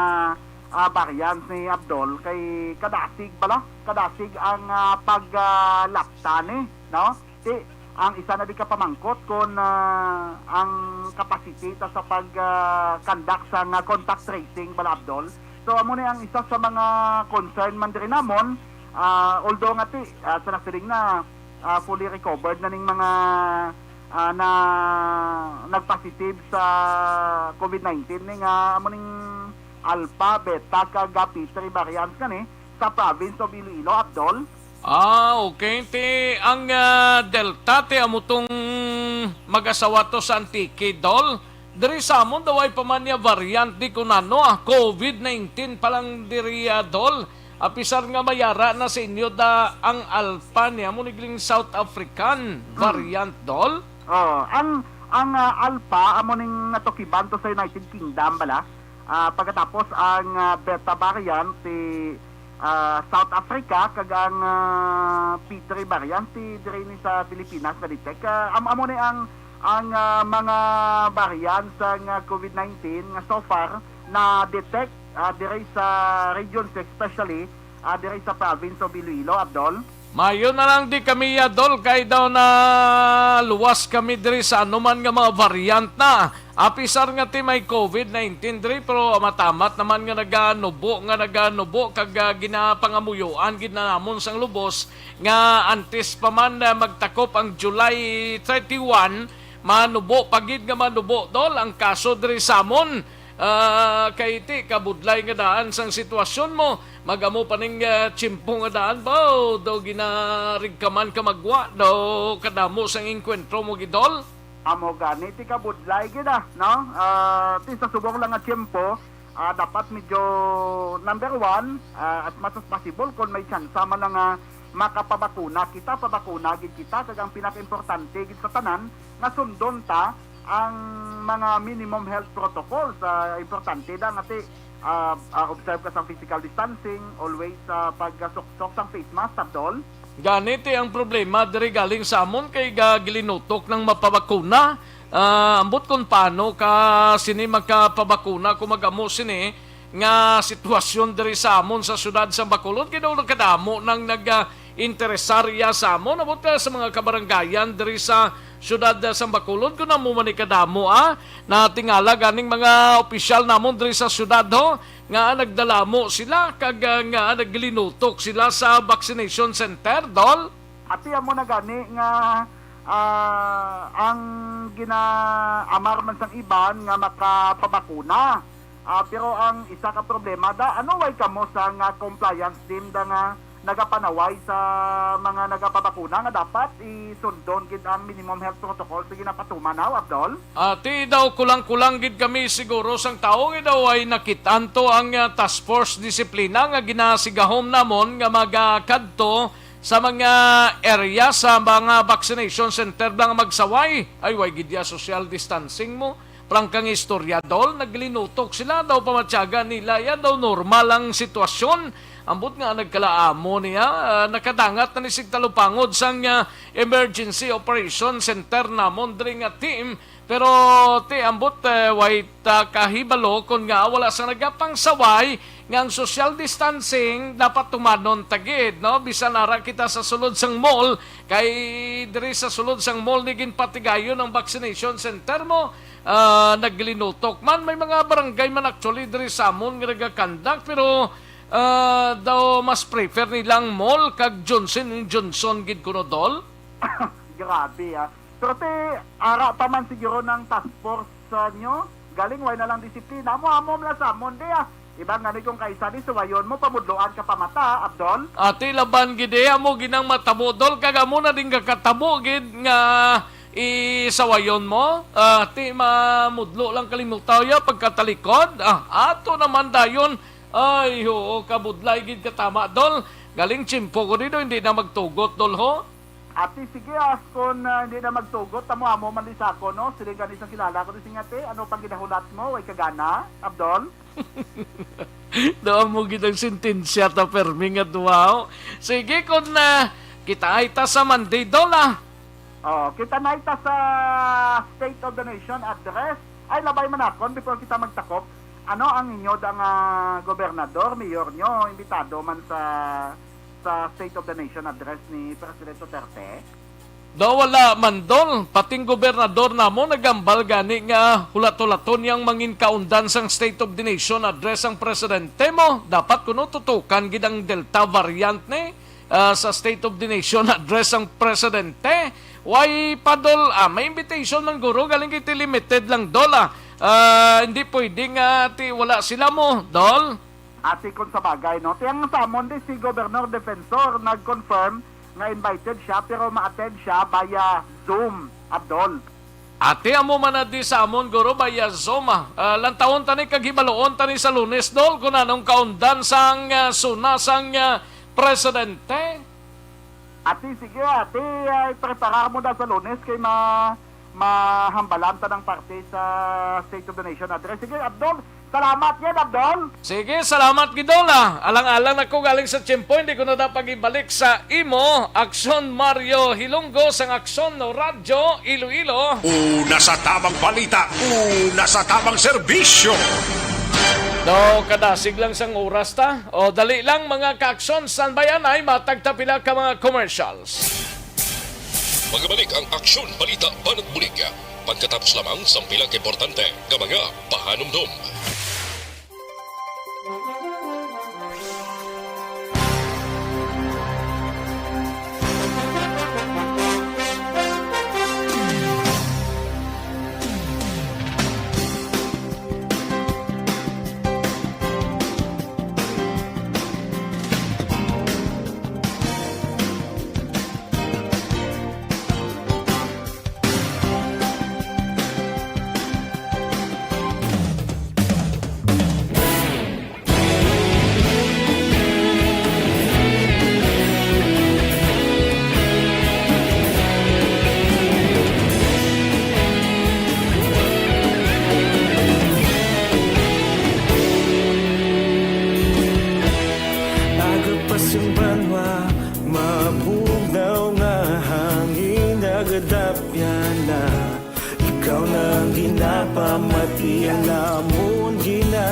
variants ni Abdol kay kadasig ang paglapta ni, no? Ang isa na di ka pamangkot kung ang capacity sa pag-conduct sa contact tracing bala Abdol. So amo na ang isa sa mga concern man diri namon, although nga sa nasiling na fully recovered na ning mga na nagpositive sa COVID-19 ning amo ning alpha, beta, kag P3 variants kani sa province of Iloilo, Abdol. Okay. Ang Delta, amutong mag-asawa to sa Antique, Dol. Diri sa amon, daw ay pamanya variant di kunano, COVID-19 palang diri, Dol. Apisar nga mayara na sa inyo da ang alpha niya, munigling South African variant, Dol. Ang alpha, amuning natukiban to sa United Kingdom, bala. Pagkatapos ang beta variant South Africa kag ang P3 variant diri ni sa Pilipinas na detect amo ni ang mga variant sa COVID-19 nga so far na detect diri sa region 6 especially diri sa province of Iloilo, Abdol. Mayo na lang di kami, Dol, kay daw na luwas kami diri sa anuman nga mga variant na. Apisar nga ti may COVID-19 diri, pero matamat naman nga naganubo, kag ginapangamuyuan, ginanamon sang lubos, nga antes pa man magtakop ang July 31, manubo, pagid nga manubo, Dol, ang kaso diri sa amon. Kay ti kabudlay nga daan sang sitwasyon mo, magamo pa ning tsimpo nga daan ba daw ginarigkaman ka magwa daw kadamo sang inkwentro mo, Gidol. Amo gani ti kabudlay gid no? Ti sa subong lang nga tiyempo, dapat medyo number 1 as much as possible kung may chance man nga makapabakuna kita, pabakuna gid kita kag ang pinaka-importante gid sa tanan nga sundon ta ang mga minimum health protocols. Importante da nga ti observe ka sa physical distancing, always pag-suksok sang face mask, Abdol. Ganito ang problema diri galing sa amon kay gilinutok ng mapabakuna. Ambot kung paano ka sini magkapabakuna kung magamo sini nga sitwasyon diri sa amon sa syudad sa Bacolod. Kaya daw nagkadamo ng nag-interesarya sa amon. Ambot ka sa mga kabaranggayan diri sa syudad sa Bacolod kung namo manikadamo na tingala ganing mga opisyal namon diri sa syudad nga nagdala mo sila kag nga naglinutok sila sa vaccination center, Dol. Ati mo na gani nga ang ginaamar man sang iban nga makapabakuna. Pero ang isa ka problema da way kamo sa nga compliance team da nga nagapanaway sa mga nagapabakuna nga dapat isundon gid ang minimum health protocol sa ginapatuman Abdol. Ti daw kulang-kulang gid kami siguro sang tao daw ay nakitanto ang task force disiplina nga ginasigahom namon nga magakadto sa mga area sa mga vaccination center lang magsaway. Ay way gid ya social distancing mo. Prangkang istorya, Dol, naglinutok sila daw pamatyaga nila. Yan daw normal ang sitwasyon. Ambot nga nagkalaamo niya, nakadangat na ni Sigtalupangod sang Emergency Operation Center na Mondring team. Pero ambot wait kahibalo kung nga wala sa nagapang-saway nga ang social distancing dapat tumanon tagid, no? Bisan nara kita sa sulod sang mall, kay diri sa sulod sang mall nigin patigayon ang vaccination center mo. Naglinutok man, may mga barangay man actually diri sa amon nga nagakandak, pero daw mas prefer nilang mall kag Johnson & Johnson gid kuno Dol? Grabe Pero ara pa man siguro ng task force nyo. Galing, way na lang disiplina. Amo lang sa amon di Ibang nga kung kaisa ni suwayon mo, pamudloan ka pa mata, Abdol. Ati laban gid mo ginang matabo Dol, kag amo na din kakatabo gid nga isawayon mo. Ati mamudlo lang kalimutaw ya pagkatalikod. Ato naman dayon. Ay, oo, kabudlay gid katama Dol. Galing chimpo ko dito, hindi na magtugot Dol ho. Ati, sige, kung hindi na magtugot, amo man din sa ako, no? Siling ganis ang kilala ko, singate, ano pang ginahulat mo? Way kagana, Abdol? Doon mo gitang sentensya ta perming at wow. Sige, kung kita ay ta sa Monday, Dola. Kita na ita sa State of the Nation address. Ay, labay man akon, before kita magtakop, ano ang inyo dang gobernador, mayor nyo, imbitado man sa State of the Nation address ni President Duterte? Wala man Dol, pating gobernador namo nagambal gani nga hulat-hulaton yang mangin kaundan sang State of the Nation address ang presidente mo. Dapat kuno tutukan gid ang Delta variant ni sa State of the Nation address ang presidente. Why pa Dol, may invitation man guro galing kay limited lang Dol hindi pwedeng wala sila mo Dol. Ati kung sa bagay, no? Tiyang sa amon di si Governor Defensor nag-confirm na invited siya pero ma-attend siya via Zoom, Abdol. Ate, amo man na di sa amon guro via Zoom. Lantawon tani kagibaloon tani sa Lunes Dol kung anong kaundan sang sunasang presidente. Ate, sige, ate, preparar mo na sa Lunes kay mahambalan ta ng parte sa State of the Nation address. Sige, Abdol, salamat yan, Abdol. Sige, salamat Gidola. Alang-alang ako galing sa Tiyempo, hindi ko na dapat ibalik sa imo. Aksyon Mario Hilonggo sang Aksyon no Radyo Iloilo. Una sa tamang balita, una sa tamang serbisyo. Kadasig lang sang oras ta. Dali lang mga ka-aksyon, san bayan ay matagtapila ka mga commercials. Magabalik ang Aksyon Balita Banat Bulig. Pagkatapos lamang sa pilang importante ng mga pahanumdum.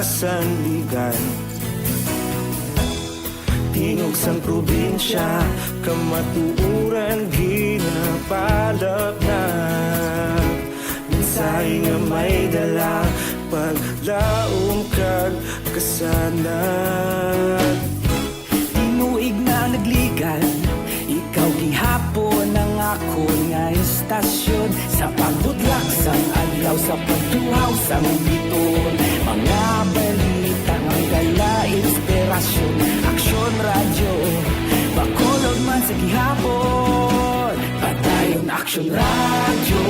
Sandigan tingog sang probinsya kamatuuran ginapalap na mensahe nga may dala paglaom kag kasanat tinuig na nagligan ikaw gihapon ang ako nga istasyon sa pagdudlak sang adlaw sa pagtuhaw sang biton mga balita ng dala inspirasyon Aksyon Radyo Bacolod man sa gihapon padayon Aksyon Radyo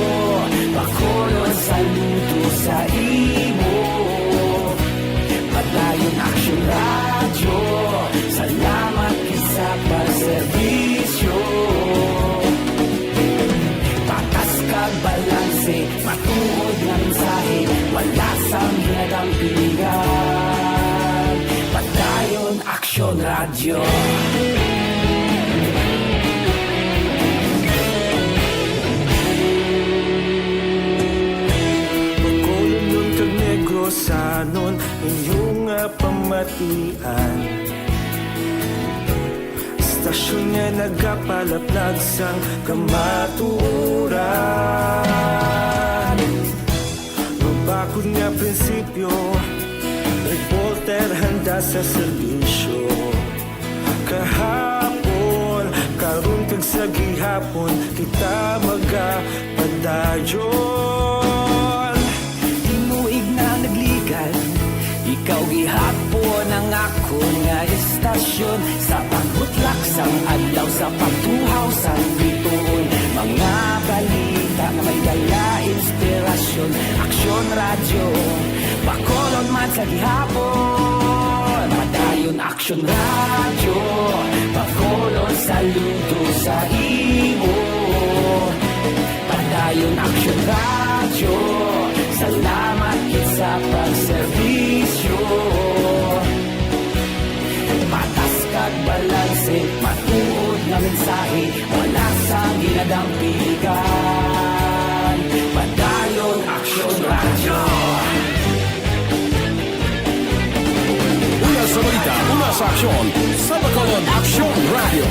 Bacolod saludo sa imo padayon Aksyon Radyo salamat isa pagserbisyo patas kag balanse matuod ng mensahe wala sang hinadang pilihan padayon Aksyon Radyo Bacolod nun kag Negros sanon inyong pamatian istasyon nga nagapalaplag sang kamaturan mabakod nga prinsipyo reporter handa sa serbisyo sa gihapon kita magapadayon. Tinuig na nagligan, ikaw gihapon ang ako nga estasyon. Sa pagbutlak sang adlaw, sa pagtuhaw sang bituon, mga balita na may dala inspirasyon. Aksyon radyo, Bacolod man sa gihapon. Padayon Aksyon radyo, Bacolod saludo sa imo. Padayon Aksyon radyo, salamat kit sa pagserbisyo. Patas kag balanse, matuod nga mensahe, wala sang ginadampigan. Padayon Aksyon radyo. Una sa balita, una sa aksyon, sa Bacolod Aksyon Radio.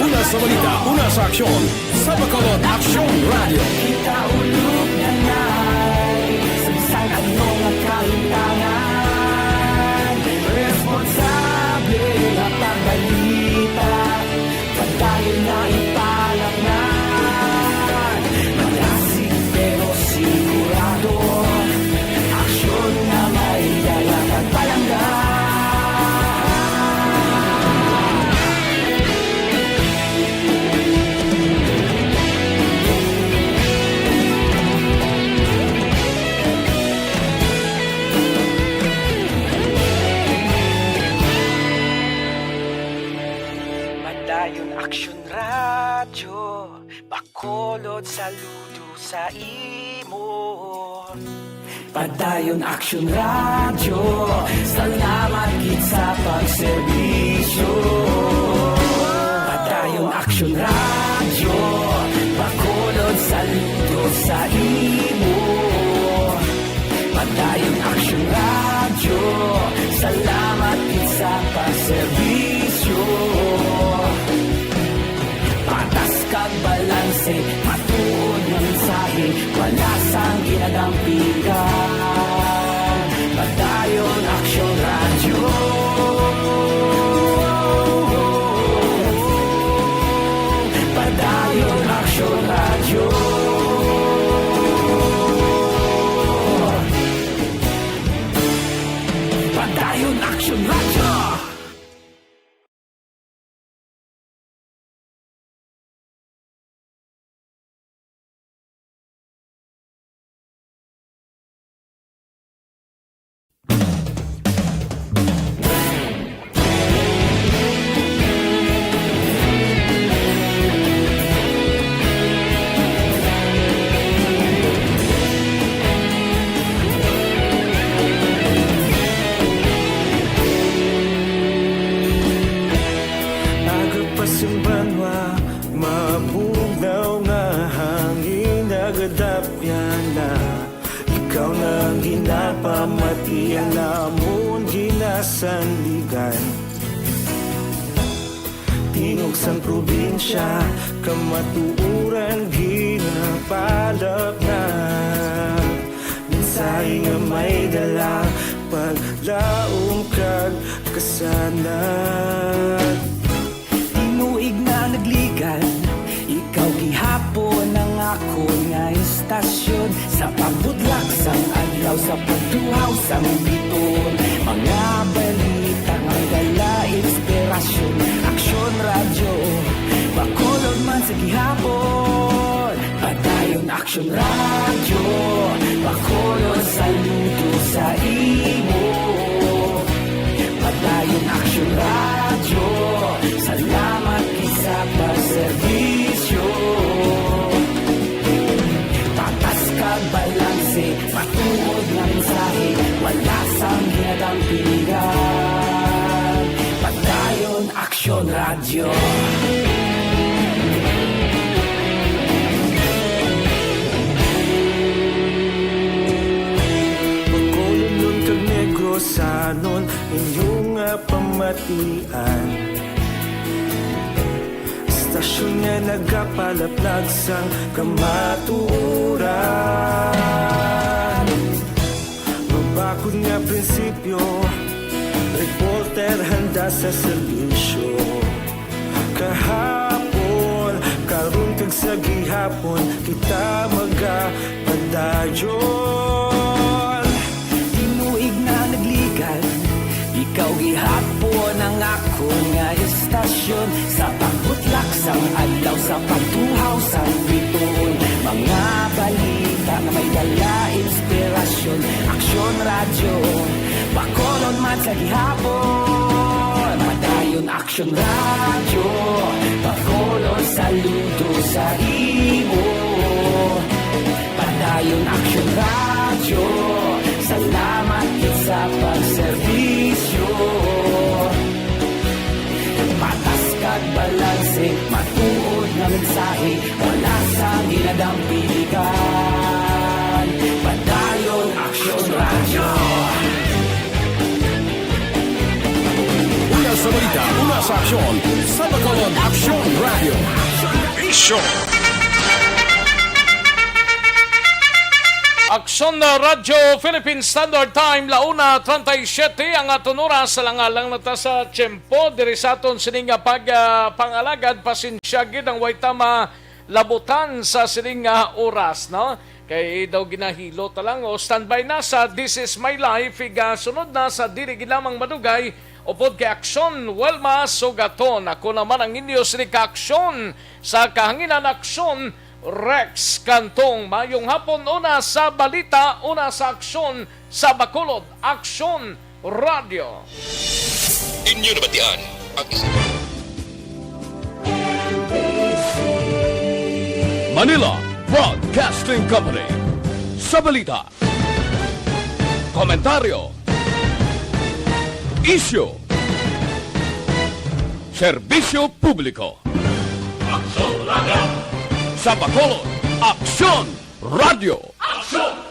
Una sa balita, una sa aksyon, sa Bacolod Aksyon Radio. Kita ulog na na'y sabisan anong ang kahintangan. Responsable na pagbalita, pagdayo na ipalaknan. Malasig pero sigurado, aksyon na may dalang at palanggan. Padayon Aksyon radyo, Bacolod saludo sa imo. Padayon Aksyon radyo, salamat kit sa pagserbisyo. Padayon Aksyon radyo, Bacolod saludo sa imo. Padayon Aksyon radyo, salamat kit sa pagserbisyo. Patas kag balanse, matuod nga mensahe, wala sang ginadampigan. Padayon Aksyon radyo. Padayon Aksyon radyo. Padayon Aksyon radyo. Agapasumbanwa, mabugnaw nga hangin nagadapyan na. Ikaw na ginapamatian namon ginasandigan. Tingog sang probinsya, kamatuuran ginapalak na. Mensahe nga may dala, paglaong kag kasanat. Tinuig na nagligan, ikaw gihapon ang ako nga estasyon. Sa pagbudlak sang adlaw, sa pagtuhaw sang biton, mga balita nga dala inspirasyon. Aksyon radyo, Bacolod man sa gihapon. Padayon Aksyon radyo, Bacolod saludo sa imo. Padayon Aksyon radyo, salamat kit sa pagserbisyo. Patas kag balanse, matuod nga mensahe, wala sang ginadampigan. Padayon Aksyon radyo. Bacolod nun kag Negros sanon, inyong pamatian. Istasyon nga nagapalaplag sang kamaturan. Mabakod nga prinsipyo, reporter Mister handa sa serbisyo. Kahapon, karong kag sa gihapon, kita magapadayon. Tinuig na naglikan, ikaw gihapon ang ako nga istasyon. Sa pagbutlak sang adlaw, sa pagtuhaw sa bituon, mga balita na may dala inspirasyon. Aksyon radyo, Bacolod man sa gihapon. Madayon Aksyon radyo, Bacolod saludo sa imo. Madayon Aksyon radyo, salamat sa pagserbisyo. Patas kag balanse, matuod na mensahe, wala sa ginadampilikan. Padayon Aksyon radyo. Una sa balita, una sa aksyon, sa Bacolod Aksyon Radio. Isyo! Aksyon na Radyo Philippine Standard Time, 1:37 ang aton oras sa langalang nata sa tiyempo. Diri sa aton sining pangalagad, pasensya gid ang way tama labutan sa sining oras, no? Kay daw ginahilo talang o standby na sa This Is My Life, sunod na sa dili lamang madugay, upod kay Aksyon Welma Sogaton. Ako naman ang inyo sining Aksyon sa kahanginan Aksyon Rex Cantong. Mayong hapon, una sa balita, una sa aksyon sa Bacolod Aksyon Radio. Inyo nabatian ang Manila Broadcasting Company. Sa balita, komentaryo, isyu, serbisyo publiko. Aksyon Radio. Sa Bacolod Aksyon Radio. Aksyon!